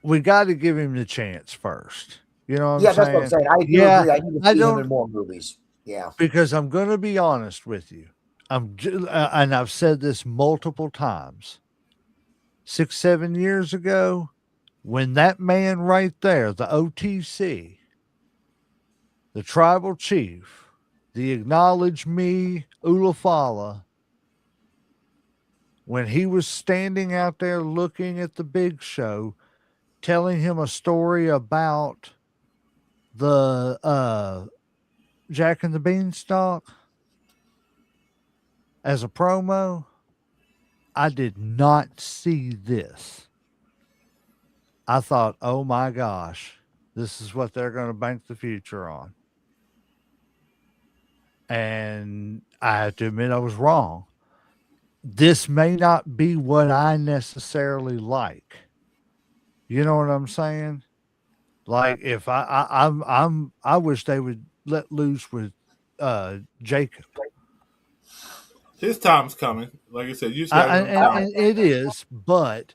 we got to give him the chance first. You know what I'm Yeah, that's what I'm saying? saying. I do Yeah, agree. I need to I see him in don't more movies. Yeah. because I'm going to be honest with you. And I've said this multiple times. 6, 7 years ago, when that man right there, the OTC, the tribal chief, the acknowledge me Ulafala, when he was standing out there looking at the big show, telling him a story about the Jack and the Beanstalk as a promo, I did not see this. I thought, oh my gosh, this is what they're going to bank the future on. And I have to admit, I was wrong. This may not be what I necessarily like. You know what I'm saying? Like if I wish they would let loose with Jacob. His time's coming. Like I said, you just gotta give him time. And it is, but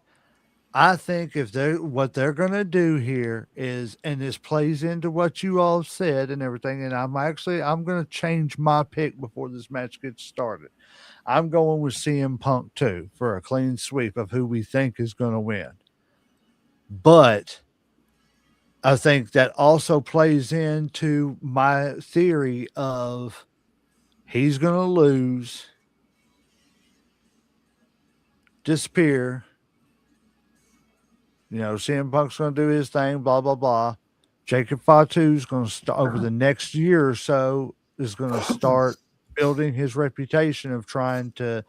I think if they're what they're gonna do here is, and this plays into what you all said and everything, and I'm gonna change my pick before this match gets started. I'm going with CM Punk too for a clean sweep of who we think is gonna win. But I think that also plays into my theory of he's gonna lose, disappear. CM Punk's going to do his thing, blah, blah, blah. Jacob Fatu is going to start over the next year or so, is going to start building his reputation of trying to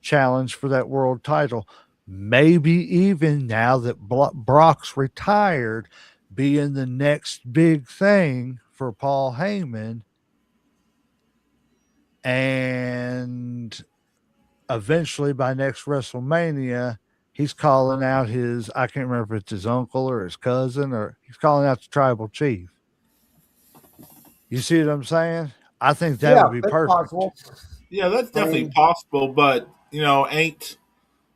challenge for that world title. Maybe even now that Brock's retired, being the next big thing for Paul Heyman. And eventually by next WrestleMania, he's calling out I can't remember if it's his uncle or his cousin, or he's calling out the tribal chief. You see what I'm saying? I think that Yeah, would be that's perfect. possible. Yeah, that's I definitely mean, possible. But you know, ain't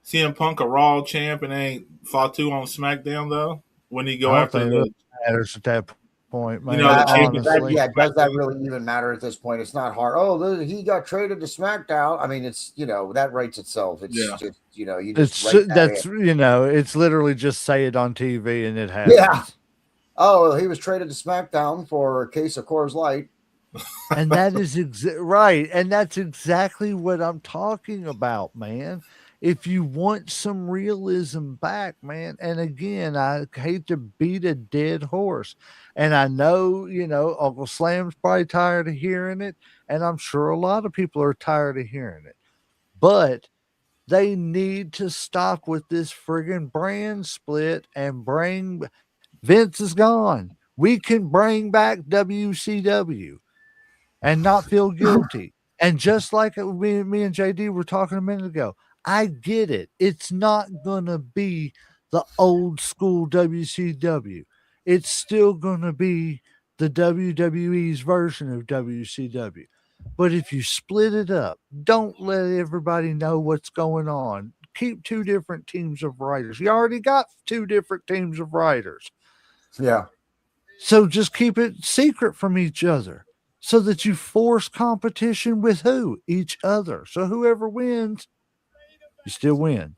CM Punk a Raw champ and ain't Fatu on SmackDown though? When he I go don't after think it really the matters at that point, you know man. the Honestly, championship? does that really even matter at this point? It's not hard. Oh, he got traded to SmackDown. I mean, it's that writes itself. It's Yeah. just you just write that that's in. it's literally just say it on TV and it Yeah. happens. Oh, well, he was traded to SmackDown for a case of Coors Light. And that is right. And that's exactly what I'm talking about, man. If you want some realism back, man. And again, I hate to beat a dead horse. And I know, Uncle Slam's probably tired of hearing it. And I'm sure a lot of people are tired of hearing it. But they need to stop with this friggin' brand split and bring Vince is gone. We can bring back WCW and not feel guilty. And just like me and JD were talking a minute ago, I get it. It's not going to be the old school WCW. It's still going to be the WWE's version of WCW. But if you split it up, don't let everybody know what's going on. Keep two different teams of writers. You already got two different teams of writers. Yeah. So just keep it secret from each other. so that you force competition with who? Each other. So whoever wins, you still win.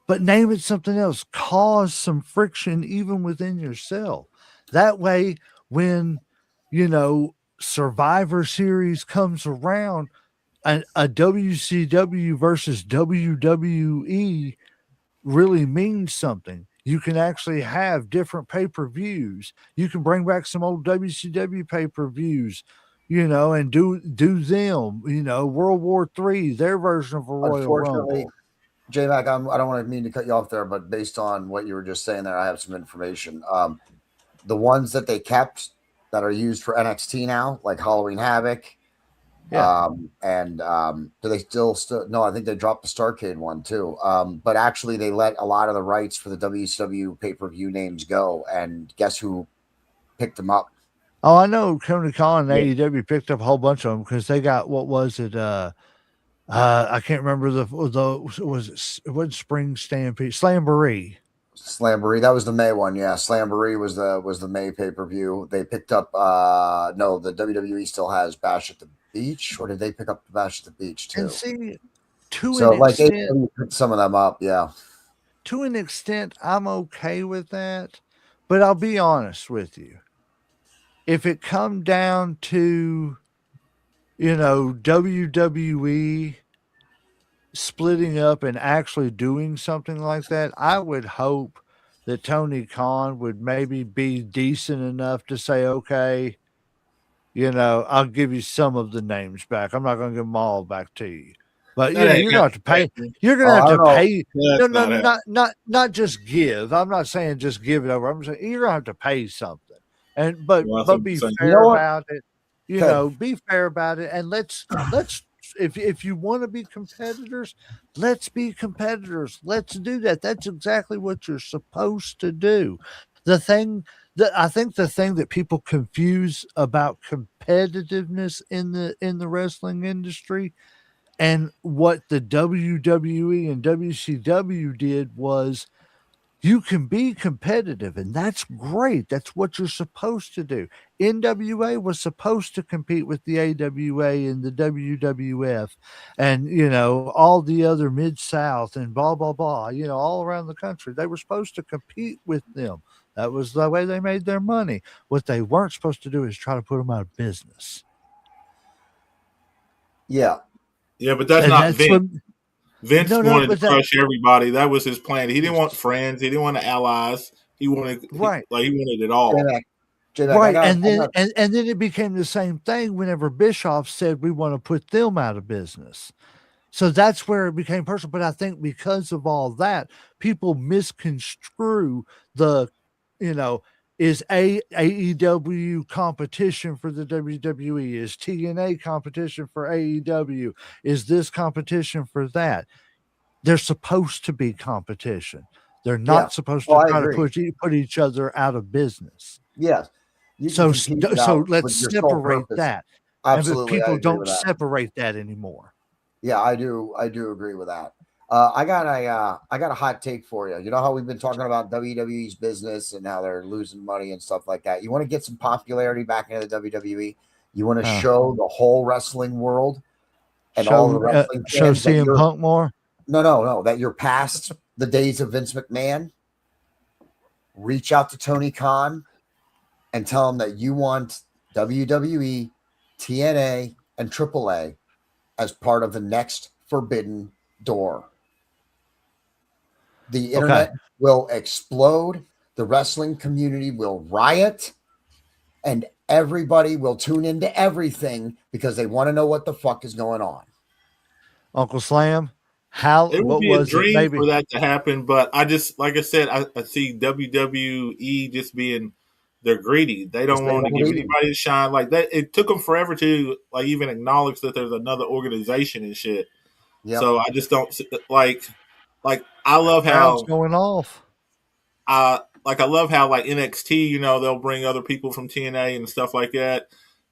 But name it something else. Cause some friction even within yourself. That way, when, Survivor Series comes around, a WCW versus WWE really means something. You can actually have different pay-per-views. You can bring back some old WCW pay-per-views, and do them, World War III, their version of a Royal Unfortunately, Rumble. J Mac, I don't want to mean to cut you off there, but based on what you were just saying there, I have some information. The ones that they kept that are used for NXT now, like Halloween Havoc, Yeah. and do they still? No, I think they dropped the Starcade one too. But actually, they let a lot of the rights for the WCW pay per view names go, and guess who picked them up? Oh, I know Tony Khan and Yeah. AEW picked up a whole bunch of them because they got, what was it? I can't remember what Spring Stampede Slamboree. Slamboree. That was the May one. Yeah, Slamboree was the May pay per view. They picked up. No, the WWE still has Bash at the Beach, or did they pick up the Bash at the Beach And too? see, to So an like extent, AEW picked some of them up. Yeah, I'm okay with that. But I'll be honest with you. If it come down to, WWE splitting up and actually doing something like that, I would hope that Tony Khan would maybe be decent enough to say, okay, I'll give you some of the names back. I'm not going to give them all back to you, but That ain't you're going to have to pay. happening. You're going oh, to have I don't to know. pay. No, That's no, not happening. not just give. I'm not saying just give it over. I'm saying you're going to have to pay something, and but Well, that's but what I'm be saying. You know fair what? about it. Okay, Be fair about it, and let's if you want to be competitors, let's be competitors. Let's do that. That's exactly what you're supposed to do. The thing I think the thing that people confuse about competitiveness in the wrestling industry and what the WWE and WCW did was you can be competitive, and that's great. That's what you're supposed to do. NWA was supposed to compete with the AWA and the WWF and, all the other Mid South and blah, blah, blah, all around the country. They were supposed to compete with them. That was the way they made their money. What they weren't supposed to do is try to put them out of business. yeah, Yeah, but that's And not that's what, Vince. Vince no, wanted to but that, crush everybody. That was his plan. He didn't want friends. He didn't want allies. He wanted right. he wanted it J all. Mac, J Mac, Right, I got. and then it became the same thing whenever Bischoff said we want to put them out of business. So that's where it became personal. But I think because of all that, people misconstrue the, you know, is AEW competition for the WWE? Is TNA competition for AEW? Is this competition for that? They're supposed to be competition. They're Yeah. not supposed Oh, to I try to agree. put each other out of business. Yes, you can So compete so without let's with your sole separate purpose. that. And but Absolutely, I people agree don't with that. separate that anymore. Yeah, I do. I do agree with that. I got a hot take for you. You know how we've been talking about WWE's business and how they're losing money and stuff like that. You want to get some popularity back into the WWE. You want to Uh, show the whole wrestling world and all the wrestling show fans that CM you're Punk more. no that you're past the days of Vince McMahon. Reach out to Tony Khan and tell him that you want WWE, TNA, and AAA as part of the next Forbidden Door. The Okay. internet will explode, the wrestling community will riot, and everybody will tune into everything because they want to know what the fuck is going on. Uncle Slam, how It would what be a was it? dream Maybe for that to happen, but I just like I said, I see WWE just being they're greedy. They It's don't big want to old give eating. anybody a shine. Like that, it took them forever to like even acknowledge that there's another organization and shit. Yep. So I just don't like I that love crowd's how going off. I love how like NXT, they'll bring other people from TNA and stuff like that.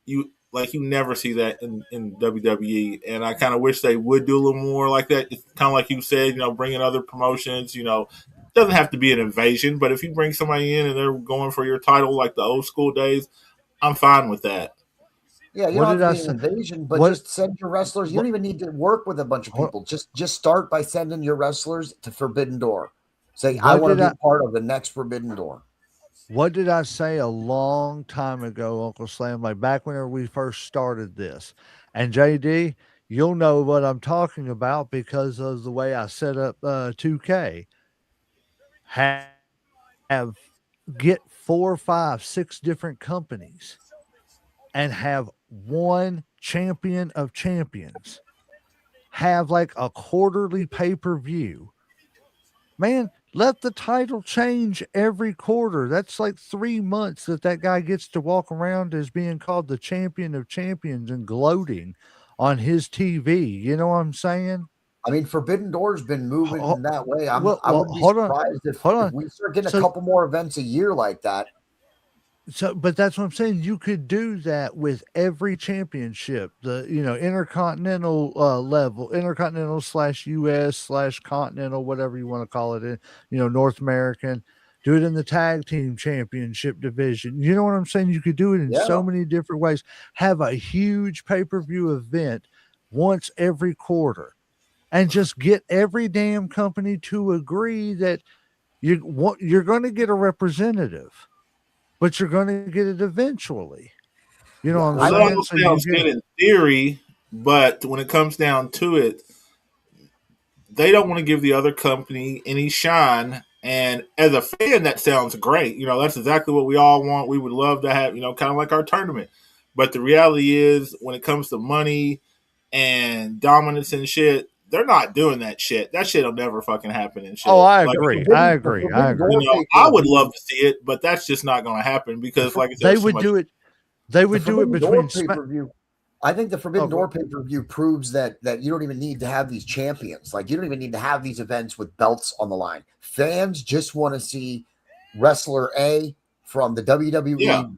You never see that in WWE, and I kind of wish they would do a little more like that. It's kind of like you said, bringing other promotions. Doesn't have to be an invasion, but if you bring somebody in and they're going for your title like the old school days, I'm fine with that. Yeah, you What don't have did to I be an say? invasion, but What? just send your wrestlers. You What? don't even need to work with a bunch of What, people. Just start by sending your wrestlers to Forbidden Door. Say, I what want did to I? be part of the next Forbidden Door. What did I say a long time ago, Uncle Slam? Like back whenever we first started this, and JD, you'll know what I'm talking about because of the way I set up 2K. Have get 4, 5, 6 different companies and have one champion of champions. Have like a quarterly pay per view. Man, let the title change every quarter. That's like 3 months that guy gets to walk around as being called the champion of champions and gloating on his TV. You know what I'm saying? I mean, Forbidden Door's been moving that way. I Well, wouldn't be hold on, surprised hold if on. we start getting a So couple more events a year like that. But that's what I'm saying. You could do that with every championship, the intercontinental level, intercontinental slash US slash continental, whatever you want to call it, in North American. Do it in the tag team championship division. You know what I'm saying? You could do it in Yeah. so many different ways. Have a huge pay per view event once every quarter, and just get every damn company to agree that you're going to get a representative, but you're going to get it eventually. You know Yeah. what I'm Well, I that saying? all So you sounds get good in theory, but when it comes down to it, they don't want to give the other company any shine. And as a fan, that sounds great. That's exactly what we all want. We would love to have, kind of like our tournament. But the reality is, when it comes to money and dominance and shit, they're not doing that shit. That shit will never fucking happen and Oh, shit. I Like, agree. I The agree. I Forbidden agree. Door pay I per would view. love to see it, but that's just not going to happen because, like I said, They there's so would much. do it. They The would do it Forbidden Door between pay Smack. per view. I think the Oh, Forbidden Door pay per view proves that you don't even need to have these champions. Like you don't even need to have these events with belts on the line. Fans just want to see wrestler A from the Yeah, WWE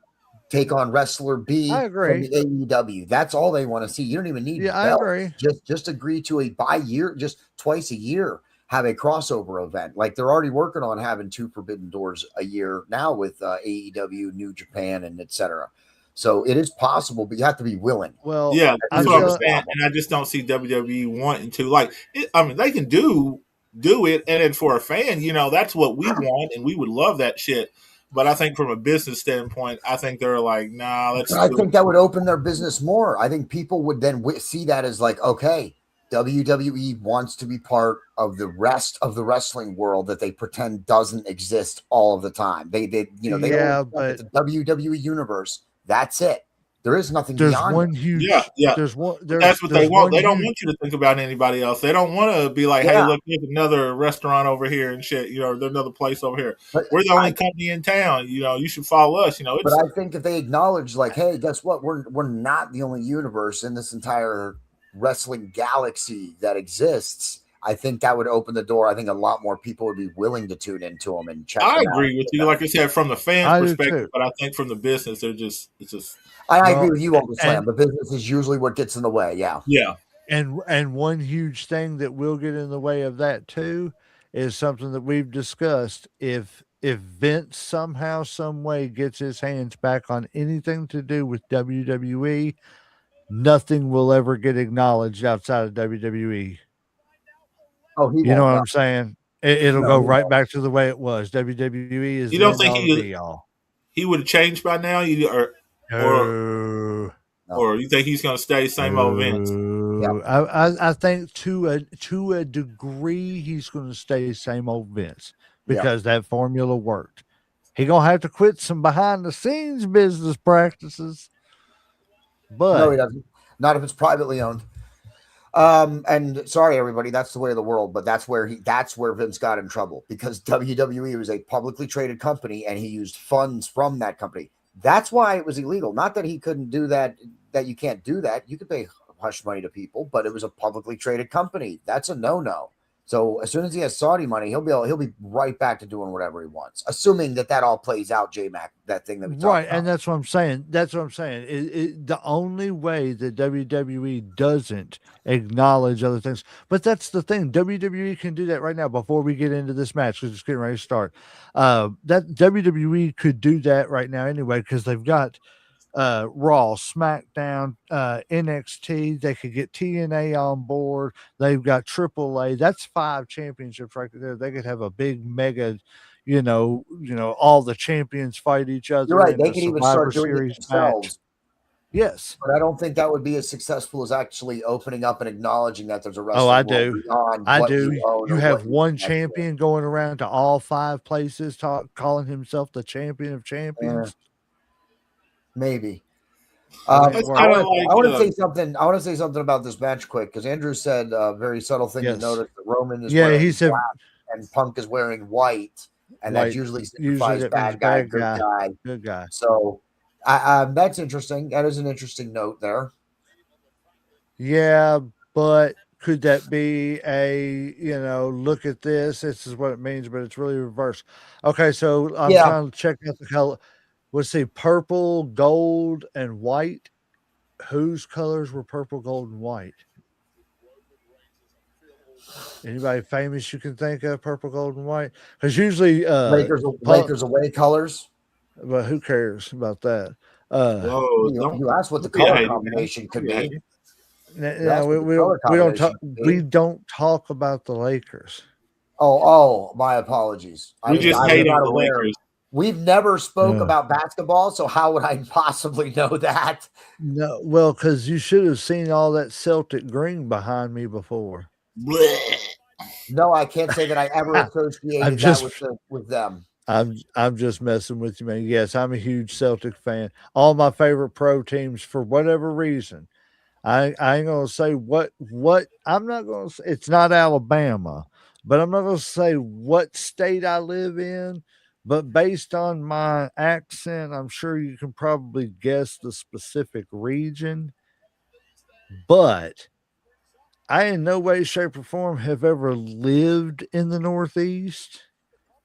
take on wrestler I B from agree. the AEW. That's all they want to see. You don't even need Yeah, I belts. agree. Just agree to a by year, just twice a year, have a crossover event. Like they're already working on having 2 Forbidden Doors a year now with AEW, New Japan, and etc. So it is possible, but you have to be willing. Well, yeah, That's I'm that's what I'm usually the telling. saying, problem. and I just don't see WWE wanting to. Like, I mean, they can do it, and then for a fan, that's what we want, and we would love that shit. But I think from a business standpoint, I think they're like, nah, let's But I do it. think that would open their business more. I think people would then see that as like, okay, WWE wants to be part of the rest of the wrestling world that they pretend doesn't exist all of the time. They only Yeah, want but the WWE universe. That's it. There is nothing there's beyond it. one Yeah, huge. yeah. There's one. But that's what they There's want. one They don't huge. want you to think about anybody else. They don't want to be like, hey, Yeah, look, there's another restaurant over here and shit. There's another place over here. but We're the I only company in town. You should follow us. but It's I think if they acknowledge, like, hey, guess what? We're not the only universe in this entire wrestling galaxy that exists. I think that would open the door. I think a lot more people would be willing to tune into them and check I them out. agree with you. Like I said, from the fans' I do perspective, too. but I think from the business, it's just I agree Well, with you, Uncle Slam. and The business is usually what gets in the way. Yeah. yeah. and one huge thing that will get in the way of that too is something that we've discussed. If Vince somehow, some way gets his hands back on anything to do with WWE, nothing will ever get acknowledged outside of WWE. Oh, he You know won't. what No, I'm saying? It'll no, go he right won't. back to the way it was. WWE is You the don't end think all to be all. he would have changed by now? Or No, No. or you think he's going to stay same old Vince? Yeah. no. I think to a degree he's going to stay same old Vince Yeah. because that formula worked. He gonna have to quit some behind the scenes business practices, No, but he doesn't. Not if it's privately owned. And sorry, everybody, that's the way of the world, but that's where Vince got in trouble because WWE was a publicly traded company and he used funds from that company. That's why it was illegal. Not that he couldn't do that, that you can't do that. You could pay hush money to people, but it was a publicly traded company. That's a no-no. So as soon as he has Saudi money, he'll be right back to doing whatever he wants, assuming that all plays out. J Mac, that thing that we talked right, about. and that's what I'm saying. That's what I'm saying. The only way that WWE doesn't acknowledge other things, but that's the thing. WWE can do that right now before we get into this match because it's getting ready to start. That WWE could do that right now anyway because they've got Raw, SmackDown, NXT. They could get TNA on board. They've got AAA. That's 5 championships right there. They could have a big mega, all the champions fight each You're other right. in They a can even Survivor start doing it Series match. themselves. Yes. But I don't think that would be as successful as actually opening up and acknowledging that there's a Oh, I wrestling world do. beyond I what do. you own You or what have you one connect with. champion going around to all 5 places, calling himself the champion of champions. Maybe. That ain't It's work. kind I of like want to say something. I want to say something about this match quick because Andrew said a very subtle thing to Yes. notice that Roman is Yeah, wearing he said black and Punk is wearing white, and that white. usually Usually signifies that means bad guy, bad good guy, guy. good guy. So, that's interesting. That is an interesting note there. Yeah, but could that be look at this? This is what it means, but it's really reverse. Okay, so I'm Yeah, trying to check out the color. Let's see, purple, gold, and white. Whose colors were purple, gold, and white? Anybody famous you can think of, purple, gold, and white? Because usually, Lakers away colors. but who cares about that? Uh, whoa, You asked what the don't be a color hater, man. combination could Don't be a be. hater. You now asked what the color we don't talk combination could we be. don't talk about the Lakers. Oh, my apologies. We just I was hate on not the aware. Lakers. We've never spoke Yeah. about basketball, so how would I possibly know that? No, well, because you should have seen all that Celtic green behind me before. Blech. No, I can't say that I ever I'm associated that just with them. I'm just messing with you, man. Yes, I'm a huge Celtic fan. All my favorite pro teams, for whatever reason, I ain't gonna say what I'm not gonna say. It's not Alabama, but I'm not gonna say what state I live in. But based on my accent, I'm sure you can probably guess the specific region. But I, in no way, shape, or form, have ever lived in the Northeast.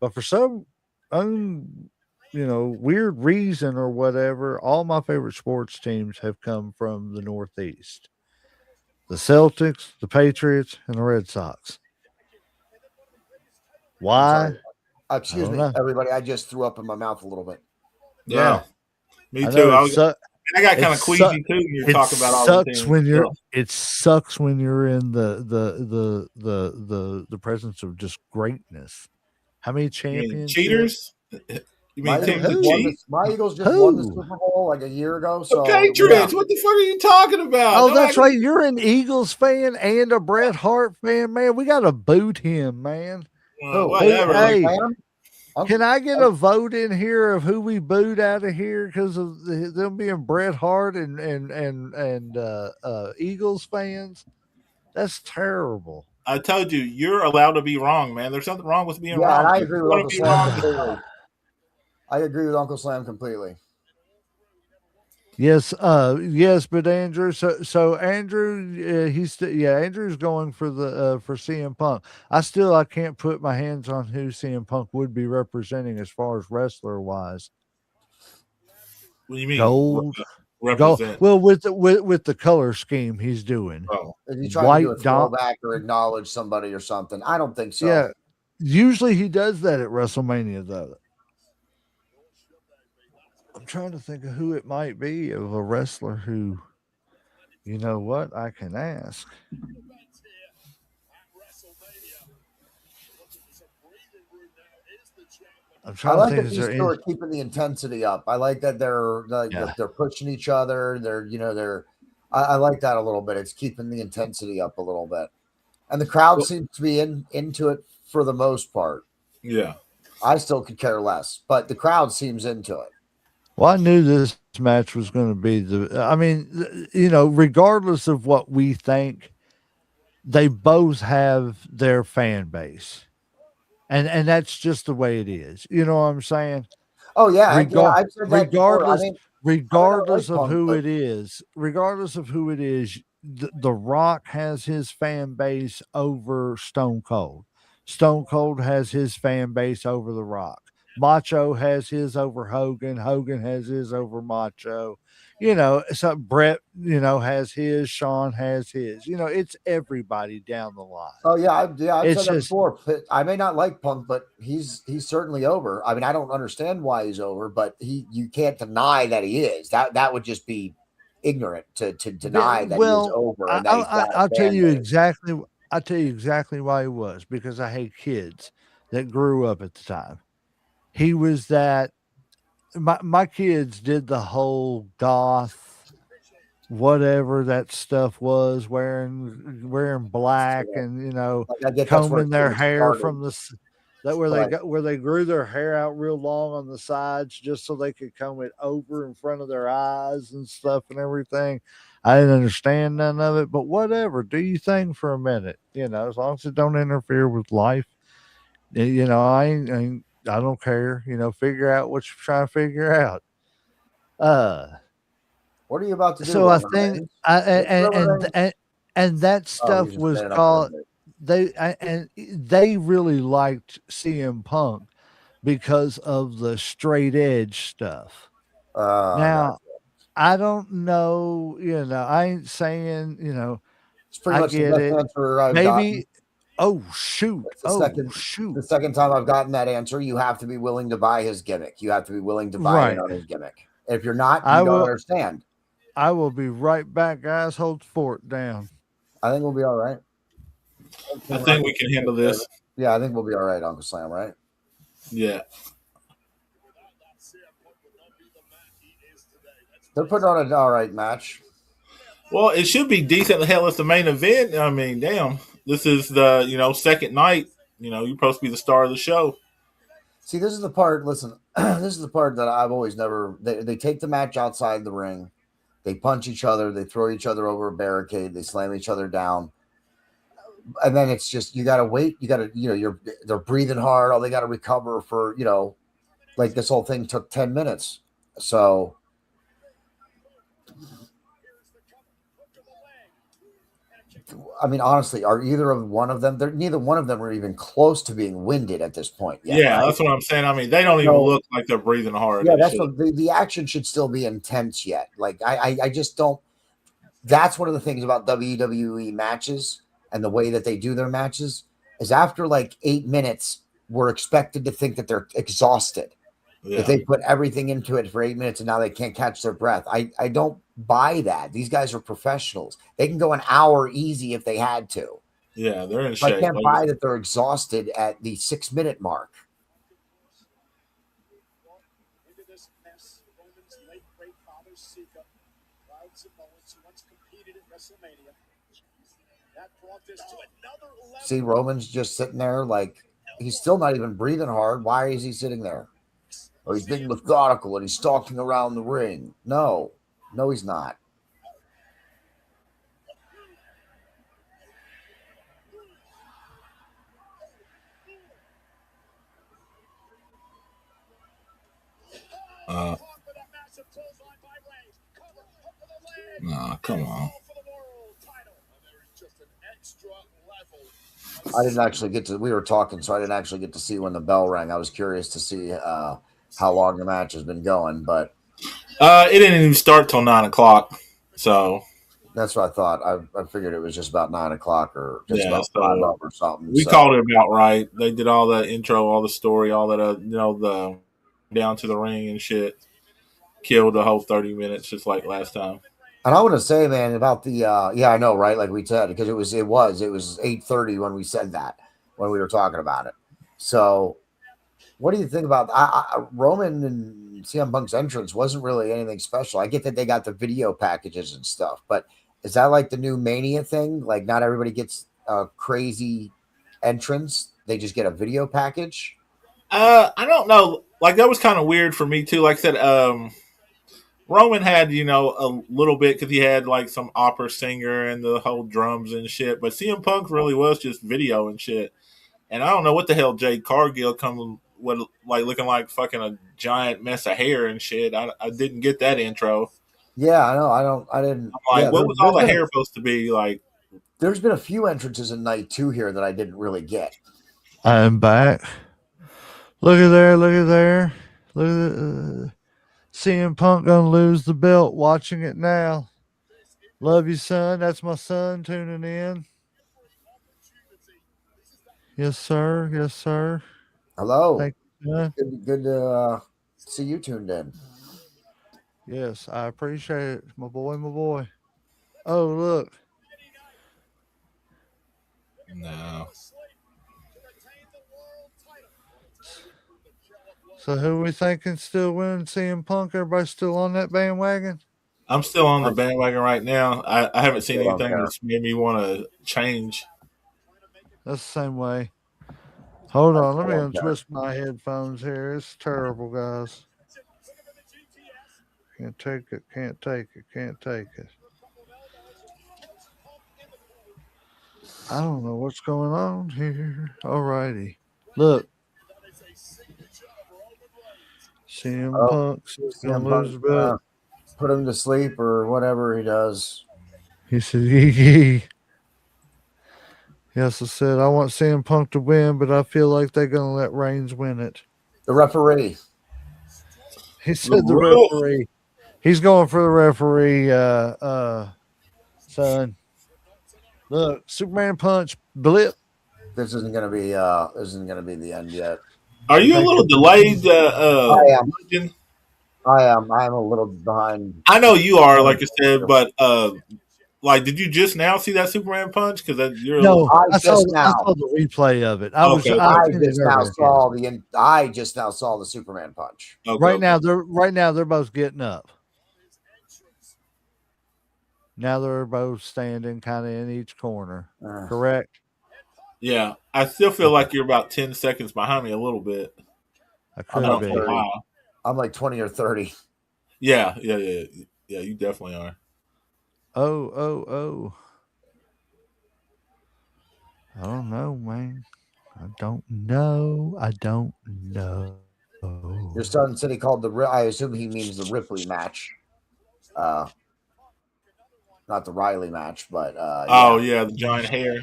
But for some weird reason or whatever, all my favorite sports teams have come from the Northeast. The Celtics, the Patriots, and the Red Sox. I'm Why? sorry. I Excuse don't me, know. everybody. I just threw up in my mouth a little bit. Yeah, Me I too. know I got it kind of queasy too when you're it talking about all the sucks teams. when you're Ugh. it sucks when you're in the presence of just greatness. How many You mean championships? cheaters? You My mean Eagles teams that just won cheat? my Eagles just won the Super Who? Bowl like a year ago. The So Patriots. What the fuck are you talking about? Oh, Don't that's act right. You're an Eagles fan and a Bret Hart fan, man. We got to boot him, man. who? whatever. Uncle Hey, Sam? can Uncle, I get a vote in here of who we booed out of here because of them being Bret Hart and Eagles fans? That's terrible. I told you, you're allowed to be wrong, man. There's nothing wrong with being yeah, wrong. and I If agree you with want Uncle to be Slam wrong, completely. I agree with Uncle Slam completely. Yes, but Andrew. So Andrew, Andrew's going for CM Punk. I can't put my hands on who CM Punk would be representing as far as wrestler wise. what do you mean? Gold. Go Represent. well with the color scheme he's doing. Oh, Is he trying to do a White dot. throwback or acknowledge somebody or something? I don't think so. Yeah. Usually he does that at WrestleMania though. I'm trying to think of who it might be of a wrestler who, you know what, I can ask. I'm I trying to like think. that Is these there two any? are keeping the intensity up. I like that they're like Yeah. they're pushing each other. I like that a little bit. It's keeping the intensity up a little bit, and the crowd well, seems to be into it for the most part. yeah. I still could care less, but the crowd seems into it. Well, I knew this match was going to be the. I mean, regardless of what we think, they both have their fan base, and that's just the way it is. You know what I'm saying? Oh yeah, Regard I've said that before. regardless I mean, I like regardless of Punk, who but it is, the Rock has his fan base over Stone Cold. Stone Cold has his fan base over the Rock. Macho has his over Hogan. Hogan has his over Macho. So Brett, has his. Sean has his. It's everybody down the line. Oh yeah, I've It's said that just before. I may not like Punk, but he's certainly over. I mean, I don't understand why he's over, but you can't deny that he is. That would just be ignorant to deny that he is well. over I, and that he's I got a I'll tell fan you base. exactly. I'll tell you exactly why he was, because I had kids that grew up at the time. He was that. My kids did the whole goth whatever that stuff was, wearing black, So, and like I get that's where combing it their sort of hair started, from that where they but got where they grew their hair out real long on the sides just so they could comb it over in front of their eyes and stuff and everything. I didn't understand none of it, but whatever. Do you thing for a minute, as long as it don't interfere with life. I don't care. Figure out what you're trying to figure out. Uh, what are you about to do, so I Roman think Reigns? I What's Roman Reigns? and that Oh, he's stuff just was standing up for a called bit. they really liked CM Punk because of the straight edge stuff. I got Now, I don't know, I ain't saying, it's pretty I much the get best it. answer I've gotten. Maybe oh shoot. It's Oh shoot. the second time I've gotten that answer. You have to be willing to buy his gimmick. You have to be willing to buy in Right. on his gimmick. If you're not, I you don't will understand. I will be right back, guys. Hold the fort down. I think we'll be all right. I think we can handle this. Yeah, I think we'll be all right, Uncle Slam, right? Yeah. They're putting on an all right match. Well, it should be decent. Hell, it's the main event. I mean, damn. This is the, second night. You're supposed to be the star of the show. See, this is the part, listen, this is the part that I've always never, they take the match outside the ring. They punch each other. They throw each other over a barricade. They slam each other down. And then it's just, you got to wait. You got to, they're breathing hard. All they got to recover for, like this whole thing took 10 minutes. So, I mean, honestly, are either of one of them? Neither one of them are even close to being winded at this point yet. Yeah, right? that's what I'm saying. I mean, they don't even look like they're breathing hard. Yeah, that's what the action should still be intense yet. Like I just don't. That's one of the things about WWE matches and the way that they do their matches is after like 8 minutes, we're expected to think that they're exhausted. Yeah. If they put everything into it for 8 minutes and now they can't catch their breath. I don't buy that. These guys are professionals. They can go an hour easy if they had to. Yeah, they're in But shape. I can't buy that they're exhausted at the 6 minute mark. See, Roman's just sitting there like he's still not even breathing hard. Why is he sitting there? Oh, he's being methodical and he's stalking around the ring. No, he's not. Nah, come on. I didn't actually get to. We were talking, so I didn't actually get to see when the bell rang. I was curious to see how long the match has been going, but it didn't even start till 9:00. So that's what I thought. I figured it was just about 9:00 or just yeah, about so 5 up or something. we called it about right. They did all the intro, all the story, all that. The down to the ring and shit. Killed the whole 30 minutes, just like last time. And I want to say, man, about the yeah, I know, right? Like we said, because it was 8:30 when we said that when we were talking about it. So, what do you think about Roman and CM Punk's entrance? Wasn't really anything special. I get that they got the video packages and stuff, but is that like the new Mania thing? Like, not everybody gets a crazy entrance; they just get a video package. I don't know. Like that was kind of weird for me too. Like I said, Roman had, a little bit because he had like some opera singer and the whole drums and shit. But CM Punk really was just video and shit. And I don't know what the hell Jade Cargill come with, like looking like fucking a giant mess of hair and shit. I didn't get that intro. Yeah, I know. I didn't. I'm like, Yeah, what was all the hair supposed to be like? There's been a few entrances in night 2 here that I didn't really get. I'm back. Look at there. Look at there. Look at CM Punk gonna lose the belt. Watching it now. Love you, son. That's my son tuning in. Yes, sir. Yes, sir. Hello. Thank you, son. Good to see you tuned in. Yes, I appreciate it. My boy, my boy. Oh, look. No. So who we thinking still winning? CM Punk? Everybody still on that bandwagon? I'm still on the I bandwagon right now. I haven't seen still don't anything care. that's made me want to change. That's the same way. Hold I on, let still me don't care. untwist my headphones here. It's terrible, guys. Can't take it. Can't take it. Can't take it. I don't know what's going on here. Alrighty. Look, CM Oh, Punk's gonna CM lose Punk's a bit. gonna put him to sleep or whatever he does. He said, yee yee. Yes, I said, I want CM Punk to win, but I feel like they're gonna let Reigns win it. The referee. He The said the rule. referee. He's going for the referee, son. Look, Superman punch, blip. This isn't gonna be the end yet. Are You you a think little it's delayed, I am. Legend? I'm a little behind. I know you are, Behind like I said, but like, did you just now see that Superman punch? Because you're a little. no, I just I now. saw the replay of it. Okay, okay, I've I seen it just now earlier. Yeah. saw I just now saw the Superman punch. okay, okay. Right now they're both getting up. Now they're both standing kind of in each corner. Uh, Correct? Yeah, I still feel like you're about 10 seconds behind me, a little bit. I I'm I could like don't know be. 30. how. I'm like 20 or 30. Yeah. You definitely are. Oh. I don't know, man. I don't know. I don't know. Your son said he called I assume he means the Ripley match. Uh, not the Riley match, but Oh yeah. yeah, the giant hair.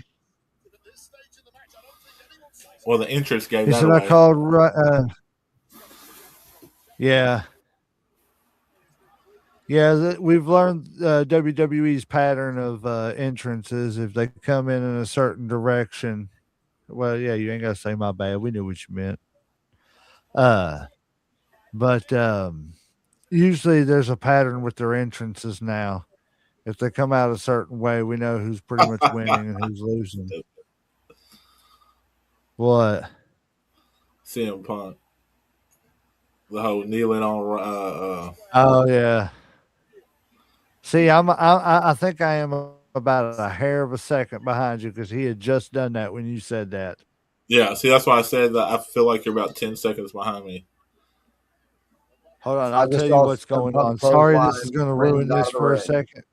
Well, the entrance gave He that said I away. called. Yeah, yeah. We've learned WWE's pattern of entrances. If they come in a certain direction, well, yeah, you ain't got to say my bad. We knew what you meant. Uh, but usually there's a pattern with their entrances now. If they come out a certain way, we know who's pretty much winning and who's losing. What? CM Punk, the whole kneeling on. Oh yeah. See, I think I am about a hair of a second behind you because he had just done that when you said that. Yeah, see, that's why I said that. I feel like you're about 10 seconds behind me. Hold on, I I'll just tell you saw what's CM going Punk on. Sorry, this clothesline is going to Reigns ruin out this of the for a ring. second.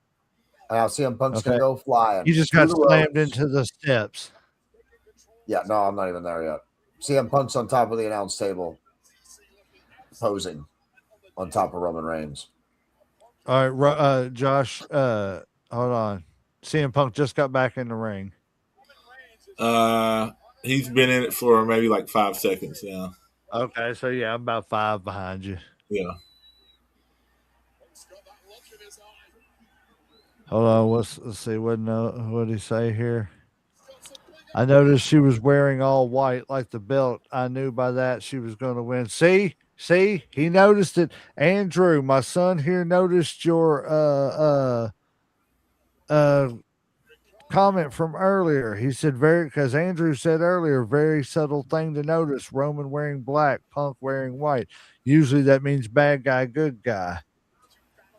And now CM Punk's Okay, gonna go he flying just through got the slammed ropes. into the steps. Yeah, no, I'm not even there yet. CM Punk's on top of the announce table, posing on top of Roman Reigns. All right, Josh, hold on. CM Punk just got back in the ring. Uh, he's been in it for maybe like 5 seconds now. Okay, so yeah, I'm about 5 behind you. Yeah. Hold on, let's see what did he say here? I noticed she was wearing all white like the belt. I knew by that she was going to win. See, he noticed it. Andrew, my son here noticed your uh comment from earlier. He said very because Andrew said earlier, very subtle thing to notice. Roman wearing black, Punk wearing white. Usually that means bad guy, good guy.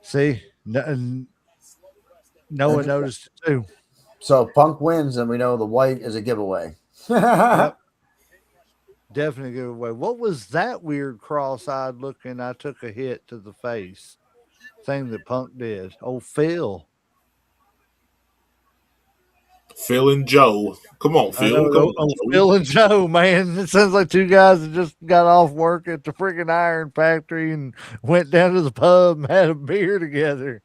See, Noah Interesting. noticed it too. So Punk wins, and we know the white is a giveaway. Yep. Definitely giveaway. What was that weird cross-eyed looking? I took a hit to the face thing that Punk did. Oh, Phil. Phil and Joe. Come on, I Phil. know. Come on, Joe. Phil and Joe, man. It sounds like two guys that just got off work at the freaking iron factory and went down to the pub and had a beer together.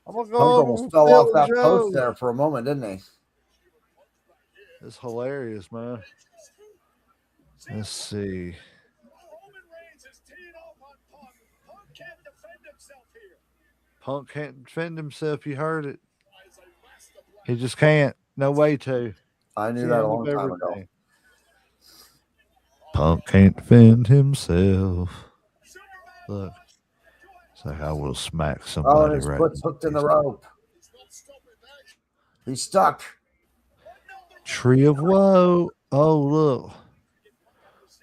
I'm gonna Punk go over almost with fell Phil off and that post Joe. there for a moment, didn't he? It's hilarious, man. Let's see. Roman Reigns is teeing off on Punk. Punk can't defend himself here. Punk can't defend himself. You heard it. As a master black. He just can't. No way to. I It's knew the that a end of long time ago. everything. Punk can't defend himself. Look. It's like I will smack Oh, somebody and his right foot's now. hooked in the rope. He's not stopping that. He's stuck. Tree of woe. Oh, look.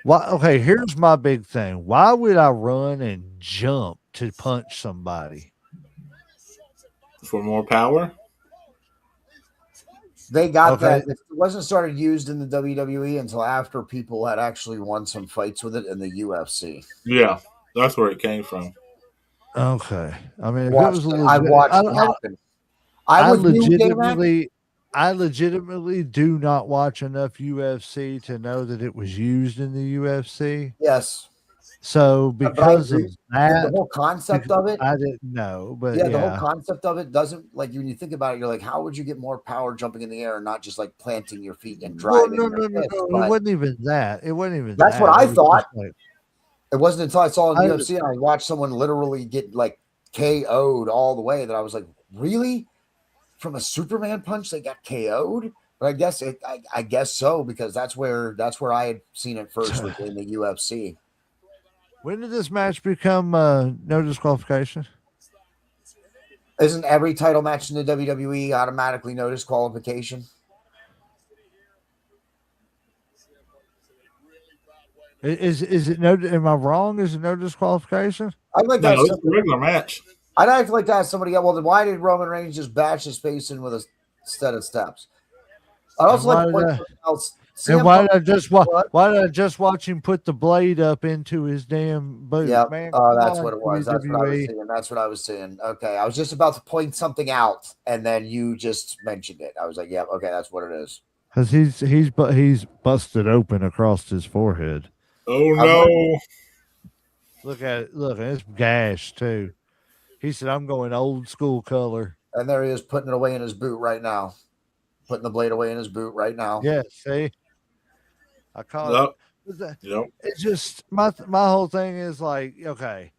Why? Okay, here's my big thing. Why would I run and jump to punch somebody? For more power? They got Okay. that. It wasn't started used in the WWE until after people had actually won some fights with it in the UFC. Yeah, that's where it came from. Okay. I mean, if it was a I legit, watched it happen. I'm I with you, J-Mac. I legitimately do not watch enough UFC to know that it was used in the UFC. Yes. So But I because agree. of that, The whole concept of it, I didn't know. But yeah, yeah, the whole concept of it doesn't, like, when you think about it, you're like, how would you get more power jumping in the air and not just like planting your feet and well, driving no, your no, no, fist? no. It But wasn't even that. It wasn't even that's that. what I It was thought. just like, It wasn't until I saw in I- UFC and I watched someone literally get like KO'd all the way that I was like, really? From a Superman punch, they got KO'd? But I guess I guess so, because that's where I had seen it first was in the UFC. when did this match become no disqualification? Isn't every title match in the WWE automatically no disqualification? Is it no? Am I wrong? Is it no disqualification? I'd like No, to it's a regular match. I'd actually like to ask somebody, well, then why did Roman Reigns just bash his face in with a set of steps? I'd also like to point something else. And why did I just watch him put the blade up into his damn boot? Yeah, Man, that's what it was. That's what I was WWE. seeing. That's what I was seeing. Okay, I was just about to point something out, and then you just mentioned it. I was like, "Yeah, okay, that's what it is." Because he's busted open across his forehead. Oh no! Look at it. Look, it's gash too. He said, "I'm going old school color." And there he is, putting it away in his boot right now. Putting the blade away in his boot right now. Yeah, see, I caught Yep. it. Yep. It's just my whole thing is like, okay,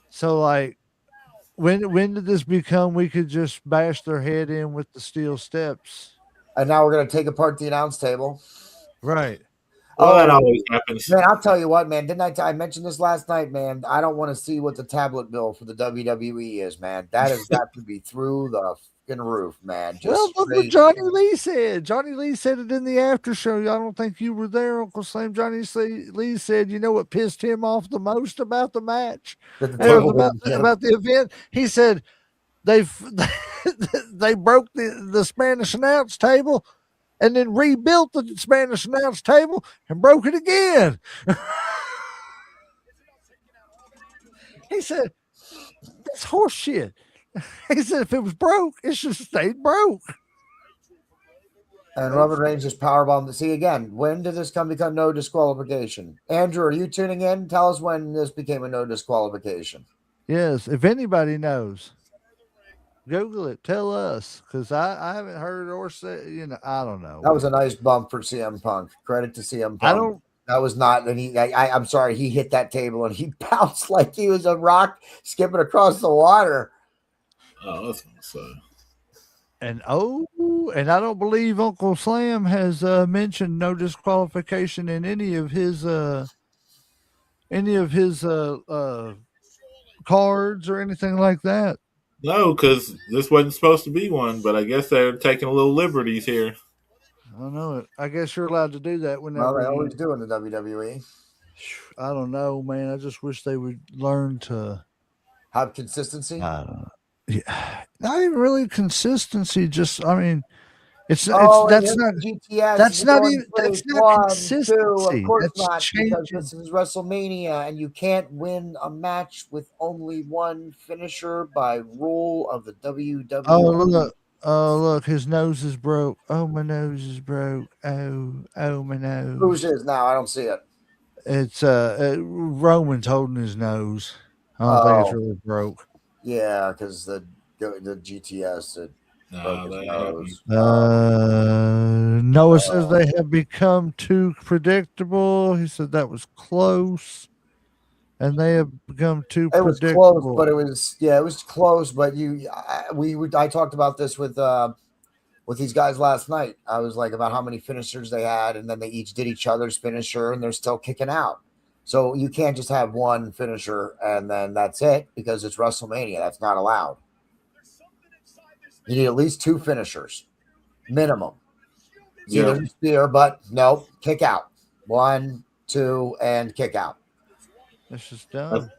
so like, when did this become we could just bash their head in with the steel steps? And now we're gonna take apart the announce table. Right. Well, that always happens. Man, I'll tell you what, man. Didn't I mentioned this last night, man? I don't want to see what the tablet bill for the WWE is, man. That has got to be through the fucking roof, man. Just Well, look what Johnny Lee said. Johnny Lee said it in the after show. I don't think you were there, Uncle Sam. Johnny Lee said, you know what pissed him off the most about the match, about the event? He said they broke the Spanish announce table and then rebuilt the Spanish announce table and broke it again. He said, that's horseshit. He said, if it was broke, it should have stayed broke. And Roman Reigns just powerbombed. See, again, when did this become no disqualification? Andrew, are you tuning in? Tell us when this became a no disqualification. Yes, if anybody knows. Google it. Tell us, because I haven't heard or said. I don't know. That was a nice bump for CM Punk. Credit to CM Punk. That was not. And I'm sorry. He hit that table and he bounced like he was a rock skipping across the water. Oh, that's awesome. And I don't believe Uncle Slam has mentioned no disqualification in any of his cards or anything like that. No, because this wasn't supposed to be one, but I guess they're taking a little liberties here. I know it. I guess you're allowed to do that whenever. Well, they always do in the WWE. I don't know, man. I just wish they would learn to have consistency. I don't know. Yeah, not even really consistency. Just, I mean, that's not GTS. That's not consistency. Of course that's not, changing. because this is WrestleMania, and you can't win a match with only one finisher by rule of the WWE. Oh look, his nose is broke. Oh, my nose is broke. Oh, my nose. Whose is now? I don't see it. It's Roman's holding his nose. I don't think it's really broke. Yeah, because the GTS broke his nose. Noah says they have become too predictable. He said that was close, and they have become too It was predictable. close, but it was close. But I talked about this with these guys last night. I was like about how many finishers they had, and then they each did each other's finisher, and they're still kicking out. So you can't just have one finisher and then that's it because it's WrestleMania. That's not allowed. You need at least two finishers, minimum. See, there's a spear, but no, kick out. 1, 2, and kick out. It's just dumb.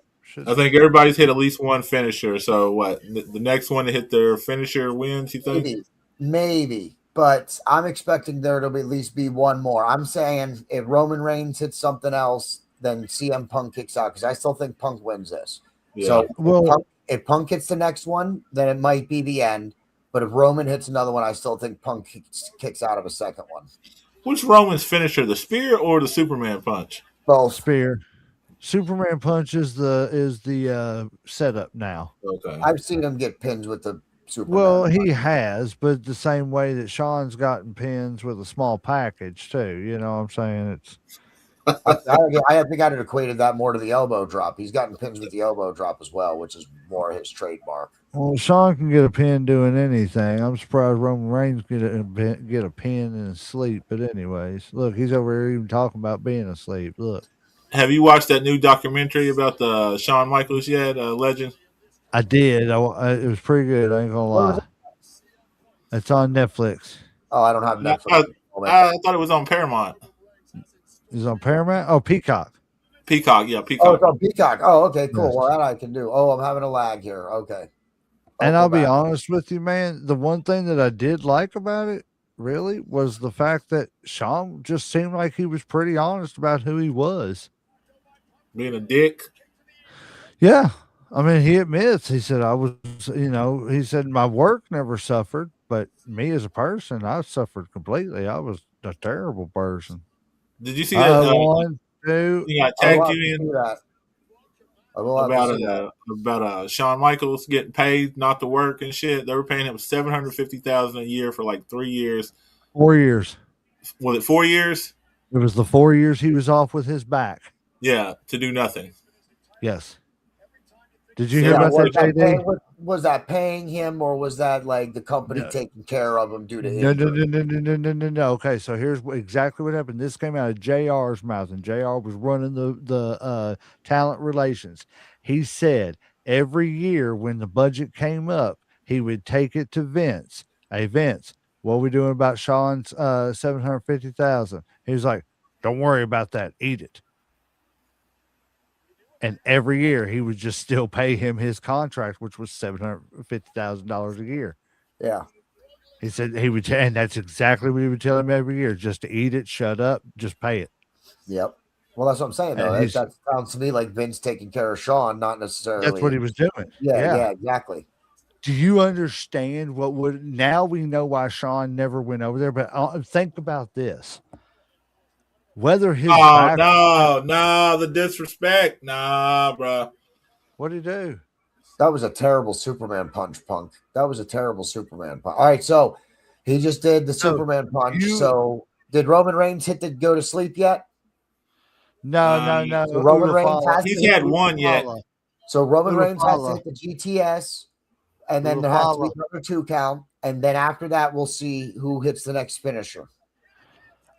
I think everybody's hit at least one finisher. So what? The next one to hit their finisher wins. You think? Maybe. But I'm expecting there to at least be one more. I'm saying if Roman Reigns hits something else, then CM Punk kicks out because I still think Punk wins this. Yeah. So if Punk hits the next one, then it might be the end. But if Roman hits another one, I still think Punk kicks out of a second one. Which Roman's finisher, the spear or the Superman punch? Both. Spear. Superman punch is the setup now. Okay. I've seen him get pins with the Superman. Well, he has, but the same way that Sean's gotten pins with a small package too. You know what I'm saying? It's. I think I'd have equated that more to the elbow drop. He's gotten pins with the elbow drop as well, which is more his trademark. Well, Sean can get a pin doing anything. I'm surprised Roman Reigns get a pin in his sleep. But anyways, look, he's over here even talking about being asleep. Look. Have you watched that new documentary about the Shawn Michaels yet, Legend? I did. It was pretty good. I ain't gonna lie. It's on Netflix. Oh, I don't have Netflix. I thought it was on Paramount. Is it on Paramount? Oh, Peacock. Peacock. Oh, it's on Peacock. Oh, okay, cool. Yes. Well, that I can do. Oh, I'm having a lag here. Okay. And I'll be honest with you, man. The one thing that I did like about it, really, was the fact that Shawn just seemed like he was pretty honest about who he was. Being a dick. Yeah. I mean, he admits, he said, he said, my work never suffered, but me as a person, I suffered completely. I was a terrible person. Did you see that? One, two. I tagged you in about Shawn Michaels getting paid not to work and shit. They were paying him $750,000 a year for like 3 years. 4 years. Was it 4 years? It was the 4 years he was off with his back. Yeah, to do nothing. Yes. Did you hear about that, JD? Was that paying him, or was that like the company taking care of him due to injury? No. Okay, so here's exactly what happened. This came out of JR's mouth, and JR was running the talent relations. He said every year when the budget came up, he would take it to Vince. Hey, Vince, what are we doing about Shawn's $750,000? He was like, don't worry about that. Eat it. And every year he would just still pay him his contract, which was $750,000 a year. Yeah. He said he would, and that's exactly what he would tell him every year: just to eat it, shut up, just pay it. Yep. Well, that's what I'm saying, though. That sounds to me like Vince taking care of Shawn, not necessarily. That's what he was doing. Yeah, exactly. Do you understand what would? Now we know why Shawn never went over there. But think about this. Whether his the disrespect, bro. What did he do? That was a terrible Superman punch, Punk. That was a terrible Superman punch. All right, so he just did the Superman punch. So did Roman Reigns go to sleep yet? No. So Roman Reigns he's had one yet. So Roman Reigns has to hit the GTS, and then there has to be another 2 count, and then after that we'll see who hits the next finisher.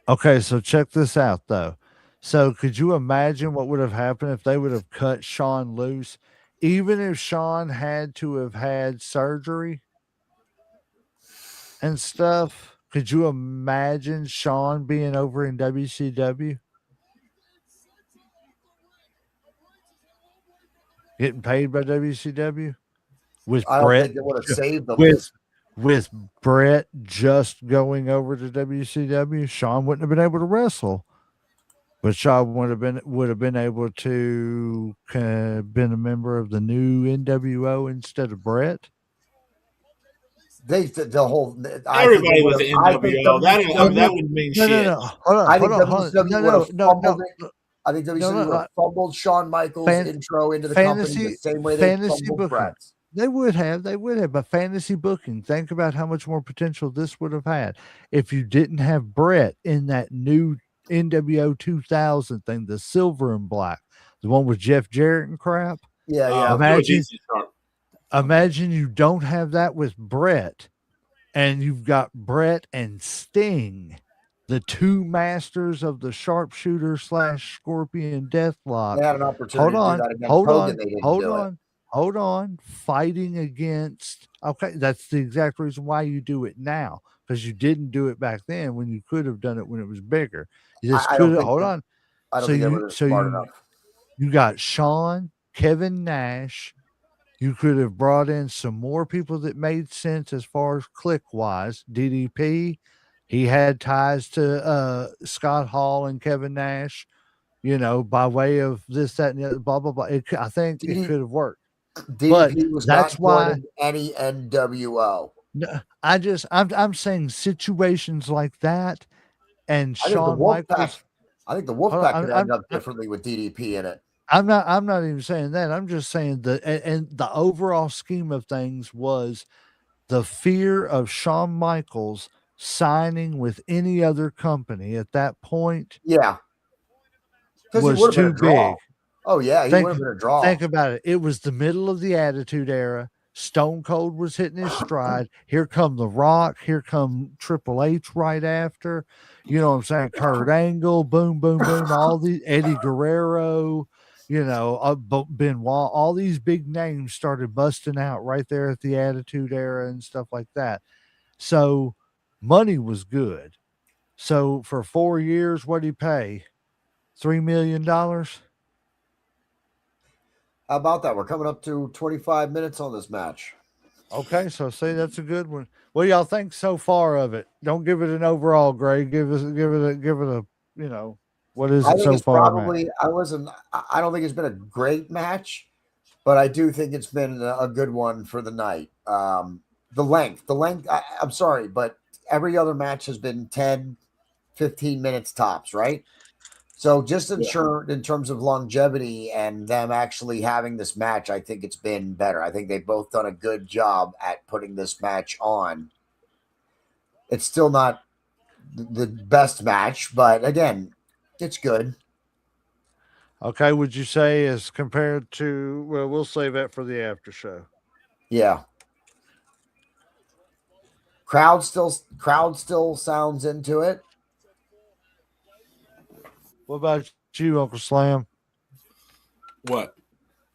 Okay, so check this out, though. So could you imagine what would have happened if they would have cut Shawn loose? Even if Shawn had to have had surgery and stuff, could you imagine Shawn being over in WCW? Getting paid by WCW? I don't think it would have saved them. With Brett just going over to WCW, Shawn wouldn't have been able to wrestle, but Shawn would have been able to been a member of the new NWO instead of Brett. Everybody was the NWO. That would mean shit. No. I think WWE would have fumbled Shawn Michaels' intro into the company the same way they fumbled Brett's. They would have, but fantasy booking, think about how much more potential this would have had if you didn't have Brett in that new NWO 2000 thing, the silver and black, the one with Jeff Jarrett and crap. Yeah, yeah. It was Imagine, easy to start. imagine you don't have that with Brett, and you've got Brett and Sting, the two masters of the sharpshooter slash scorpion deathlock. They had an Hold opportunity to do on, that against hold Hogan. on, They didn't hold do it. on, hold on. Fighting against, okay, that's the exact reason why you do it now, because you didn't do it back then when you could have done it when it was bigger. You just I don't could have, think hold on. I don't think they were So smart enough. you got Shawn, Kevin Nash. You could have brought in some more people that made sense as far as click wise. DDP, he had ties to Scott Hall and Kevin Nash, by way of this, that, and the other, blah, blah, blah. I think it DD could have worked. But DDP was that's not why joining any NWO. I'm saying situations like that and I think the Shawn Wolfpack. Michaels. I think the Hold Wolfpack on, could end up differently with DDP in it. I'm not even saying that. I'm just saying and the overall scheme of things was the fear of Shawn Michaels signing with any other company at that point Yeah, because he was would have been too a draw. big. Oh yeah, he would Think have been a draw. think about it. It was the middle of the Attitude Era. Stone Cold was hitting his stride. Here come The Rock. Here come Triple H right after. You know what I'm saying? Kurt Angle, boom, boom, boom. All these Eddie Guerrero, Benoit. All these big names started busting out right there at the Attitude Era and stuff like that. So money was good. So for 4 years, what did he pay? $3 million. How about that? We're coming up to 25 minutes on this match. Okay, so see, that's a good one. What do y'all think so far of it? Don't give it an overall grade. Give it a what is I it think so it's far, Matt? probably. I don't think it's been a great match, but I do think it's been a good one for the night. The length. I'm sorry, but every other match has been 10, 15 minutes tops, right? So just ensure in terms of longevity and them actually having this match, I think it's been better. I think they've both done a good job at putting this match on. It's still not the best match, but again, it's good. Okay, would you say as compared to? Well, we'll save that for the after show. Yeah. Crowd still sounds into it. What about you, Uncle Slam? What?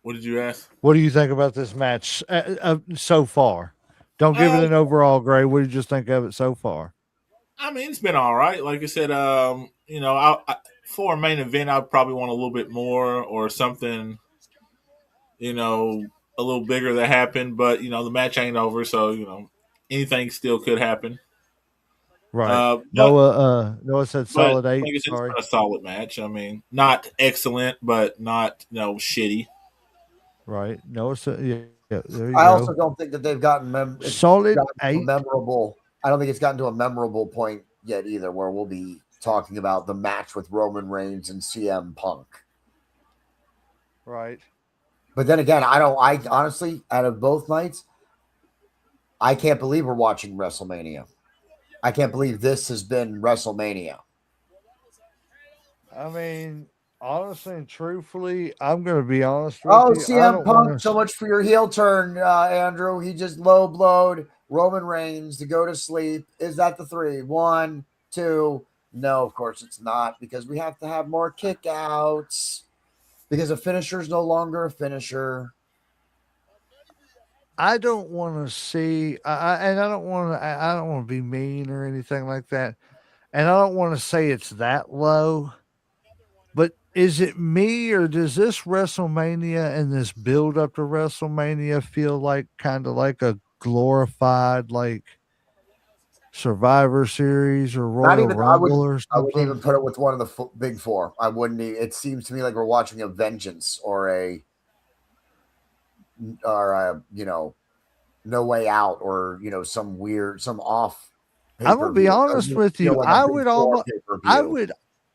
What did you ask? What do you think about this match so far? Don't give it Um, an overall grade. What do you just think of it so far? I mean, it's been all right. Like I said, for a main event, I'd probably want a little bit more or something, you know, a little bigger that happened. But the match ain't over, so anything still could happen. Right. But Noah said but solid eight. like I said, it's Sorry. been a solid match. I mean, not excellent, but not shitty. Right. Noah said, yeah, there you I also go. don't think that they've gotten it's Solid gotten to a eight. memorable. I don't think it's gotten to a memorable point yet either, where we'll be talking about the match with Roman Reigns and CM Punk. Right. But then again, I don't. I honestly, out of both nights, I can't believe we're watching WrestleMania. I can't believe this has been WrestleMania. I mean, honestly and truthfully, I'm going to be honest with Oh, you. I CM don't want Punk, so to. much for your heel turn, Andrew. He just low blowed Roman Reigns to go to sleep. Is that the three? One, two. No, of course it's not, because we have to have more kickouts. Because a finisher is no longer a finisher. I don't want to see. And I don't want to. I don't want to be mean or anything like that. And I don't want to say it's that low. But is it me or does this WrestleMania and this build up to WrestleMania feel like kind of like a glorified like Survivor Series or Not Royal even. I would. Rumble or I wouldn't something? even put it with one of the big four. I wouldn't. It seems to me like we're watching a Vengeance or No Way Out, or some weird, some off I'm gonna be pay-per-view. honest with you. Like a big four pay-per-view.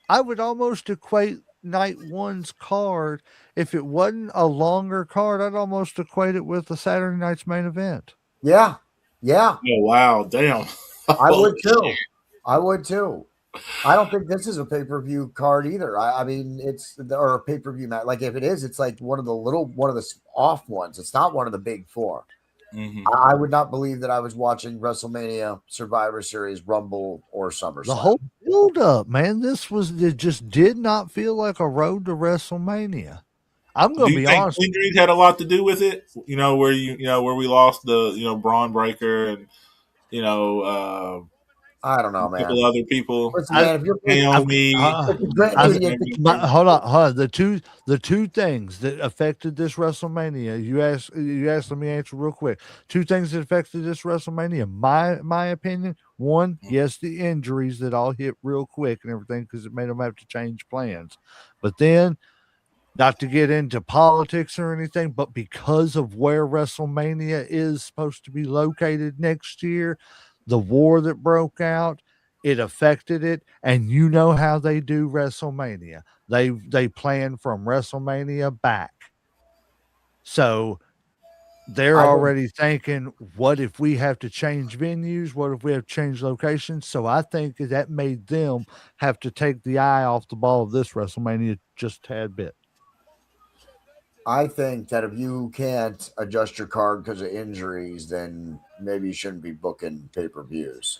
I would almost equate night one's card, if it wasn't a longer card, I'd almost equate it with the Saturday night's main event. Yeah. Yeah. Oh wow, damn. I would Holy too. I would too. I don't think this is a pay-per-view card either. I mean, it's or a pay-per-view match. Like if it is, it's like one of the off ones. It's not one of the big four. Mhm. I would not believe that I was watching WrestleMania, Survivor Series, Rumble, or The SummerSlam. whole build up, man, it just did not feel like a road to WrestleMania. I'm Do gonna you be think honest. injuries had a lot to do with it? Where we lost the Braun Breaker and I don't know, a couple man. other people, Listen, I, man, if you're I, Naomi, I, dude, hold on. The two things that affected this WrestleMania. You asked. Let me answer real quick. Two things that affected this WrestleMania. My opinion. One, yes, the injuries that all hit real quick and everything because it made them have to change plans. But then, not to get into politics or anything, but because of where WrestleMania is supposed to be located next year, the war that broke out, it affected it. And you know how they do WrestleMania. They plan from WrestleMania back. So they're I think already thinking, what if we have to change venues? What if we have to change locations? So I think that made them have to take the eye off the ball of this WrestleMania just a tad bit. that if you can't adjust your card because of injuries, then maybe you shouldn't be booking pay-per-views.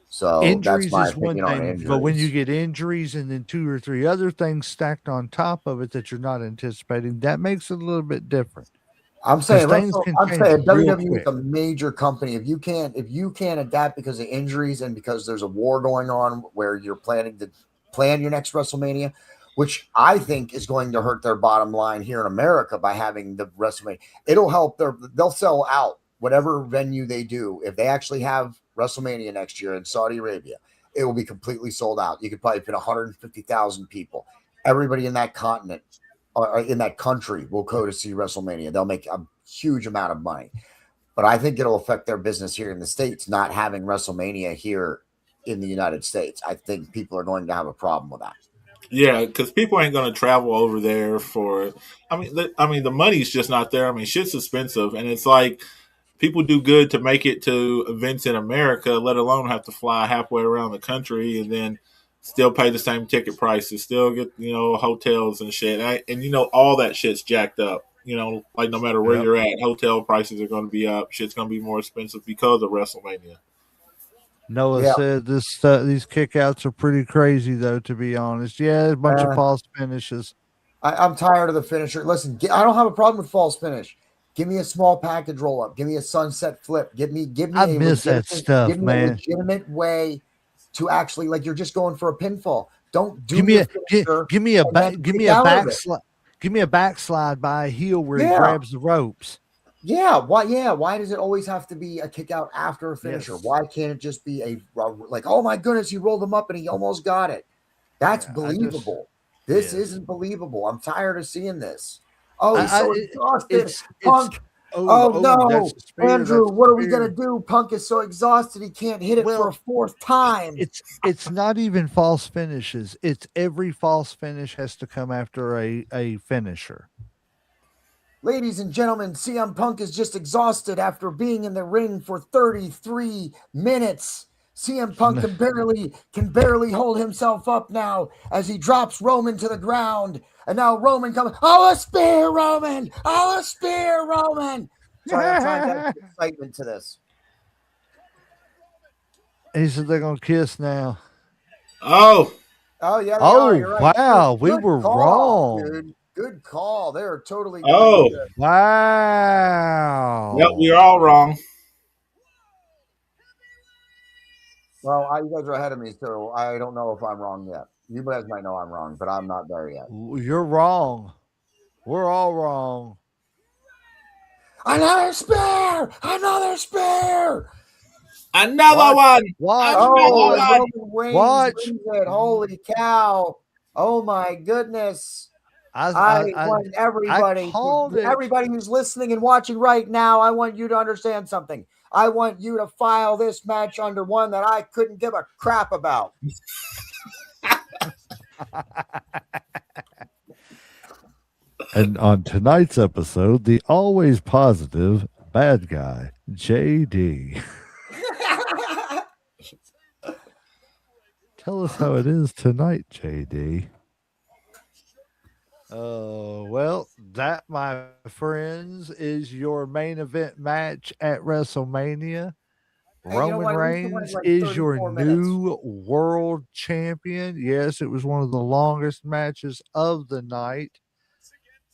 So that's Injuries my is one opinion on thing, but when you injuries. get injuries and then two or three other things stacked on top of it that you're not anticipating, that makes it a little bit different because things can I'm change saying real WWE is quick. a major company. If you can't adapt because of injuries and because there's a war going on where you're planning to plan your next WrestleMania, which I think is going to hurt their bottom line here in America by having the WrestleMania. It'll help they'll sell out whatever venue they do. If they actually have WrestleMania next year in Saudi Arabia, it will be completely sold out. You could probably put 150,000 people. Everybody in that continent or in that country will go to see WrestleMania. They'll make a huge amount of money. But I think it'll affect their business here in the States, not having WrestleMania here in the United States. I think people are going to have a problem with that. yeah, because people ain't gonna travel over there for. The money's just not there. I mean, shit's expensive, and it's like people do good to make it to events in America, let alone have to fly halfway around the country and then still pay the same ticket prices, still get hotels and shit, and all that shit's jacked up. Like no matter where Yep. you're at, hotel prices are going to be up. Shit's going to be more expensive because of WrestleMania. Noah Yeah. said these kickouts are pretty crazy though, to be honest. Yeah, a bunch of Uh, false finishes. I'm tired of the finisher. Listen, I don't have a problem with false finish. Give me a small package roll up. Give me a sunset flip. I miss that give stuff, me a man. legitimate way to actually like you're just going for a pinfall. Don't Give do me your a finisher give me a and then give kick me a out of it. backslide. Give me a backslide by a heel where he Yeah. grabs the ropes. Yeah, why? Yeah, why does it always have to be a kick out after a finisher? Yes. Why can't it just be like, oh my goodness, he rolled him up and he almost got it? That's Yeah, I just believable. This yes. isn't believable. I'm tired of seeing this. Oh, he's I so it, exhausted. it's Punk. oh Oh oh that's no, the spear. Andrew, That's the what are we gonna spear. do? Punk is so exhausted he can't hit it for a Well, fourth time. it's not even false finishes. It's every false finish has to come after a finisher. Ladies and gentlemen, CM Punk is just exhausted after being in the ring for 33 minutes. CM Punk can barely hold himself up now as he drops Roman to the ground. And now Roman comes. Oh, a spear, Roman! Oh, a spear, Roman! Sorry, I'm trying to add excitement to this. He said they're gonna kiss now. Oh, Oh, yeah, they are. Oh You're right. wow, we Good were call, wrong. dude. Good call. They are totally going oh, to. yep, Wow. we're all wrong. Well, you guys are ahead of me, so I don't know if I'm wrong yet. You guys might know I'm wrong, but I'm not there yet. You're wrong. We're all wrong. Another spear! Another spear! Another Watch, one. watch, Oh, Another watch, and one. Roman Reigns watch. wins it. Holy cow. Oh my goodness. I I I I, want I called it. everybody who's listening and watching right now, I want you to understand something. I want you to file this match under one that I couldn't give a crap about. And on tonight's episode, the always positive bad guy, JD. Tell us how it is tonight, JD. Well, that, my friends, is your main event match at WrestleMania. Hey, you know Roman what? At least it went Reigns like is your 34 minutes. new world champion. Yes, it was one of the longest matches of the night.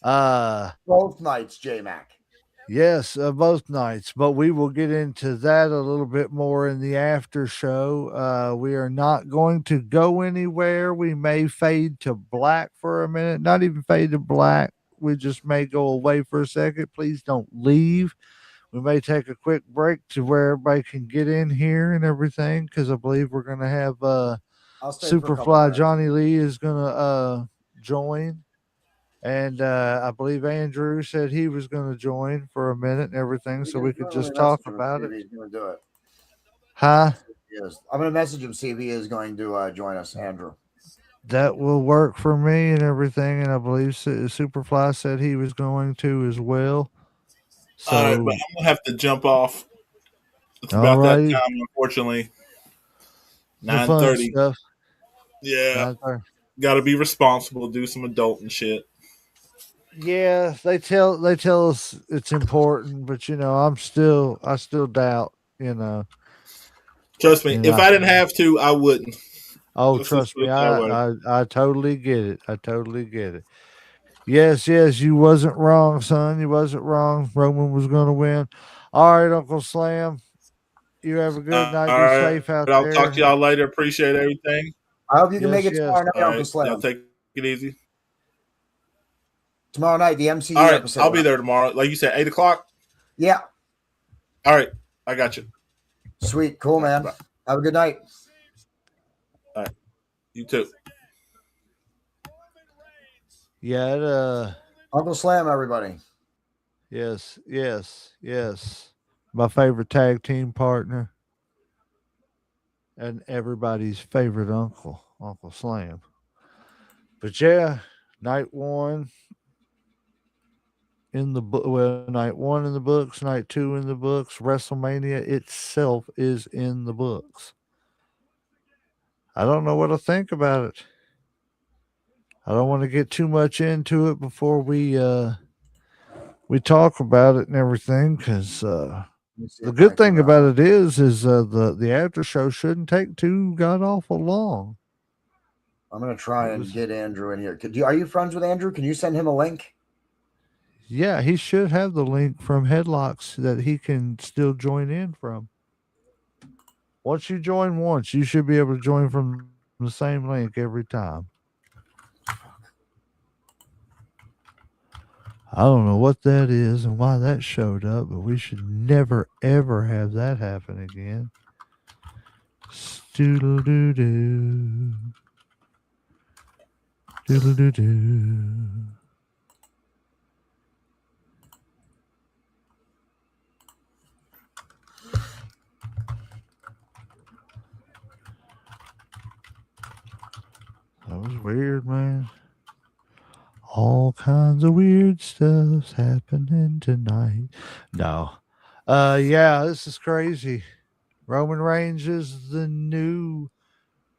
Both nights, J Mac. Yes, both nights, but we will get into that a little bit more in the after show. We are not going to go anywhere. We may fade to black for a minute, not even fade to black. We just may go away for a second. Please don't leave. We may take a quick break to where everybody can get in here and everything because I believe we're going to have I'll stay for a couple Superfly minutes. Johnny Lee is going to join. And I believe Andrew said he was going to join for a minute and everything, so we could just talk about it. He's going to do it. Huh? Yes. I'm going to message him, see if he is going to join us, Andrew. That will work for me and everything. And I believe Superfly said he was going to as well. So, All right, but I'm gonna have to jump off. It's all about that righty. time, unfortunately. The fun 9:30. stuff. Yeah, 9:30. got to be responsible, do some adult and shit. Yeah, they tell us it's important, but I still doubt. Trust me, You if know. I didn't have to, I wouldn't. Oh, Let's just trust put me, it that way. I totally get it. I totally get it. Yes, you wasn't wrong, son. You wasn't wrong. Roman was going to win. All right, Uncle Slam. You have a good All night. Be right, safe out I'll talk to there. y'all later. Appreciate everything. I hope you can make Yes, it yes. tomorrow night, All Uncle right, Slam. y'all take it easy. Tomorrow night, the MCU All right, episode. I'll be there tomorrow. Like you said, 8:00. Yeah. All right, I got you. Sweet. Cool, man. Bye. Have a good night. All right, you too. Yeah, Uncle Slam, everybody. yes. My favorite tag team partner and everybody's favorite uncle, Uncle Slam. But yeah, night one in the book. Well, night one in the books, night two in the books. WrestleMania itself is in the books. I don't know what to think about it. I don't want to get too much into it before we talk about it and everything because the good thing about it is the after show shouldn't take too god awful long. I'm gonna try and get Andrew in here. Are you friends with Andrew? Can you send him a link? Yeah, he should have the link from Headlocks that he can still join in from. Once you join once, you should be able to join from the same link every time. I don't know what that is and why that showed up, but we should never ever have that happen again. Doodle doo doo. Doodle doo doo. That was weird, man. All kinds of weird stuff's happening tonight. No. Yeah, this is crazy. Roman Reigns is the new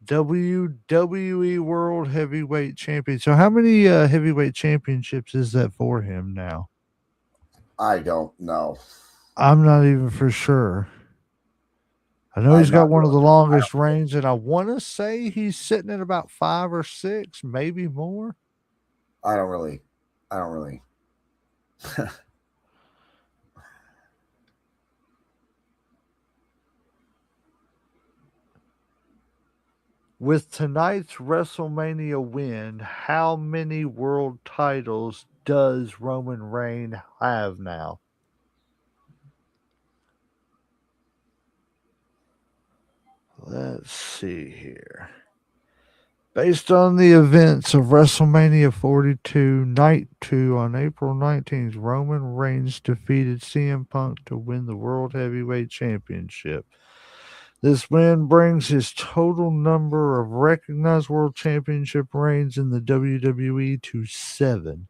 WWE World Heavyweight Champion. So how many heavyweight championships is that for him now? I don't know. I'm not even for sure. I know he's got one of the longest reigns, and I want to say he's sitting at about 5 or 6, maybe more. I don't really. With tonight's WrestleMania win, how many world titles does Roman Reigns have now? Let's see here. Based on the events of WrestleMania 42, Night 2 on April 19th, Roman Reigns defeated CM Punk to win the World Heavyweight Championship. This win brings his total number of recognized World Championship reigns in the WWE to 7.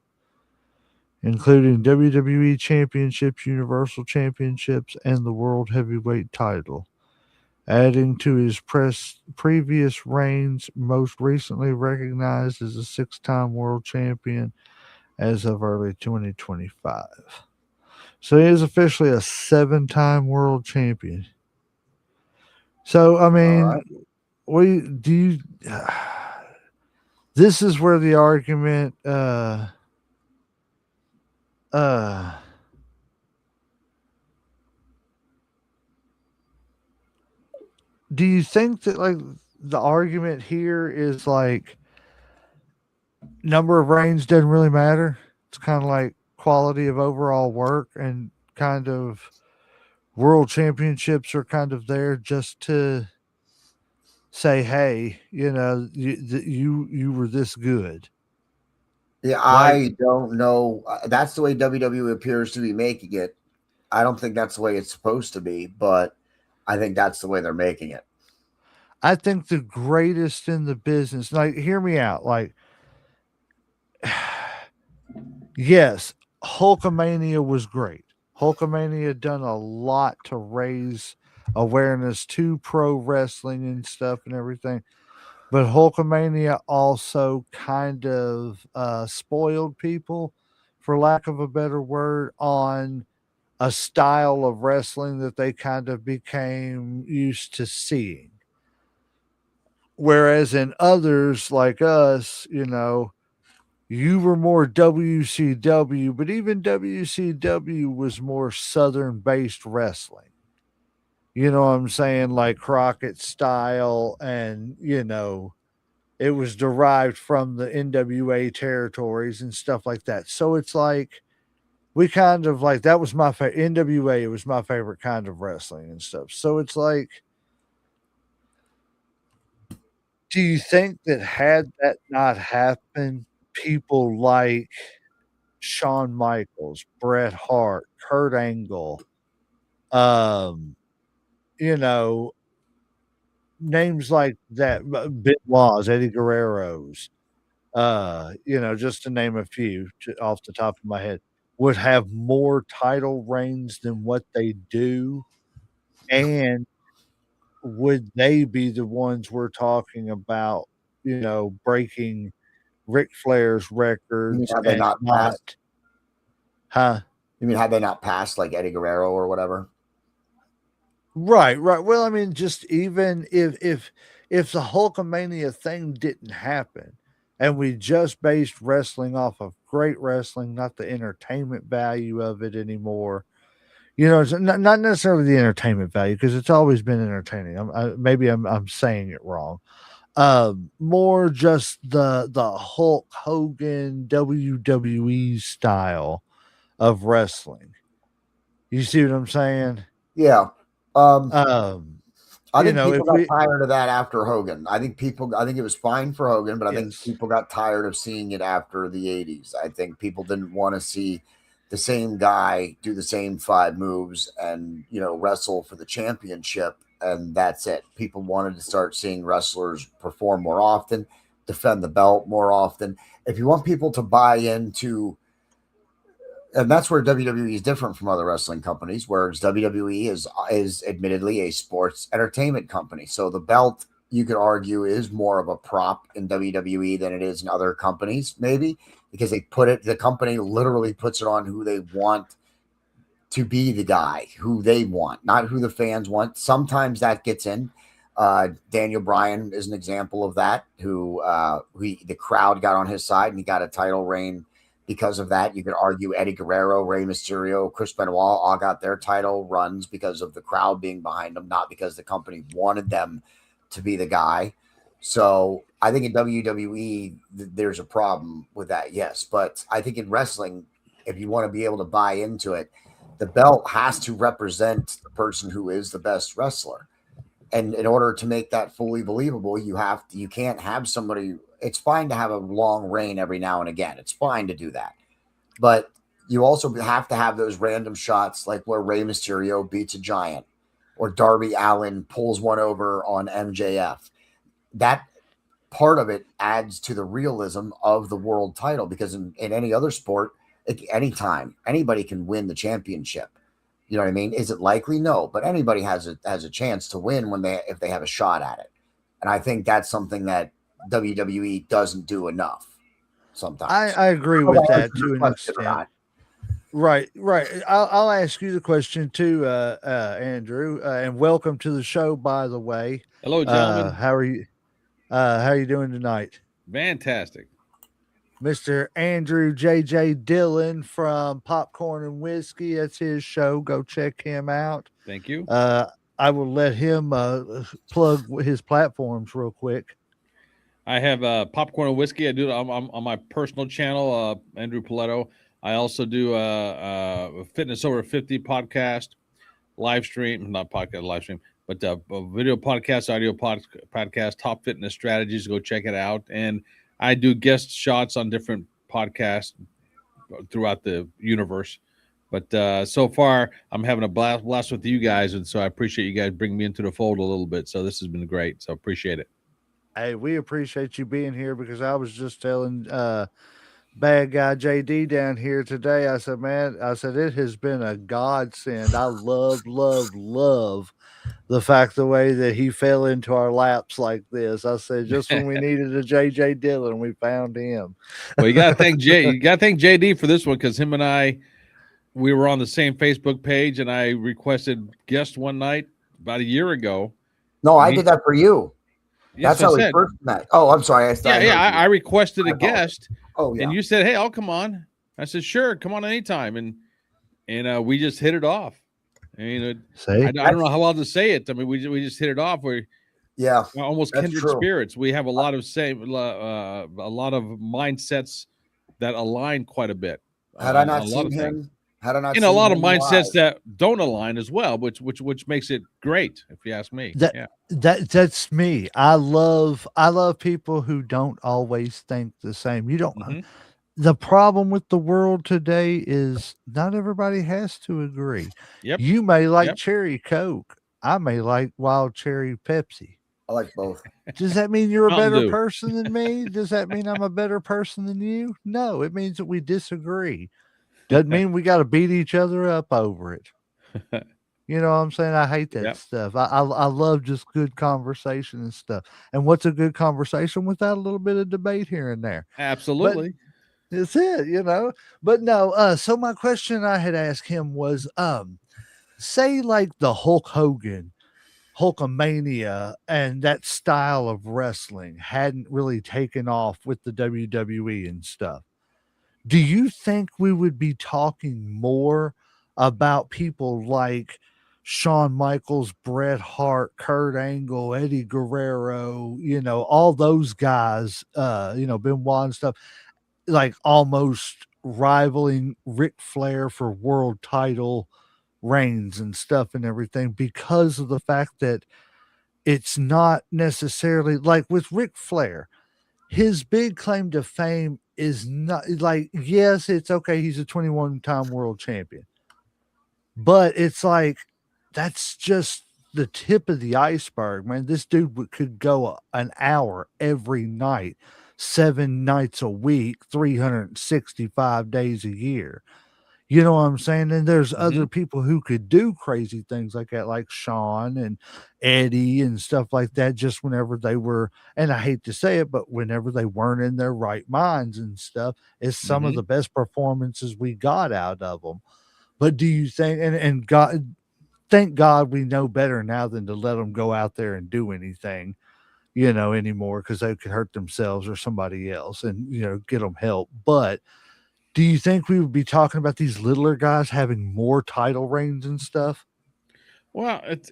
including WWE Championships, Universal Championships, and the World Heavyweight title, adding to his previous reigns, most recently recognized as a 6-time world champion as of early 2025. So he is officially a 7-time world champion. So, I All right. mean, we do you, this is where the argument uh do you think that like the argument here is like number of reigns doesn't really matter? It's kind of like quality of overall work, and kind of world championships are kind of there just to say, hey, you were this good. Yeah, Like, I don't know. That's the way WWE appears to be making it. I don't think that's the way it's supposed to be, but I think that's the way they're making it. I think the greatest in the business, like, hear me out. Like, yes, Hulkamania was great. Hulkamania done a lot to raise awareness to pro wrestling and stuff and everything. But Hulkamania also kind of spoiled people, for lack of a better word, on a style of wrestling that they kind of became used to seeing. Whereas in others like us, you were more WCW, but even WCW was more Southern based wrestling. You know what I'm saying? Like Crockett style, and, it was derived from the NWA territories and stuff like that. So it's like, we kind of like, that was my favorite. NWA was my favorite kind of wrestling and stuff. So it's like, do you think that had that not happened, people like Shawn Michaels, Bret Hart, Kurt Angle, um, you know, names like that, Benoit's, Eddie Guerrero's, just to name a few off the top of my head, would have more title reigns than what they do? And would they be the ones we're talking about, breaking Ric Flair's You mean records have they and not not, passed? huh? You mean have they not passed like Eddie Guerrero or whatever? Right, right. Well, I mean, just even if the Hulkamania thing didn't happen, and we just based wrestling off of great wrestling, not the entertainment value of it anymore. It's not necessarily the entertainment value, because it's always been entertaining. Maybe I'm saying it wrong. More just the Hulk Hogan WWE style of wrestling. You see what I'm saying? Yeah. Um, Um, I think if people got we tired of that after Hogan. I think it was fine for Hogan, but I think yes. people got tired of seeing it after the 80s. I think people didn't want to see the same guy do the same 5 moves and, wrestle for the championship. And that's it. People wanted to start seeing wrestlers perform more often, defend the belt more often. If you want people to buy into, and that's where WWE is different from other wrestling companies, whereas WWE is admittedly a sports entertainment company. So the belt, you could argue, is more of a prop in WWE than it is in other companies, maybe because the company literally puts it on who they want to be the guy, who they want, not who the fans want. Sometimes that gets in. Daniel Bryan is an example of that, who the crowd got on his side and he got a title reign because of that. You could argue Eddie Guerrero, Rey Mysterio, Chris Benoit all got their title runs because of the crowd being behind them, not because the company wanted them to be the guy. So I think in WWE, there's a problem with that, yes. But I think in wrestling, if you want to be able to buy into it, the belt has to represent the person who is the best wrestler. And in order to make that fully believable, you can't have somebody. It's fine to have a long reign every now and again. It's fine to do that. But you also have to have those random shots like where Rey Mysterio beats a giant or Darby Allin pulls one over on MJF. That part of it adds to the realism of the world title, because in any other sport, anytime anybody can win the championship. You know what I mean? Is it likely? No, but anybody has a chance to win if they have a shot at it. And I think that's something that WWE doesn't do enough sometimes. I agree with that to an extent. Not. Right. I'll ask you the question too, Andrew, and welcome to the show. By the way, hello, gentlemen. How are you? How are you doing tonight? Fantastic. Mr. Andrew J.J. Dillon from Popcorn and Whiskey. That's his show. Go check him out. Thank you. I will let him plug his platforms real quick. I have Popcorn and Whiskey. I do it on my personal channel, Andrew Paletto. I also do a Fitness Over 50 podcast, live stream, not podcast, live stream, but a video podcast, audio podcast, Top Fitness Strategies. Go check it out. And I do guest shots on different podcasts throughout the universe. But so far, I'm having a blast with you guys. And so I appreciate you guys bringing me into the fold a little bit. So this has been great. So appreciate it. Hey, we appreciate you being here because I was just telling bad guy JD down here today. I said, man, it has been a godsend. I love the fact the way that he fell into our laps like this. I said, just when we needed a JJ Dillon, we found him. Well, you gotta thank JD for this one, because him and we were on the same Facebook page, and I requested guest one night about a year ago. No, I did that for you. Yes, that's how we first met. Oh, I'm sorry. I requested a guest. Oh, yeah. And you said, hey, I'll come on. I said, sure, come on anytime. And we just hit it off. I mean, I don't know how else to say it. I mean, we just hit it off. We're almost kindred spirits. We have a lot of mindsets that align quite a bit. Had I not seen him, a lot of mindsets that don't align as well, which makes it great, if you ask me. That's me. I love people who don't always think the same. You don't. Mm-hmm. The problem with the world today is not everybody has to agree. Yep. You may like cherry Coke. I may like wild cherry Pepsi. I like both. Does that mean you're a better person than me? Does that mean I'm a better person than you? No, it means that we disagree. Doesn't mean we got to beat each other up over it. You know what I'm saying? I hate that stuff. I love just good conversation and stuff. And what's a good conversation without a little bit of debate here and there? Absolutely. But it's it, But no, so my question I had asked him was, say like the Hulk Hogan, Hulkamania, and that style of wrestling hadn't really taken off with the WWE and stuff. Do you think we would be talking more about people like Shawn Michaels, Bret Hart, Kurt Angle, Eddie Guerrero, all those guys, Benoit and stuff, like almost rivaling Ric Flair for world title reigns and stuff and everything, because of the fact that it's not necessarily like with Ric Flair, his big claim to fame is not like, yes, it's okay, he's a 21-time world champion, but it's like, that's just the tip of the iceberg, man. This dude could go an hour every night, 7 nights a week, 365 days a year. You know what I'm saying? And there's other people who could do crazy things like that, like Shawn and Eddie and stuff like that, just whenever they were, and I hate to say it, but whenever they weren't in their right minds and stuff, it's some of the best performances we got out of them. But do you think, and God, thank God we know better now than to let them go out there and do anything, anymore, because they could hurt themselves or somebody else and, get them help. But do you think we would be talking about these littler guys having more title reigns and stuff? Well, it's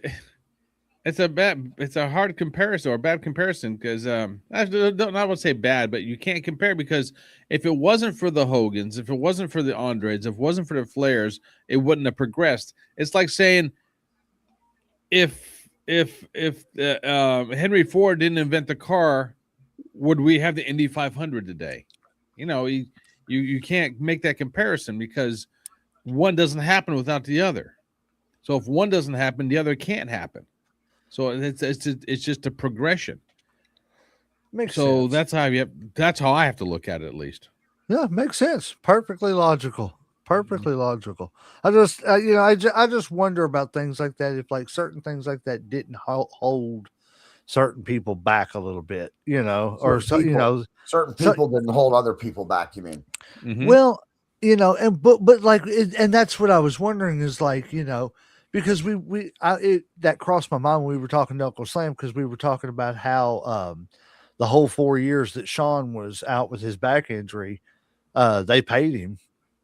a hard comparison, or a bad comparison, because I would say bad, but you can't compare, because if it wasn't for the Hogans, if it wasn't for the Andres, if it wasn't for the Flairs, it wouldn't have progressed. It's like saying if Henry Ford didn't invent the car, would we have the Indy 500 today? You can't make that comparison, because one doesn't happen without the other. So if one doesn't happen, the other can't happen. So it's just a progression. Makes sense. That's how I have to look at it, at least. Yeah, makes sense. Perfectly logical. Perfectly Mm-hmm. logical. I just, I just wonder about things like that. If like certain things like that didn't hold certain people back a little bit, or Certain so, people, certain so people didn't hold other people back. You mean? Mm-hmm. well, and but like, and that's what I was wondering is like, because that crossed my mind when we were talking to Uncle Slam because we were talking about how the whole 4 years that Sean was out with his back injury, they paid him,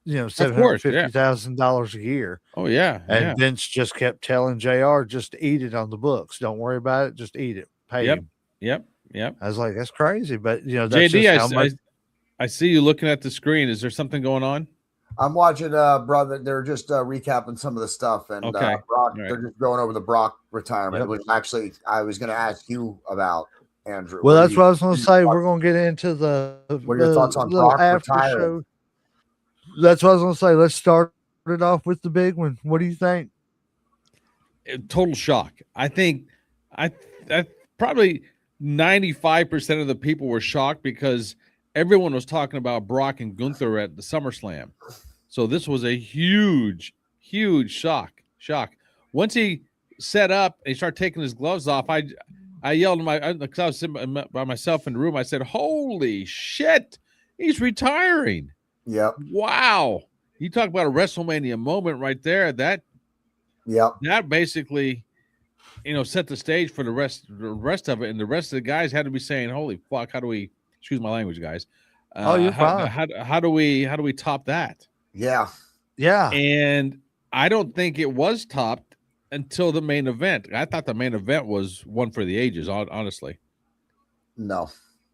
Of seven hundred course, yeah. fifty thousand dollars a year, Oh yeah, and yeah. Vince just kept telling Jr. just eat it on the books, don't worry about it, just eat it, pay Yep, him. yep, yep. I was like, that's crazy, but that's JD, just how much. I see you looking at the screen. Is there something going on? I'm watching, brother. They're just recapping some of the stuff, and Okay, Brock. all right. They're just going over the Brock retirement, Yep. which actually I was going to ask you about, Andrew. Well, that's what I was going to say. We're going to get into What are your thoughts the on little Brock after retiring? show. That's what I was going to say. Let's start it off with the big one. What do you think? Total shock. I probably 95% of the people were shocked because everyone was talking about Brock and Gunther at the SummerSlam. So this was a huge, huge shock. Once he set up and he started taking his gloves off, I yelled because I was sitting by myself in the room. I said, "Holy shit, he's retiring!" Yep. Wow, you talk about a WrestleMania moment right there. Yep. That basically, set the stage for the rest of it, and the rest of the guys had to be saying, "Holy fuck, how do we?" Excuse my language, guys. Oh, you're fine. How do we top that? Yeah. Yeah. And I don't think it was topped until the main event. I thought the main event was one for the ages, honestly. No.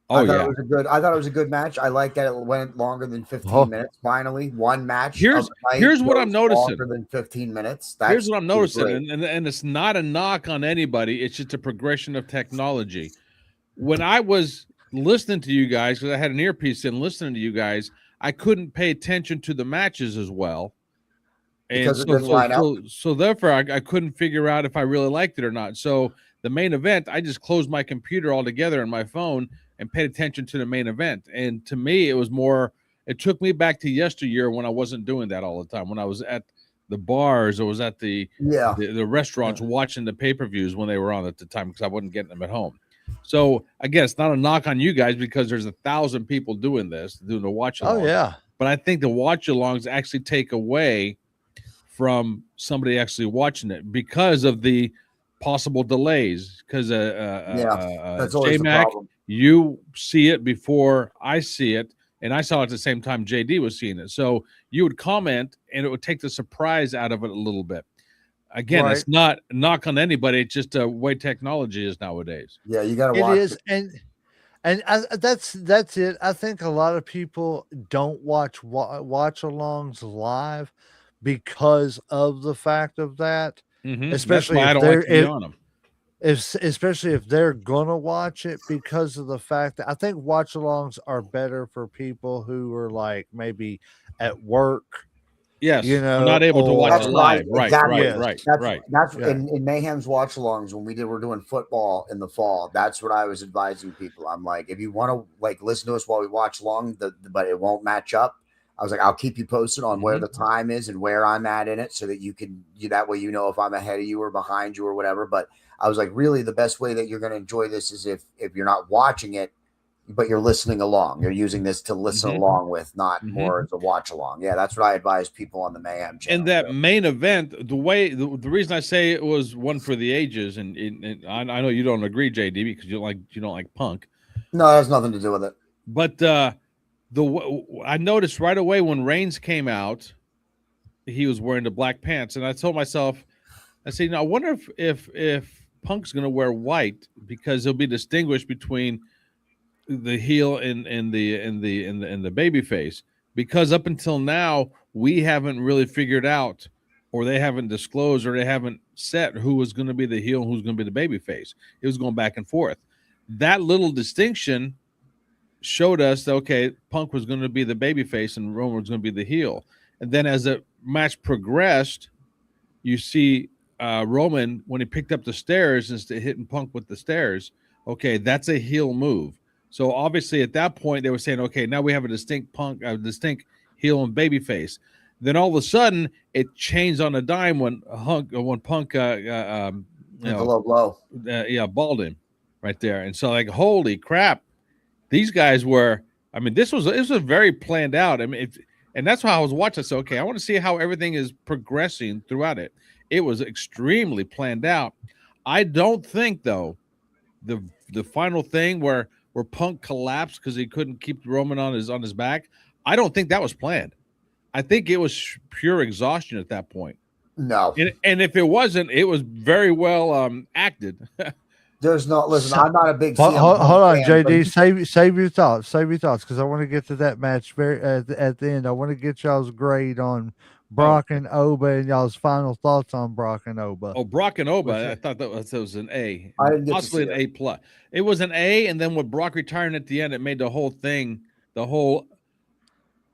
Oh I thought yeah. it was a good. I thought it was a good match. I like that it went longer than 15 Oh. minutes. Finally, one match Here's of the night here's what I'm goes noticing. longer than 15 minutes. Here's That's what I'm noticing, great. and it's not a knock on anybody. It's just a progression of technology. When I was listening to you guys, because I had an earpiece in listening to you guys, I couldn't pay attention to the matches as well. And Because it didn't line up. so therefore I couldn't figure out if I really liked it or not. So the main event, I just closed my computer altogether and my phone and paid attention to the main event. And to me, it took me back to yesteryear when I wasn't doing that all the time. When I was at the bars or was at the Yeah. restaurants watching the pay-per-views when they were on at the time because I wasn't getting them at home. So again, it's not a knock on you guys because there's 1,000 people doing the watch along. Oh, yeah. But I think the watch alongs actually take away from somebody actually watching it because of the possible delays. Because That's always the J-Mac, problem. you see it before I see it, and I saw it at the same time JD was seeing it. So you would comment, and it would take the surprise out of it a little bit. Again, Right. it's not a knock on anybody. It's just the way technology is nowadays. Yeah, you got to It watch is, and that's it. I think a lot of people don't watch watch-alongs live because of the fact of that, That's especially why I if don't like to be on them. especially if they're gonna watch it because of the fact that I think watch-alongs are better for people who are like maybe at work, Yes, I'm not able to or watch That's it what I live. Right, exactly. right. That's Yeah. in Mayhem's watch-alongs when we were doing football in the fall. That's what I was advising people. I'm like, if you want to like listen to us while we watch along, but it won't match up. I was like, I'll keep you posted on where the time is and where I'm at in it, so that that way if I'm ahead of you or behind you or whatever. But I was like, really, the best way that you're going to enjoy this is if you're not watching it, but you're listening along. You're using this to listen along with, not more as a watch along. Yeah, that's what I advise people on the Mayhem channel. And that main event, the reason I say it was one for the ages, and I know you don't agree, JD, because you don't like Punk. No, that has nothing to do with it. But I noticed right away when Reigns came out, he was wearing the black pants, and I told myself, I said, I wonder if Punk's going to wear white because he'll be distinguished between the heel and the baby face, because up until now we haven't really figured out, or they haven't disclosed, or they haven't set who was going to be the heel and who's going to be the baby face. It was going back and forth. That little distinction showed us that, okay, Punk was going to be the baby face and Roman was going to be the heel. And then as the match progressed, you see Roman, when he picked up the stairs instead of hitting Punk with the stairs, okay, that's a heel move. So obviously at that point they were saying, okay, now we have a distinct heel and baby face. Then all of a sudden it changed on a dime when Punk The low blow. balled him right there. And so like, holy crap, these guys were. I mean, this was very planned out. I mean, and that's why I was watching. So okay, I want to see how everything is progressing throughout it. It was extremely planned out. I don't think though the final thing where Punk collapsed because he couldn't keep Roman on his back. I don't think that was planned. I think it was pure exhaustion at that point. No. And if it wasn't, it was very well acted. There's no listen. I'm not a big. Hold CM Punk on, fan, but JD. Save your thoughts. Save your thoughts because I want to get to that match very at the end. I want to get y'all's grade on Brock and Oba and y'all's final thoughts on Brock and Oba. Oh, Brock and Oba. I thought that was an A. I didn't get Possibly to an see A plus. It was an A, and then with Brock retiring at the end, it made the whole thing, the whole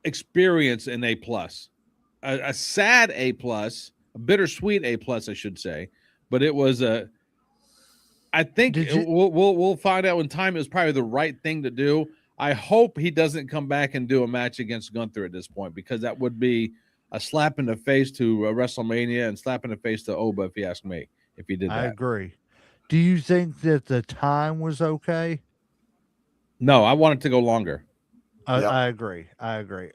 experience an A plus. A sad A plus, a bittersweet A plus, I should say. But it was a. I think we'll find out in time. It was probably the right thing to do. I hope he doesn't come back and do a match against Gunther at this point, because that would be a slap in the face to WrestleMania and slap in the face to Oba, if you ask me, if he did that. I agree. Do you think that the time was okay? No, I want it to go longer. Yep. I agree.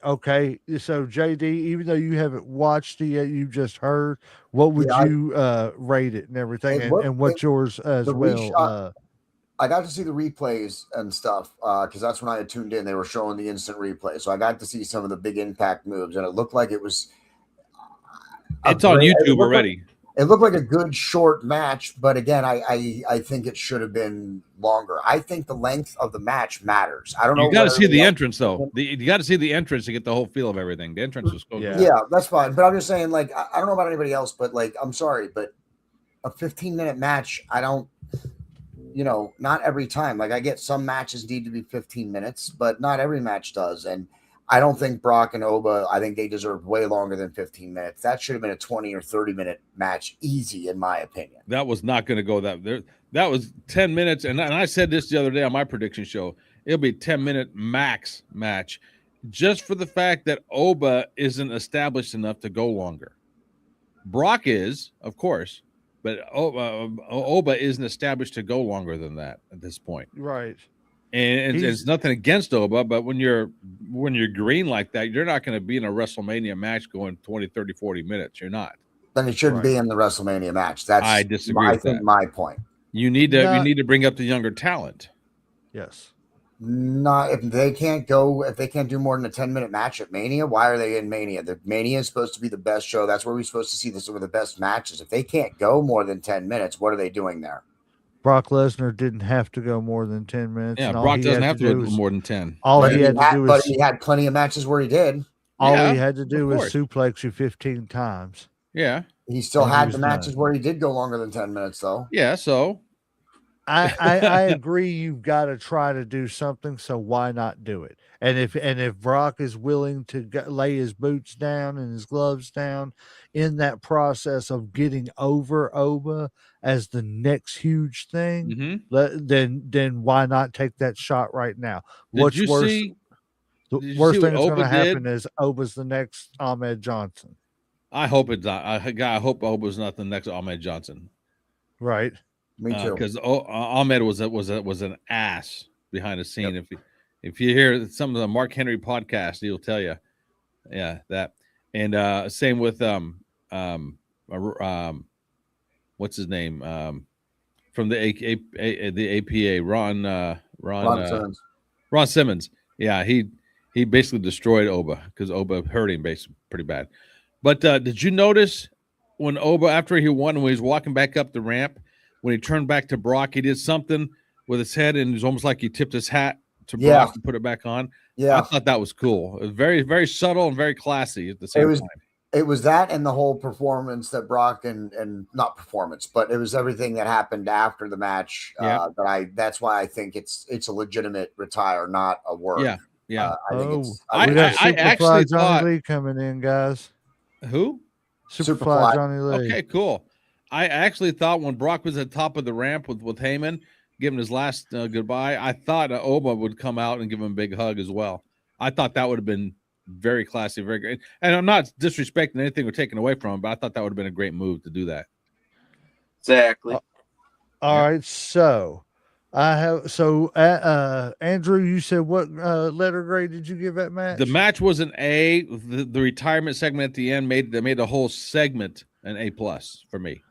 Okay, so JD, even though you haven't watched it yet, you just heard. What would you rate it and everything, and what's yours as well? I got to see the replays and stuff because that's when I had tuned in. They were showing the instant replay, so I got to see some of the big impact moves, and it looked like it was. It's on YouTube already. It looked like a good short match, but again, I think it should have been longer. I think the length of the match matters. I don't know. You got to see the entrance though. You got to see the entrance to get the whole feel of everything. The entrance was cool. Yeah, that's fine. But I'm just saying, like, I don't know about anybody else, but like, I'm sorry, but a 15-minute match, I don't. Not every time. Like, I get some matches need to be 15 minutes, but not every match does. And I don't think Brock and Oba, I think they deserve way longer than 15 minutes. That should have been a 20 or 30-minute match, easy, in my opinion. That was not going to go that there. That was 10 minutes. And I said this the other day on my prediction show. It'll be 10-minute max match, just for the fact that Oba isn't established enough to go longer. Brock is, of course, but Oba isn't established to go longer than that at this point. Right. And it's nothing against Oba, but when you're green like that, you're not going to be in a WrestleMania match going 20, 30, 40 minutes. You're not. Then it shouldn't be in the WrestleMania match. I disagree with that. My point. You need to bring up the younger talent. Yes. Not if they can't do more than a 10-minute match at Mania. Why are they in Mania? The Mania is supposed to be the best show. That's where we're supposed to see some of the best matches. If they can't go more than 10 minutes, what are they doing there? Brock Lesnar didn't have to go more than 10 minutes. Yeah, Brock doesn't have to go more than 10. But he had plenty of matches where he did. All he had to do was suplex you 15 times. Yeah. He still had the matches where he did go longer than 10 minutes, though. Yeah, so I agree. You've got to try to do something. So why not do it? And if Brock is willing to lay his boots down and his gloves down in that process of getting over Oba as the next huge thing, then why not take that shot right now? What's worse? The worst thing that's going to happen is Oba's the next Ahmed Johnson. I hope it's not. I hope Oba's not the next Ahmed Johnson. Right. Me too. Because Ahmed was an ass behind the scene. Yep. If you hear some of the Mark Henry podcast, he'll tell you, that. And same with what's his name from the APA, Ron Simmons. Yeah, he basically destroyed Oba because Oba hurt him basically pretty bad. But did you notice when Oba, after he won, when he was walking back up the ramp, when he turned back to Brock, he did something with his head, and it was almost like he tipped his hat to Brock and put it back on. Yeah, I thought that was cool. It was very, very subtle and very classy at the same time. It was that and the whole performance that Brock and not performance, but it was everything that happened after the match. That's why I think it's a legitimate retire, not a work. Yeah. I actually thought Johnny Lee coming in, guys. Who? Superfly Johnny Lee. Okay, cool. I actually thought when Brock was at the top of the ramp with Heyman giving his last goodbye. I thought Oba would come out and give him a big hug as well. I thought that would have been very classy, very great. And I'm not disrespecting anything or taking away from him, but I thought that would have been a great move to do that. Exactly. All right, so I have Andrew, you said what letter grade did you give that match? The match was an A. The retirement segment at the end made the whole segment an A+ for me.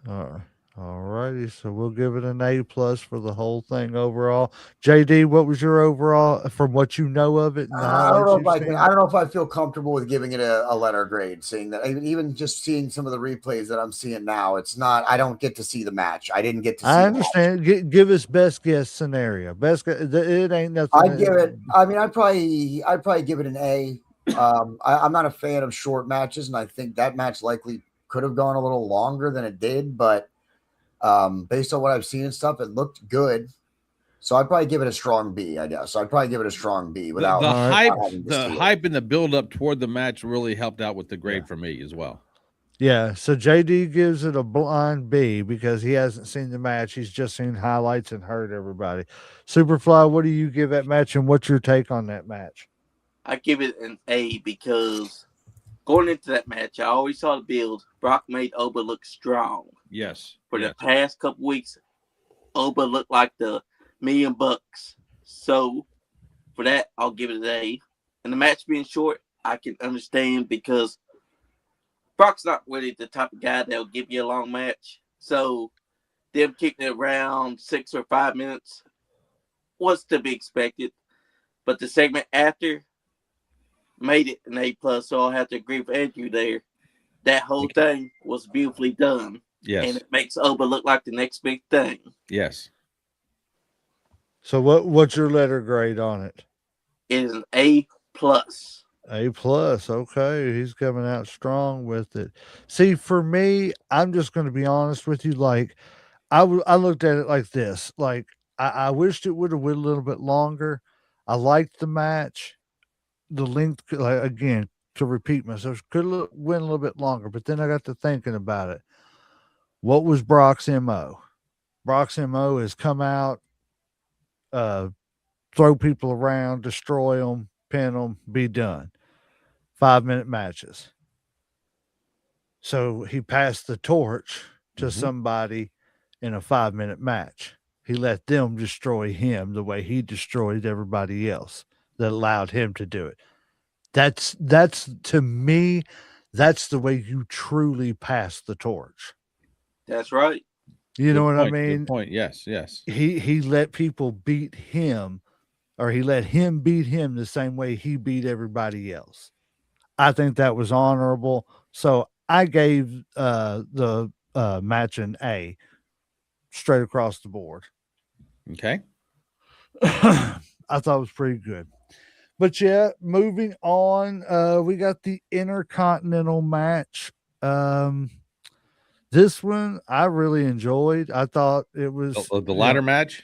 All righty, so we'll give it an A+ for the whole thing overall. JD, what was your overall from what you know of it? And the I don't highlights know if you've I seen? can. I don't know if I feel comfortable with giving it a letter grade. Seeing that, even just seeing some of the replays that I'm seeing now, it's not. I don't get to see the match. I didn't get to see. I understand. Give us best guess scenario. It ain't nothing. I'd give it. I mean, I'd probably give it an A. I'm not a fan of short matches, and I think that match likely could have gone a little longer than it did. But based on what I've seen and stuff, it looked good. So I'd probably give it a strong B, I guess. So I'd probably give it a strong B without the hype. having to The see it. hype and the build up toward the match really helped out with the grade for me as well. Yeah, so JD gives it a blind B because he hasn't seen the match. He's just seen highlights and heard everybody. Superfly, what do you give that match, and what's your take on that match? I give it an A because going into that match, I always saw the build. Brock made Oba look strong. Yes. For the past couple weeks, Oba looked like the $1,000,000. So for that, I'll give it an A. And the match being short, I can understand because Brock's not really the type of guy that'll give you a long match. So them kicking it around 6 or 5 minutes was to be expected. But the segment after made it an A+, so I'll have to agree with Andrew there. That whole thing was beautifully done. Yes. And it makes Oba look like the next big thing. Yes. So what's your letter grade on it? It is an A+. A+. Okay, he's coming out strong with it. See, for me, I'm just going to be honest with you. Like, I looked at it like this. Like, I wished it would have went a little bit longer. I liked the match. The length, like, again, to repeat myself, could have went a little bit longer. But then I got to thinking about it. What was Brock's MO? Brock's MO is come out, throw people around, destroy them, pin them, be done. 5-minute matches. So he passed the torch to somebody in a 5-minute match. He let them destroy him the way he destroyed everybody else that allowed him to do it. That's to me, that's the way you truly pass the torch. That's right. You know what I Good mean? point. Yes. He let people beat him, or he let him beat him the same way he beat everybody else. I think that was honorable. So I gave the match an A straight across the board. Okay. I thought it was pretty good. But yeah, moving on, we got the Intercontinental match. This one I really enjoyed. I thought it was the ladder match.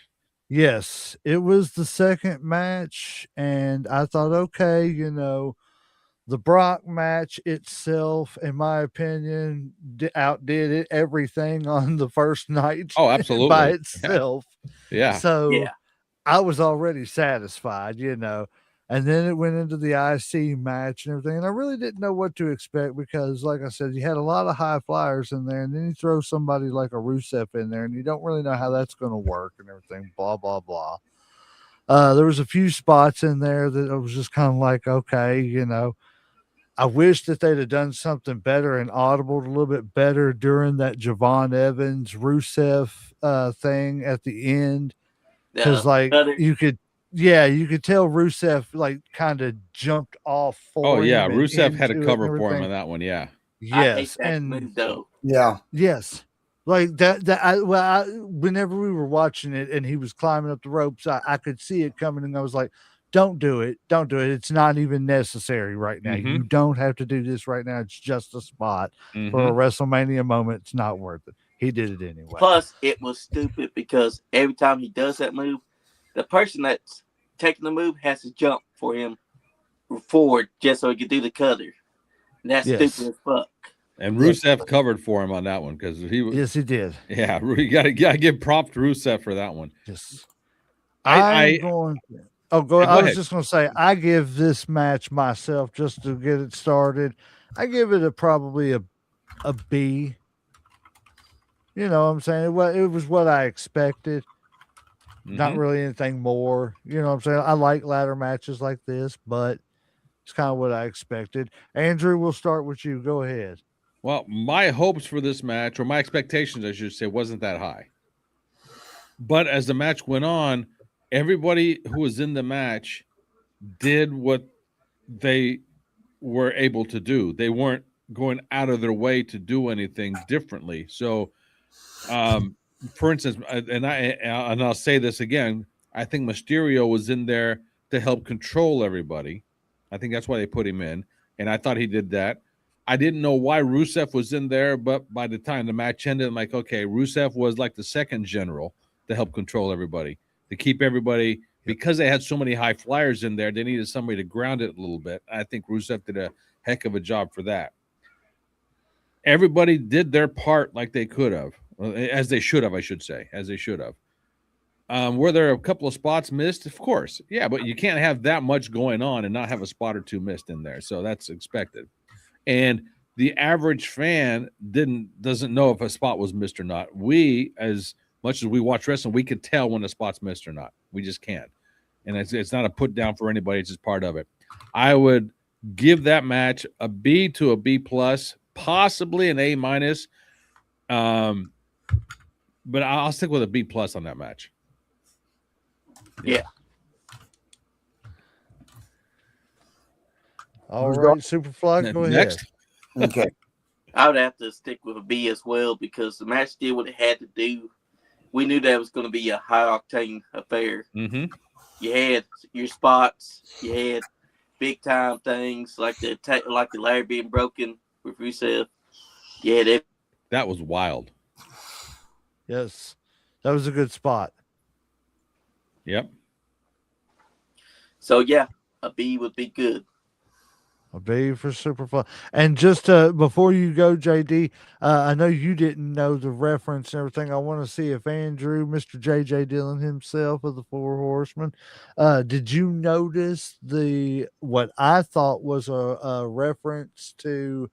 Yes, it was the second match, and I thought, okay, the Brock match itself, in my opinion, outdid it everything on the first night. Oh, absolutely. By itself. Yeah. So I was already satisfied, and then it went into the IC match and everything. And I really didn't know what to expect because, like I said, you had a lot of high flyers in there, and then you throw somebody like a Rusev in there, and you don't really know how that's going to work and everything, blah, blah, blah. There was a few spots in there that I was just kind of like, okay, I wish that they'd have done something better and audibled a little bit better during that Javon Evans Rusev thing at the end. Because you could tell Rusev like kind of jumped off for him. Yeah, Rusev had a cover for him on that one. Yeah. Yes, yes. Like whenever we were watching it and he was climbing up the ropes, I could see it coming, and I was like, don't do it. Don't do it. It's not even necessary right now. You don't have to do this right now. It's just a spot for a WrestleMania moment. It's not worth it. He did it anyway. Plus, it was stupid because every time he does that move, the person that's taking the move has to jump for him forward just so he can do the cutter. And that's stupid as fuck. And Rusev covered for him on that one because he was. Yes, he did. Yeah, you got to give props to Rusev for that one. Yes. I'm going. Oh, go. Yeah, go I was ahead. just going to say, I give this match myself just to get it started. I give it probably a B. You know what I'm saying? It was what I expected. Not Mhm. really anything more. You know what I'm saying? I like ladder matches like this, but it's kind of what I expected. Andrew, we'll start with you. Go ahead. Well, my hopes for this match, or my expectations, I should say, wasn't that high. But as the match went on, everybody who was in the match did what they were able to do. They weren't going out of their way to do anything differently. So, um, for instance, and I'll say this again, I think Mysterio was in there to help control everybody. I think that's why they put him in, and I thought he did that. I didn't know why Rusev was in there, but by the time the match ended, I'm like, okay, Rusev was like the second general to help control everybody, to keep everybody, because they had so many high flyers in there, they needed somebody to ground it a little bit. I think Rusev did a heck of a job for that. Everybody did their part like they could have, as they should have, I should say, as they should have. Were there a couple of spots missed? Of course. Yeah, but you can't have that much going on and not have a spot or two missed in there. So that's expected. And the average fan doesn't know if a spot was missed or not. We, as much as we watch wrestling, we could tell when a spot's missed or not. We just can't. And it's not a put down for anybody, it's just part of it. I would give that match a B to a B plus, possibly an A minus. But I'll stick with a B plus on that match. Yeah. All Who's right, going? Superfly, go ahead. Next. Okay. I would have to stick with a B as well because the match did what it had to do. We knew that was going to be a high octane affair. Mm-hmm. You had your spots, you had big time things like the ladder being broken with Rusev. You had it. That was wild. Yes, that was a good spot. Yep. So yeah, a B would be good. A B for Superfly. And just before you go, JD, I know you didn't know the reference and everything. I want to see if Andrew, Mr. JJ Dillon himself of the Four Horsemen, did you notice what I thought was a reference to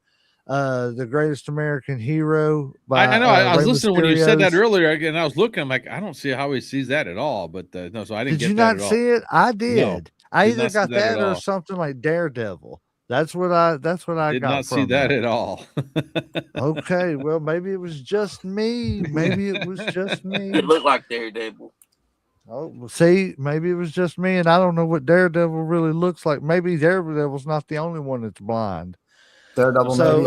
the Greatest American Hero by I know. I was Rey listening when you said that Mysterio's? earlier, and I was looking. I'm like, I don't see how he sees that at all. But no, so I didn't Did you get that not at all. see it? I No, did. I did either not see got that at that or all. something like Daredevil. That's what I Did got not see from that at all. Okay, well, maybe it was just me. Maybe it was just It me. looked like Daredevil. Oh, well, see, maybe it was just me, and I don't know what Daredevil really looks like. Maybe Daredevil's not the only one that's blind, Daredevil, So-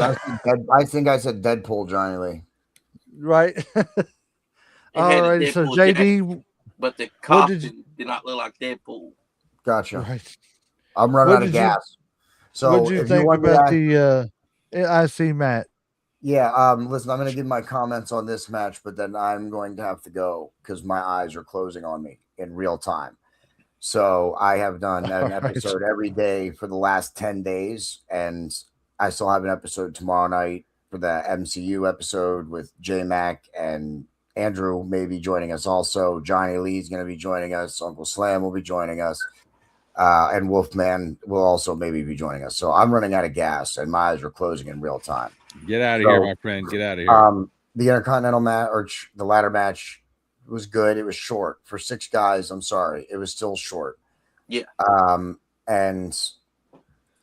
maybe. I think I said Deadpool, Johnny Lee. right? It All had a right, so Deadpool jacket, JD, but the what did costume did not look like Deadpool. Gotcha. right? I'm running What out of did you- gas. So What do you if think want me about to- I see Matt. Yeah, listen, I'm going to give my comments on this match, but then I'm going to have to go because my eyes are closing on me in real time. So I have done an All right. episode every day for the last 10 days, and I still have an episode tomorrow night for the MCU episode with J-Mac, and Andrew may be joining us also. Johnny Lee's going to be joining us. Uncle Slam will be joining us. And Wolfman will also maybe be joining us. So I'm running out of gas, and my eyes are closing in real time. Get out of here, my friend. Get out of here. The Intercontinental match or the ladder match was good. It was short for 6 guys. I'm sorry, it was still short. Yeah. And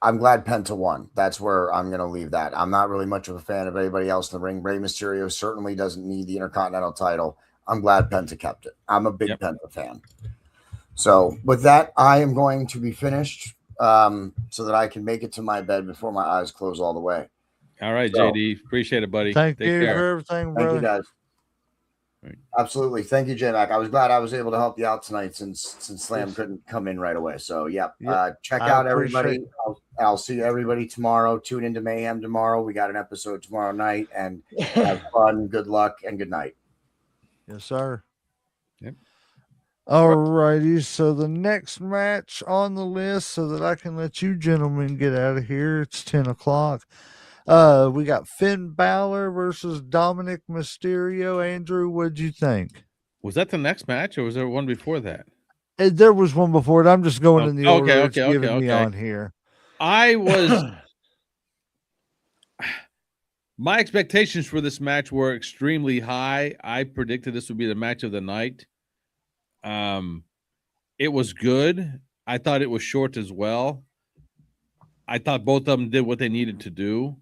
I'm glad Penta won. That's where I'm going to leave that. I'm not really much of a fan of anybody else in the ring. Rey Mysterio certainly doesn't need the Intercontinental title. I'm glad Penta kept it. I'm a big Penta fan. So with that, I am going to be finished so that I can make it to my bed before my eyes close all the way. All right, So, JD. Appreciate it, buddy. Thank Take you care. for everything, Thank brother. you, guys. Right. Absolutely. Thank you, J-Mac. I was glad I was able to help you out tonight since Slam couldn't come in right away. So, Yep. check I out appreciate everybody. I'll see everybody tomorrow. Tune into Mayhem tomorrow. We got an episode tomorrow night, and have fun. Good luck and good night. Yes, sir. Yep. All righty. So the next match on the list, so that I can let you gentlemen get out of here. It's 10 o'clock. We got Finn Balor versus Dominic Mysterio. Andrew, what'd you think? Was that the next match, or was there one before that? There was one before it. I'm just going in the order it's okay. giving me on here. I was my expectations for this match were extremely high. I predicted this would be the match of the night. It was good. I thought it was short as well. I thought both of them did what they needed to do.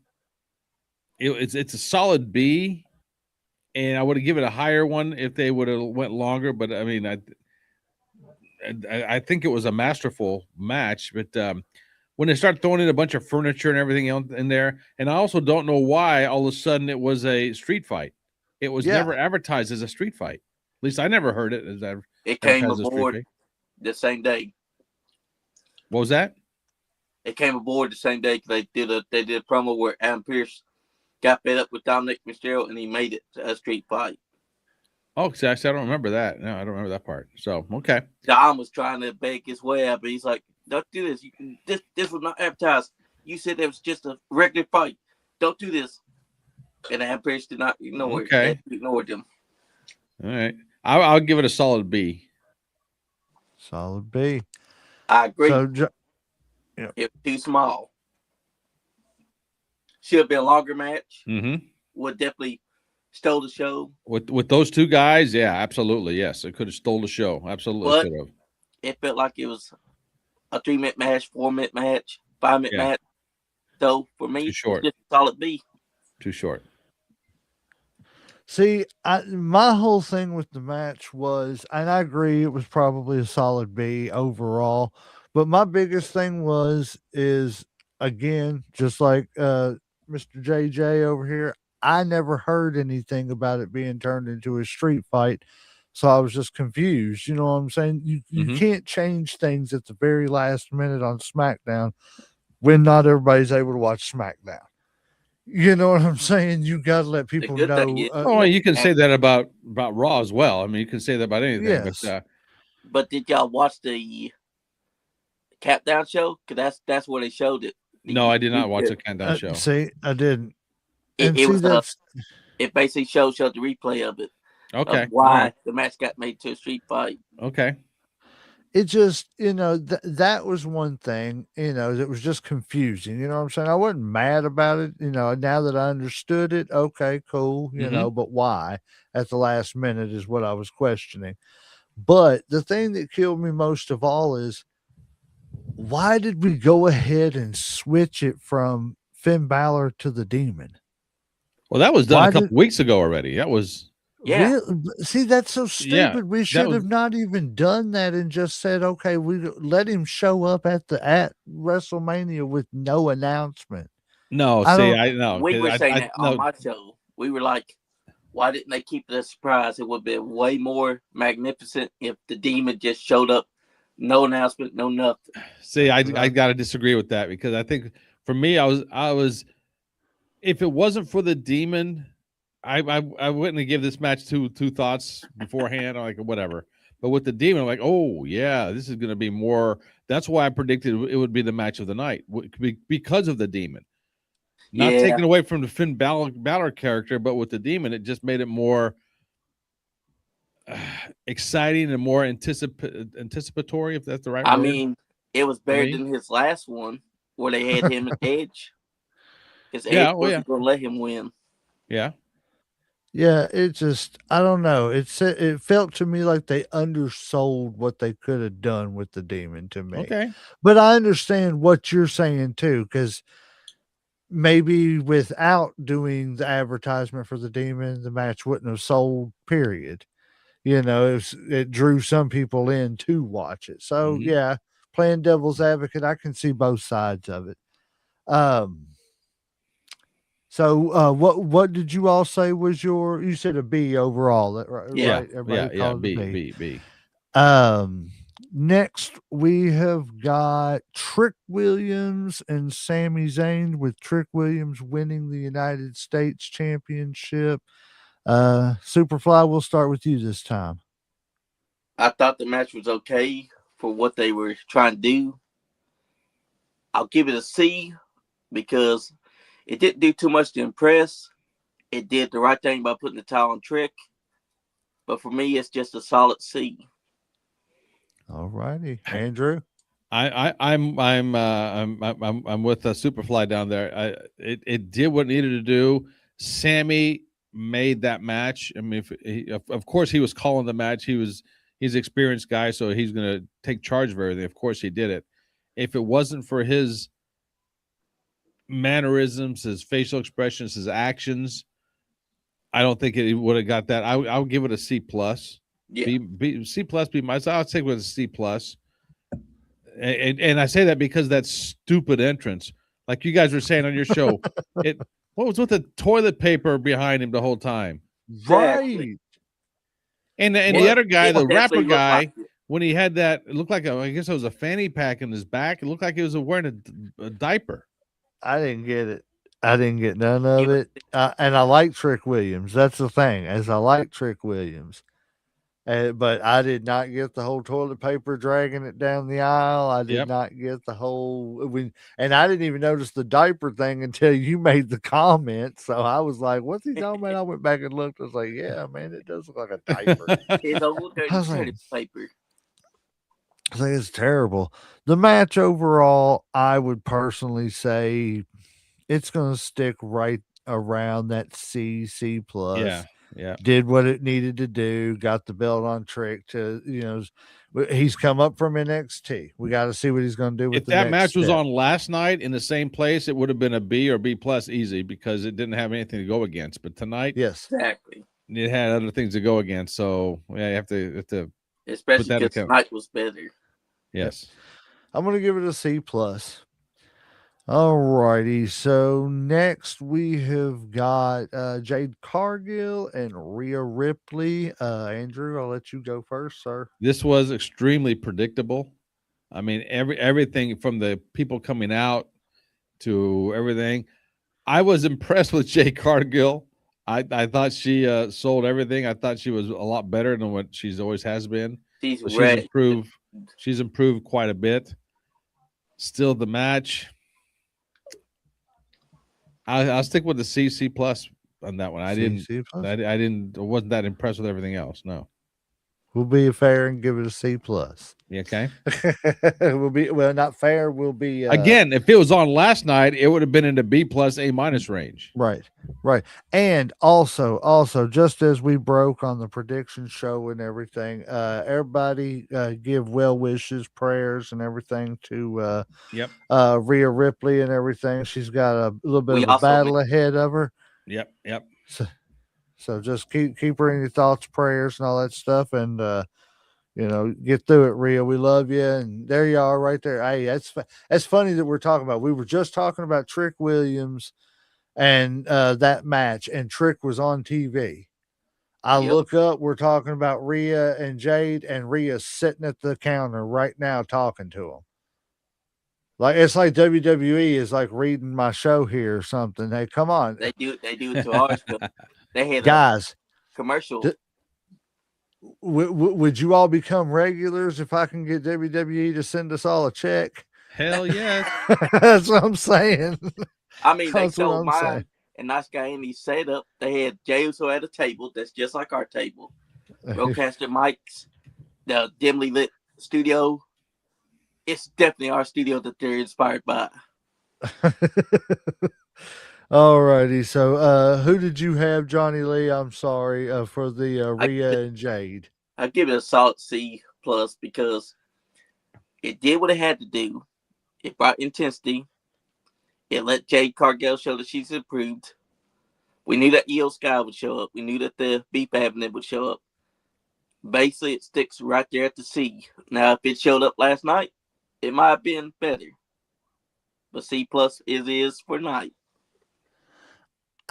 It's a solid B, and I would have given it a higher one if they would have went longer. But I mean, I think it was a masterful match. But when they start throwing in a bunch of furniture and everything else in there, and I also don't know why all of a sudden it was a street fight. It was never advertised as a street fight. At least I never heard it as It came advertised as a street aboard fight. the same day. What was that? It came aboard the same day. They did a promo where Adam Pearce got fed up with Dominic Mysterio and he made it a street fight. Oh, see, I don't remember that. No, I don't remember that part. So, okay. Dom was trying to beg his way out, but he's like, "Don't do this. You can, this was not advertised. You said it was just a regular fight. Don't do this." And Adam Pearce did not ignore it. Okay. He ignored them. All right. I'll give it a solid B. Solid B. I agree. So, it was too small. Should have been a longer match. Mm-hmm. Would definitely stole the show. With those two guys, yeah, absolutely. Yes, it could have stole the show. Absolutely could have. It felt like it was a 3-minute match, 4-minute match, 5-minute Yeah. match. So for me, Too short. it's just a solid B. Too short. see, my whole thing with the match was, and I agree, it was probably a solid B overall. But my biggest thing is again, just like Mr. JJ over here, I never heard anything about it being turned into a street fight. So I was just confused. You know what I'm saying? You Mhm. can't change things at the very last minute on SmackDown when not everybody's able to watch SmackDown. You know what I'm saying? You got to let people good know. thing is- Oh, you can say that about Raw as well. I mean, you can say that about anything. Yes. But did y'all watch the Countdown show? Because that's where they showed it. No, I did not watch the Countdown show. See, I didn't. It, And it see, was that's it basically showed the replay of it. Okay. Of why All right. the match got made to a street fight. Okay. it just, that was one thing, that was just confusing. You know what I'm saying? I wasn't mad about it. Now that I understood it, okay, cool, but why at the last minute is what I was questioning. But the thing that killed me most of all is, why did we go ahead and switch it from Finn Balor to the Demon? Well, that was done Why a couple weeks ago already. That was Yeah. See, that's so stupid. Yeah, We that should was- have not even done that and just said, okay, we let him show up at WrestleMania with no announcement. no. I See, don't- I know. We were saying that no, on my show. We were like, why didn't they keep it a surprise? It would be way more magnificent if the Demon just showed up, no announcement, no nothing. See, I got to disagree with that, because I think for me, I was, if it wasn't for the Demon, I wouldn't give this match two thoughts beforehand, or like whatever. But with the Demon, I'm like, oh yeah, this is going to be more. That's why I predicted it would be the match of the night, because of the Demon. Not Yeah. taken away from the Finn Balor character, but with the Demon, it just made it more exciting and more anticipatory, if that's the right I word. mean, it was better me? than his last one where they had him and Edge. Because Edge Yeah, well, wasn't going to let him win. Yeah. Yeah, it just, I don't know. It felt to me like they undersold what they could have done with the Demon to me. Okay. But I understand what you're saying too, because maybe without doing the advertisement for the Demon, the match wouldn't have sold, period. It drew some people in to watch it. So yeah, playing devil's advocate, I can see both sides of it. So what did you all say was you said a B overall, right? Yeah. Right? Everybody Yeah. called it a B. Next we have got Trick Williams and Sami Zayn, with Trick Williams winning the United States Championship. Superfly, we'll start with you this time. I thought the match was okay for what they were trying to do. I'll give it a C because it didn't do too much to impress. It did the right thing by putting the title on Trick. But for me, it's just a solid C. All righty, Andrew. I'm with Superfly down there. It did what it needed to do. Sammy made that match. I mean, of course he was calling the match. He's an experienced guy, so he's going to take charge of everything. Of course he did it. If it wasn't for his mannerisms, his facial expressions, his actions, I don't think it would have got that. I would give it a C plus. Yeah. C plus, B minus. I'll take it with a C plus. And I say that because that stupid entrance, like you guys were saying on your show, what was with the toilet paper behind him the whole time? Exactly. Right. And Well, the other guy, it the rapper definitely looked guy, like it. when he had that, it looked like I guess it was a fanny pack in his back. It looked like he was wearing a diaper. I didn't get it. I didn't get none of It it. And I like Trick Williams. That's the thing, as I like Trick Williams. But I did not get the whole toilet paper dragging it down the aisle. I did Yep. not get the whole and I didn't even notice the diaper thing until you made the comment. So I was like, "What's he talking about?" I went back and looked. I was like, "Yeah, man, it does look like a diaper." It's old dirty I was like, toilet paper. I think it's terrible. The match overall, I would personally say it's going to stick right around that C plus. Yeah. Yeah. Did what it needed to do, got the belt on Trick to, he's come up from NXT. We got to see what he's going to do with If the that next match was step. on last night in the same place, it would have been a B or B plus easy because it didn't have anything to go against. But tonight, Yes. Exactly. it had other things to go against. So yeah, you have to Especially that because account. tonight was better. yes. I'm going to give it a C plus. All righty. So next we have got Jade Cargill and Rhea Ripley. Andrew, I'll let you go first, sir. This was extremely predictable. I mean, everything from the people coming out to everything. I was impressed with Jay Cargill. I thought she sold everything. I thought she was a lot better than what she's always has been. She's So ready. She's improved quite a bit. Still, the match. I'll stick with the C plus on that one. I wasn't that impressed with everything else. No. We'll be fair and give it a C plus. Okay. We'll be not fair. We'll be Again, if it was on last night, it would have been in the B plus A minus range. Right. And also, just as we broke on the prediction show and everything, everybody give well wishes, prayers, and everything to Yep. Rhea Ripley and everything. She's got a little bit of a battle ahead of her. Yep. So just keep her in your thoughts, prayers, and all that stuff, and get through it, Rhea. We love you, and there you are, right there. Hey, that's funny that we're talking about. We were just talking about Trick Williams and that match, and Trick was on TV. I look up, we're talking about Rhea and Jade, and Rhea's sitting at the counter right now talking to them. Like it's like WWE is like reading my show here or something. Hey, come on. They do it to ours. They had guys commercial. Would you all become regulars if I can get WWE to send us all a check? Hell yes. That's what I'm saying. I mean, they showed mine and Nice Guy Andy set up. They had Jey Uso at a table that's just like our table. Roadcaster mics, the dimly lit studio. It's definitely our studio that they're inspired by. All righty. So who did you have, Johnny Lee? I'm sorry, for the Rhea and Jade. I give it a solid C plus because it did what it had to do. It brought intensity. It let Jade Cargill show that she's improved. We knew that Io Sky would show up. We knew that the Beef Avenue would show up. Basically, it sticks right there at the C. Now, if it showed up last night, it might have been better. But C plus is for night.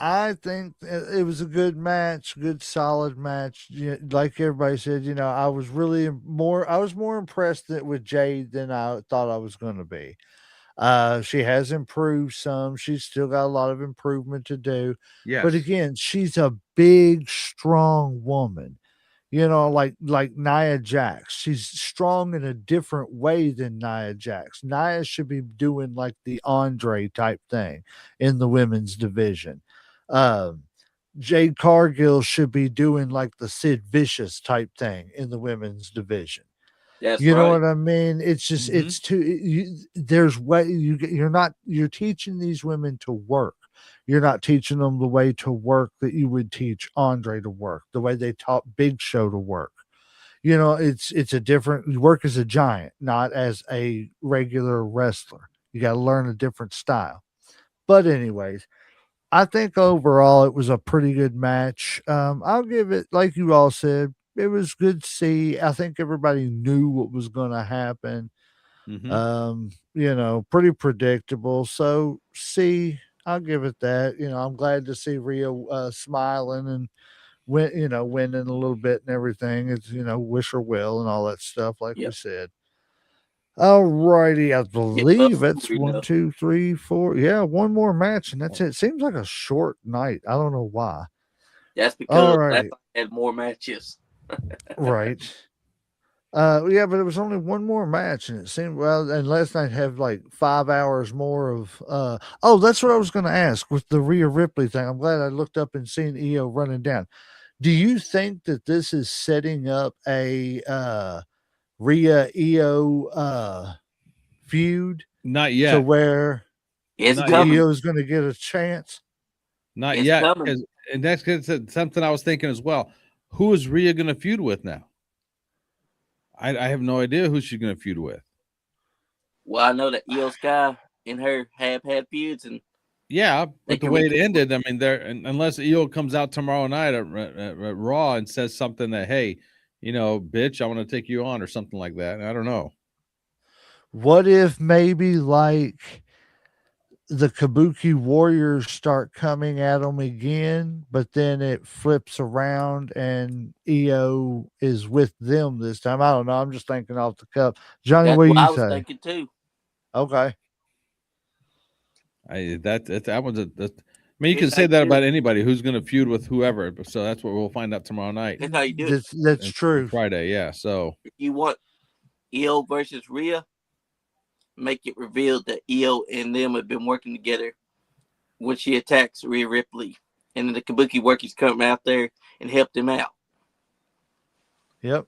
I think it was a good match, good solid match. Like everybody said, I was more impressed with Jade than I thought I was going to be. She has improved some. She's still got a lot of improvement to do. Yes. But again, she's a big, strong woman. Like Nia Jax. She's strong in a different way than Nia Jax. Nia should be doing like the Andre type thing in the women's division. Jade Cargill should be doing like the Sid Vicious type thing in the women's division. That's You know right. what I mean? It's just Mhm. it's too there's way you're teaching these women to work. You're not teaching them the way to work that you would teach Andre to work, the way they taught Big Show to work. It's a different you work as a giant, not as a regular wrestler. You got to learn a different style. But anyways, I think overall it was a pretty good match. I'll give it, like you all said, it was good to see. I think everybody knew what was going to happen. Mhm. Pretty predictable. So, I'll give it that. I'm glad to see Rio smiling and winning a little bit and everything. It's wish her will and all that stuff, like we Yep. said. All righty, I Get well believe it's soon, 1, 2, 3, 4. Yeah, one more match, and that's it. Seems like a short night. I don't know why. That's All because last righty, night had more matches. right. Yeah, but it was only one more match, and it seemed and last night had like 5 hours more of. Oh, that's what I was going to ask with the Rhea Ripley thing. I'm glad I looked up and seen EO running down. Do you think that this is setting up a Rhea EO feud Not to yet. where It's Not yet. coming. EO is going to get a chance? Not It's yet. coming. And that's something I was thinking as well. Who is Rhea going to feud with now? I have no idea who she's going to feud with. Well, I know that Io Sky and her have had feuds, and Yeah, they but the can way it rekindle. ended, I mean, unless EO comes out tomorrow night at Raw and says something that, hey, bitch, I want to take you on or something like that. I don't know. What if maybe like the Kabuki Warriors start coming at them again, but then it flips around and EO is with them this time? I don't know. I'm just thinking off the cuff. Johnny, That's what do what you I was say? thinking too. Okay. That was I mean, you Here's can how say you that do about it. anybody who's going to feud with whoever. So that's what we'll find out tomorrow night Here's how you do it. That's and true. Friday. Yeah. So If you want Io versus Rhea, make it revealed that Io and them have been working together when she attacks Rhea Ripley, and then the Kabuki workers come out there and help them out. Yep.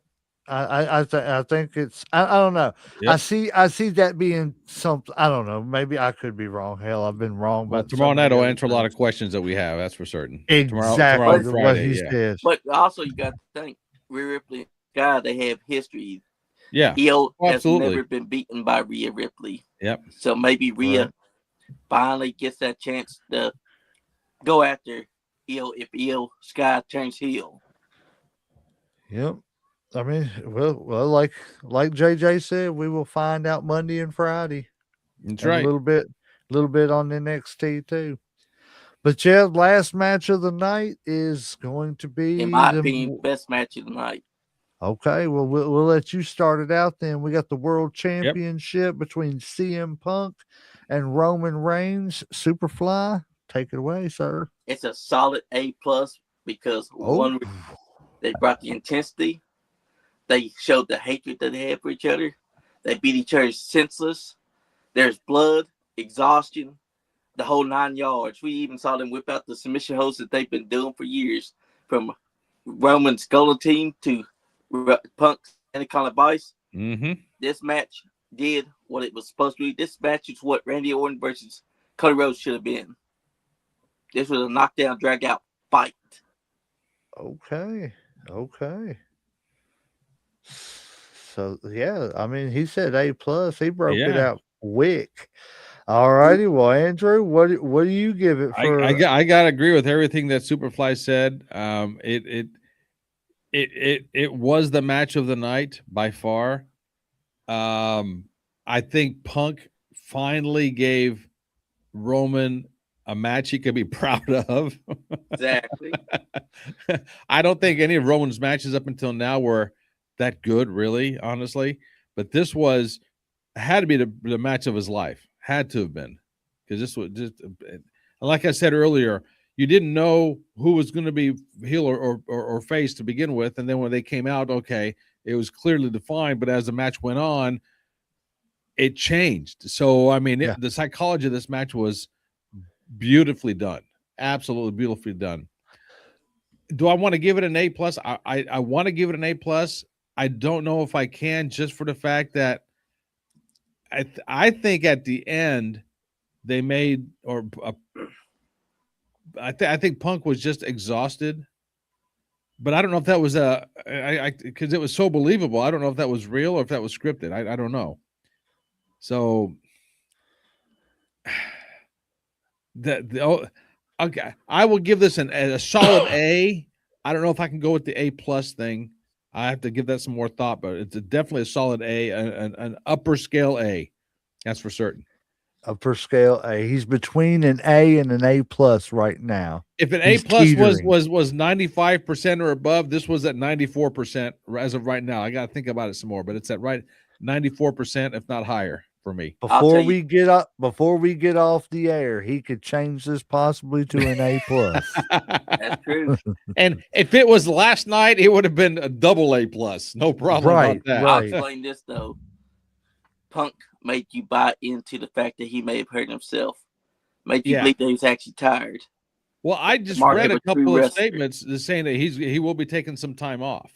I think I don't know. yep. I see that being something. I don't know. Maybe I could be wrong. Hell, I've been wrong Well, about so tomorrow night many will other answer a lot of things. questions that we have. That's for certain. Tomorrow Exactly But and what Friday. he Yeah. said. but also you got to think Rhea Ripley and Sky, they have history. Yeah. Io Oh, has absolutely. never been beaten by Rhea Ripley. Yep. So maybe Rhea Right. finally gets that chance to go after Io if Io Sky turns heel. Yep. I mean, well, like JJ said, we will find out Monday and Friday, That's and right. a little bit on NXT too. But yeah, last match of the night is going to In be my the opinion, best match of the night. okay. Well, we'll let you start it out. Then we got the World Yep. Championship between CM Punk and Roman Reigns. Superfly, take it away, sir. It's a solid A plus because Oh, one, they brought the intensity. They showed the hatred that they had for each other. They beat each other senseless. There's blood, exhaustion, the whole 9 yards. We even saw them whip out the submission holds that they've been doing for years, from Roman's guillotine to Punk's Anaconda Vice. Mm-hmm. This match did what it was supposed to be. This match is what Randy Orton versus Cody Rhodes should have been. This was a knockdown, drag out fight. okay, okay. So yeah, I mean, he said A plus. He broke it Yeah. out quick. All righty. Well, Andrew, what do you give it for? I got to agree with everything that Superfly said. It was the match of the night by far. I think Punk finally gave Roman a match he could be proud of. Exactly. I don't think any of Roman's matches up until now were that good, really, honestly. But this had to be the match of his life. Had to have been, because this was just like I said earlier. You didn't know who was going to be heel or face to begin with, and then when they came out, okay, it was clearly defined. But as the match went on, it changed. So I mean, Yeah. the psychology of this match was beautifully done, absolutely beautifully done. Do I want to give it an A plus? I want to give it an A plus. I don't know if I can, just for the fact that I think at the end they made I think Punk was just exhausted, but I don't know if that was because it was so believable. I don't know if that was real or if that was scripted. I don't know. So okay, I will give this a solid A. I don't know if I can go with the A plus thing. I have to give that some more thought, but it's definitely a solid A, an upper scale A. That's for certain. Upper scale A. He's between an A and an A plus right now. If an He's A plus teetering. was 95% or above, this was at 94% as of right now. I got to think about it some more, but it's at 94%, if not higher, for me. Before we get off the air, he could change this possibly to an A plus. That's true. And if it was last night, it would have been a double A plus. No problem about that. I'll explain this though. Punk made you buy into the fact that he may have hurt himself. Made you believe that he was actually tired. Well, I just read a couple of statements saying that he will be taking some time off.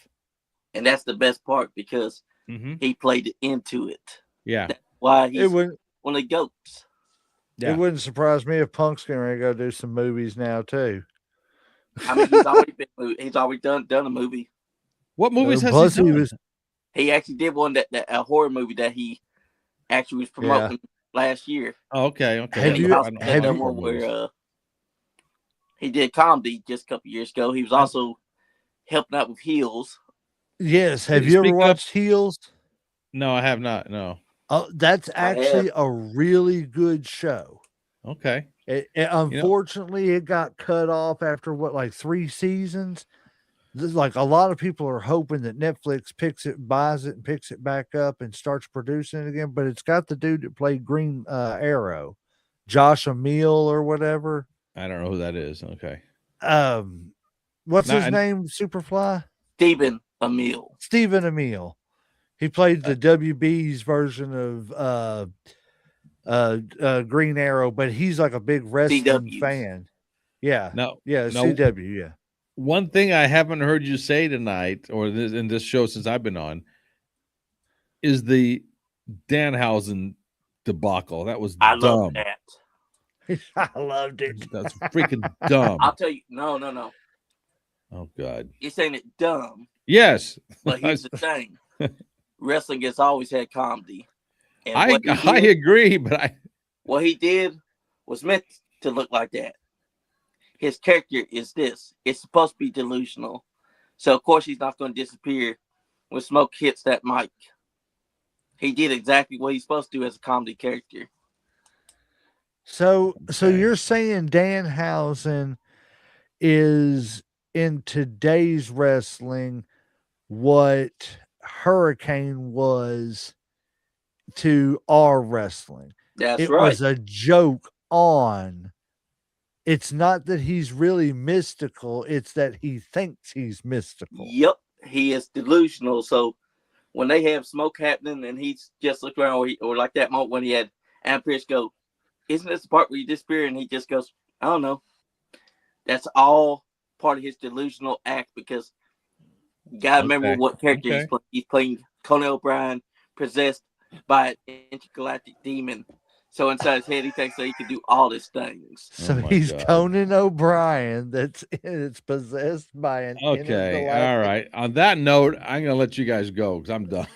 And that's the best part because he played into it. Yeah. That's why he's one of the GOATs. Yeah. It wouldn't surprise me if Punk's going to go do some movies now too. I mean, he's already done a movie. What movies has he done? He actually did one that a horror movie that he actually was promoting last year. Oh, okay. He did comedy just a couple years ago. He was also helping out with Heels. Yes. Have you ever watched Heels? No, I have not. No. Oh, that's actually a really good show. Okay. Unfortunately, it got cut off after 3 seasons. Like a lot of people are hoping that Netflix buys it and picks it back up and starts producing it again. But it's got the dude that played Green Arrow, Josh Emil or whatever. I don't know who that is. Okay. What's his name? Superfly? Stephen Emil. He played the WB's version of Green Arrow, but he's like a big wrestling fan. Yeah. CW. Yeah. One thing I haven't heard you say tonight, or in this show since I've been on, is the Danhausen debacle. That was dumb. I love that. I loved it. That's freaking dumb. I'll tell you. No. Oh God. You're saying it dumb. Yes. But here's the thing. Wrestling has always had comedy. And I agree, but what he did was meant to look like that. His character is this. It's supposed to be delusional. So, of course, he's not going to disappear when Smoke hits that mic. He did exactly what he's supposed to do as a comedy character. So you're saying Danhausen is in today's wrestling what Hurricane was to our wrestling. That's right. It was a joke on. It's not that he's really mystical. It's that he thinks he's mystical. Yep. He is delusional. So when they have Smoke happening and he's just looking around or like that moment when he had Adam Pearce go, isn't this the part where you disappear? And he just goes, I don't know. That's all part of his delusional act because you got to remember what character he's playing. He's playing Conan O'Brien, possessed by an intergalactic demon. So inside his head, he thinks that he can do all these things. So he's Conan O'Brien it's possessed by an intergalactic. All right. On that note, I'm going to let you guys go because I'm done.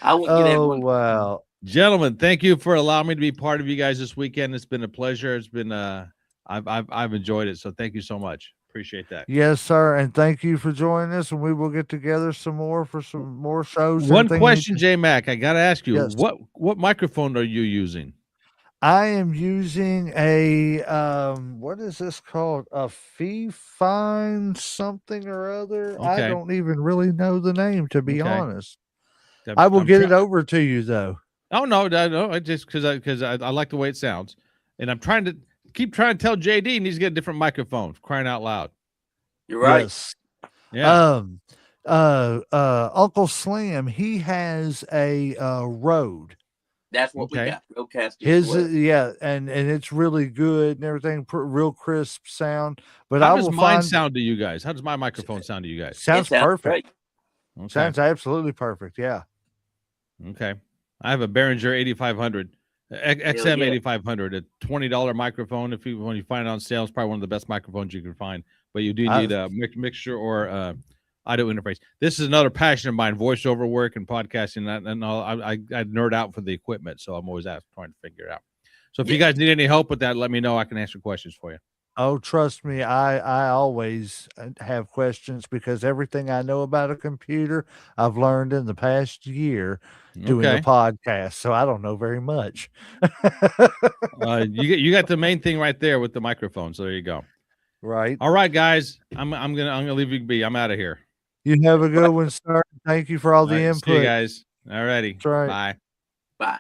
I wouldn't get everyone. Wow. Gentlemen, thank you for allowing me to be part of you guys this weekend. It's been a pleasure. It's been I've enjoyed it. So thank you so much. Appreciate that. Yes, sir. And thank you for joining us. And we will get together some more for some more shows. One question, J Mac, I got to ask you, yes. what microphone are you using? I am using a, what is this called? A Fine something or other. Okay. I don't even really know the name, to be honest. I will get it over to you though. Oh no, I just because I like the way it sounds. And I'm trying to tell JD he needs to get a different microphone, crying out loud. You're right. Yes. Yeah. Uncle Slam, he has a Rode. That's what we Okay. got. Roadcaster. His, Well. yeah, and it's really good and everything, real crisp sound. But How I does will mine find sound to you guys? How does my microphone sound to you guys? It sounds sounds perfect. great. Okay. Sounds absolutely perfect. Yeah. Okay. I have a Behringer 8500, XM yeah. 8500, a $20 microphone. When you find it on sale, it's probably one of the best microphones you can find. But you do need a mixture or audio interface. This is another passion of mine: voiceover work and podcasting. And I nerd out for the equipment, so I'm always trying to figure it out. So if you guys need any help with that, let me know. I can answer questions for you. Oh, trust me, I always have questions because everything I know about a computer, I've learned in the past year doing a Okay. podcast. So I don't know very much. You got the main thing right there with the microphone. So there you go. Right. All right, guys. I'm gonna leave you be. I'm out of here. You have a good one, sir. Thank you for all the See you input. guys. All righty. That's right. Bye. Bye.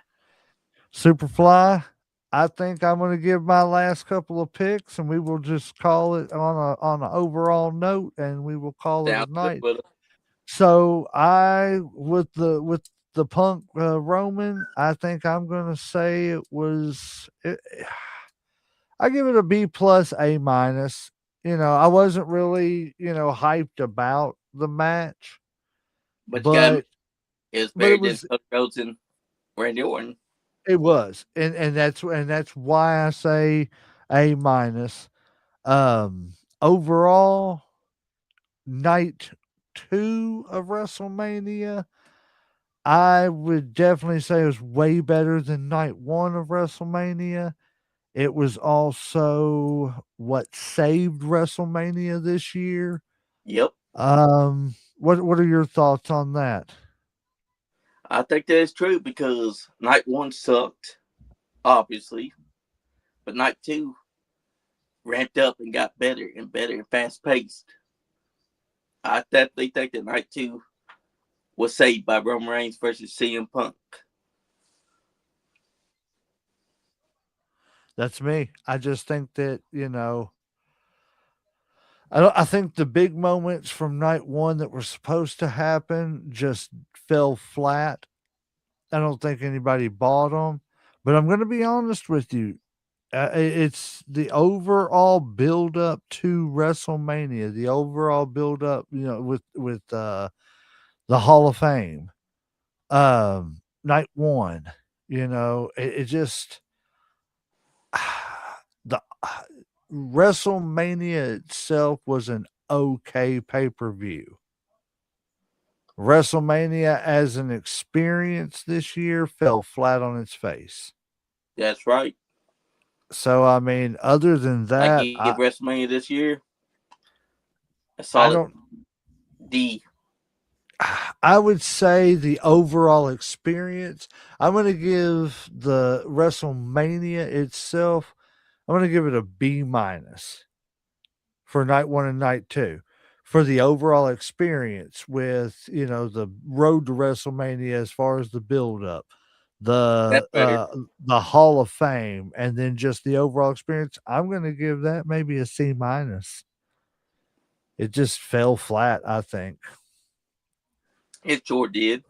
Superfly, I think I'm going to give my last couple of picks, and we will just call it on an overall note, and we will call it a night. So I with the Punk Roman, I think I'm going to say it was. I give it a B plus, A minus. I wasn't really hyped about the match, but it was better it was. than Cody Rhodes and Randy Orton. It was, and that's why I say A minus. Overall, night 2 of WrestleMania, I would definitely say it was way better than night 1 of WrestleMania. It was also what saved WrestleMania this year. Yep. What are your thoughts on that? I think that is true because night 1 sucked, obviously, but night 2 ramped up and got better and fast paced. I definitely think that night 2 was saved by Roman Reigns versus CM Punk. That's me. I just think that, I think the big moments from night 1 that were supposed to happen just fell flat. I don't think anybody bought them, but I'm going to be honest with you. It's the overall build up to WrestleMania, the overall build up, with the Hall of Fame. Night 1, it just the WrestleMania itself was an okay pay-per-view. WrestleMania as an experience this year fell flat on its face. That's right. So, I mean, other than that, I give WrestleMania this year a I solid don't. D. I would say the overall experience. I'm going to give the WrestleMania itself. I'm going to give it a B minus for night 1 and night 2 for the overall experience with the road to WrestleMania as far as the build up, the Hall of Fame, and then just the overall experience. I'm going to give that maybe a C minus. It just fell flat, I think. It sure did.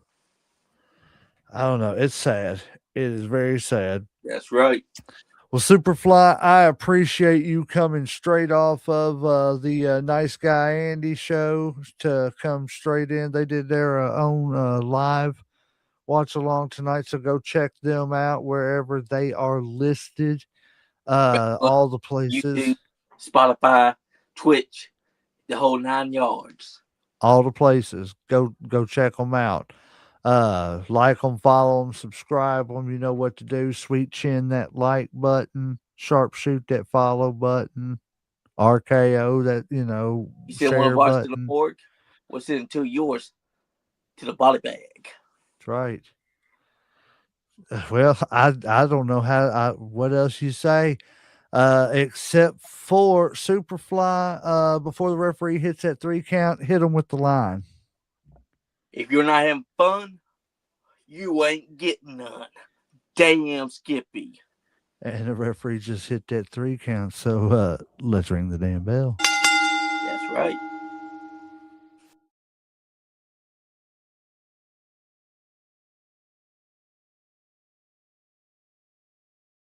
I don't know. It's sad. It is very sad. That's right. Well, Superfly, I appreciate you coming straight off of the Nice Guy Andy show to come straight in. They did their own live watch along tonight, so go check them out wherever they are listed. All the places. YouTube, Spotify, Twitch, the whole 9 yards. All the places. Go check them out. Like them, follow them, subscribe them. You know what to do. Sweet chin that like button, sharpshoot that follow button, RKO that You still share want to watch button. the board? We'll send it to yours to the body bag. That's right. Well, I don't know what else you say, except for Superfly. Before the referee hits that 3 count, hit him with the line. If you're not having fun, you ain't getting none. Damn, Skippy. And the referee just hit that 3 count. So let's ring the damn bell. That's right.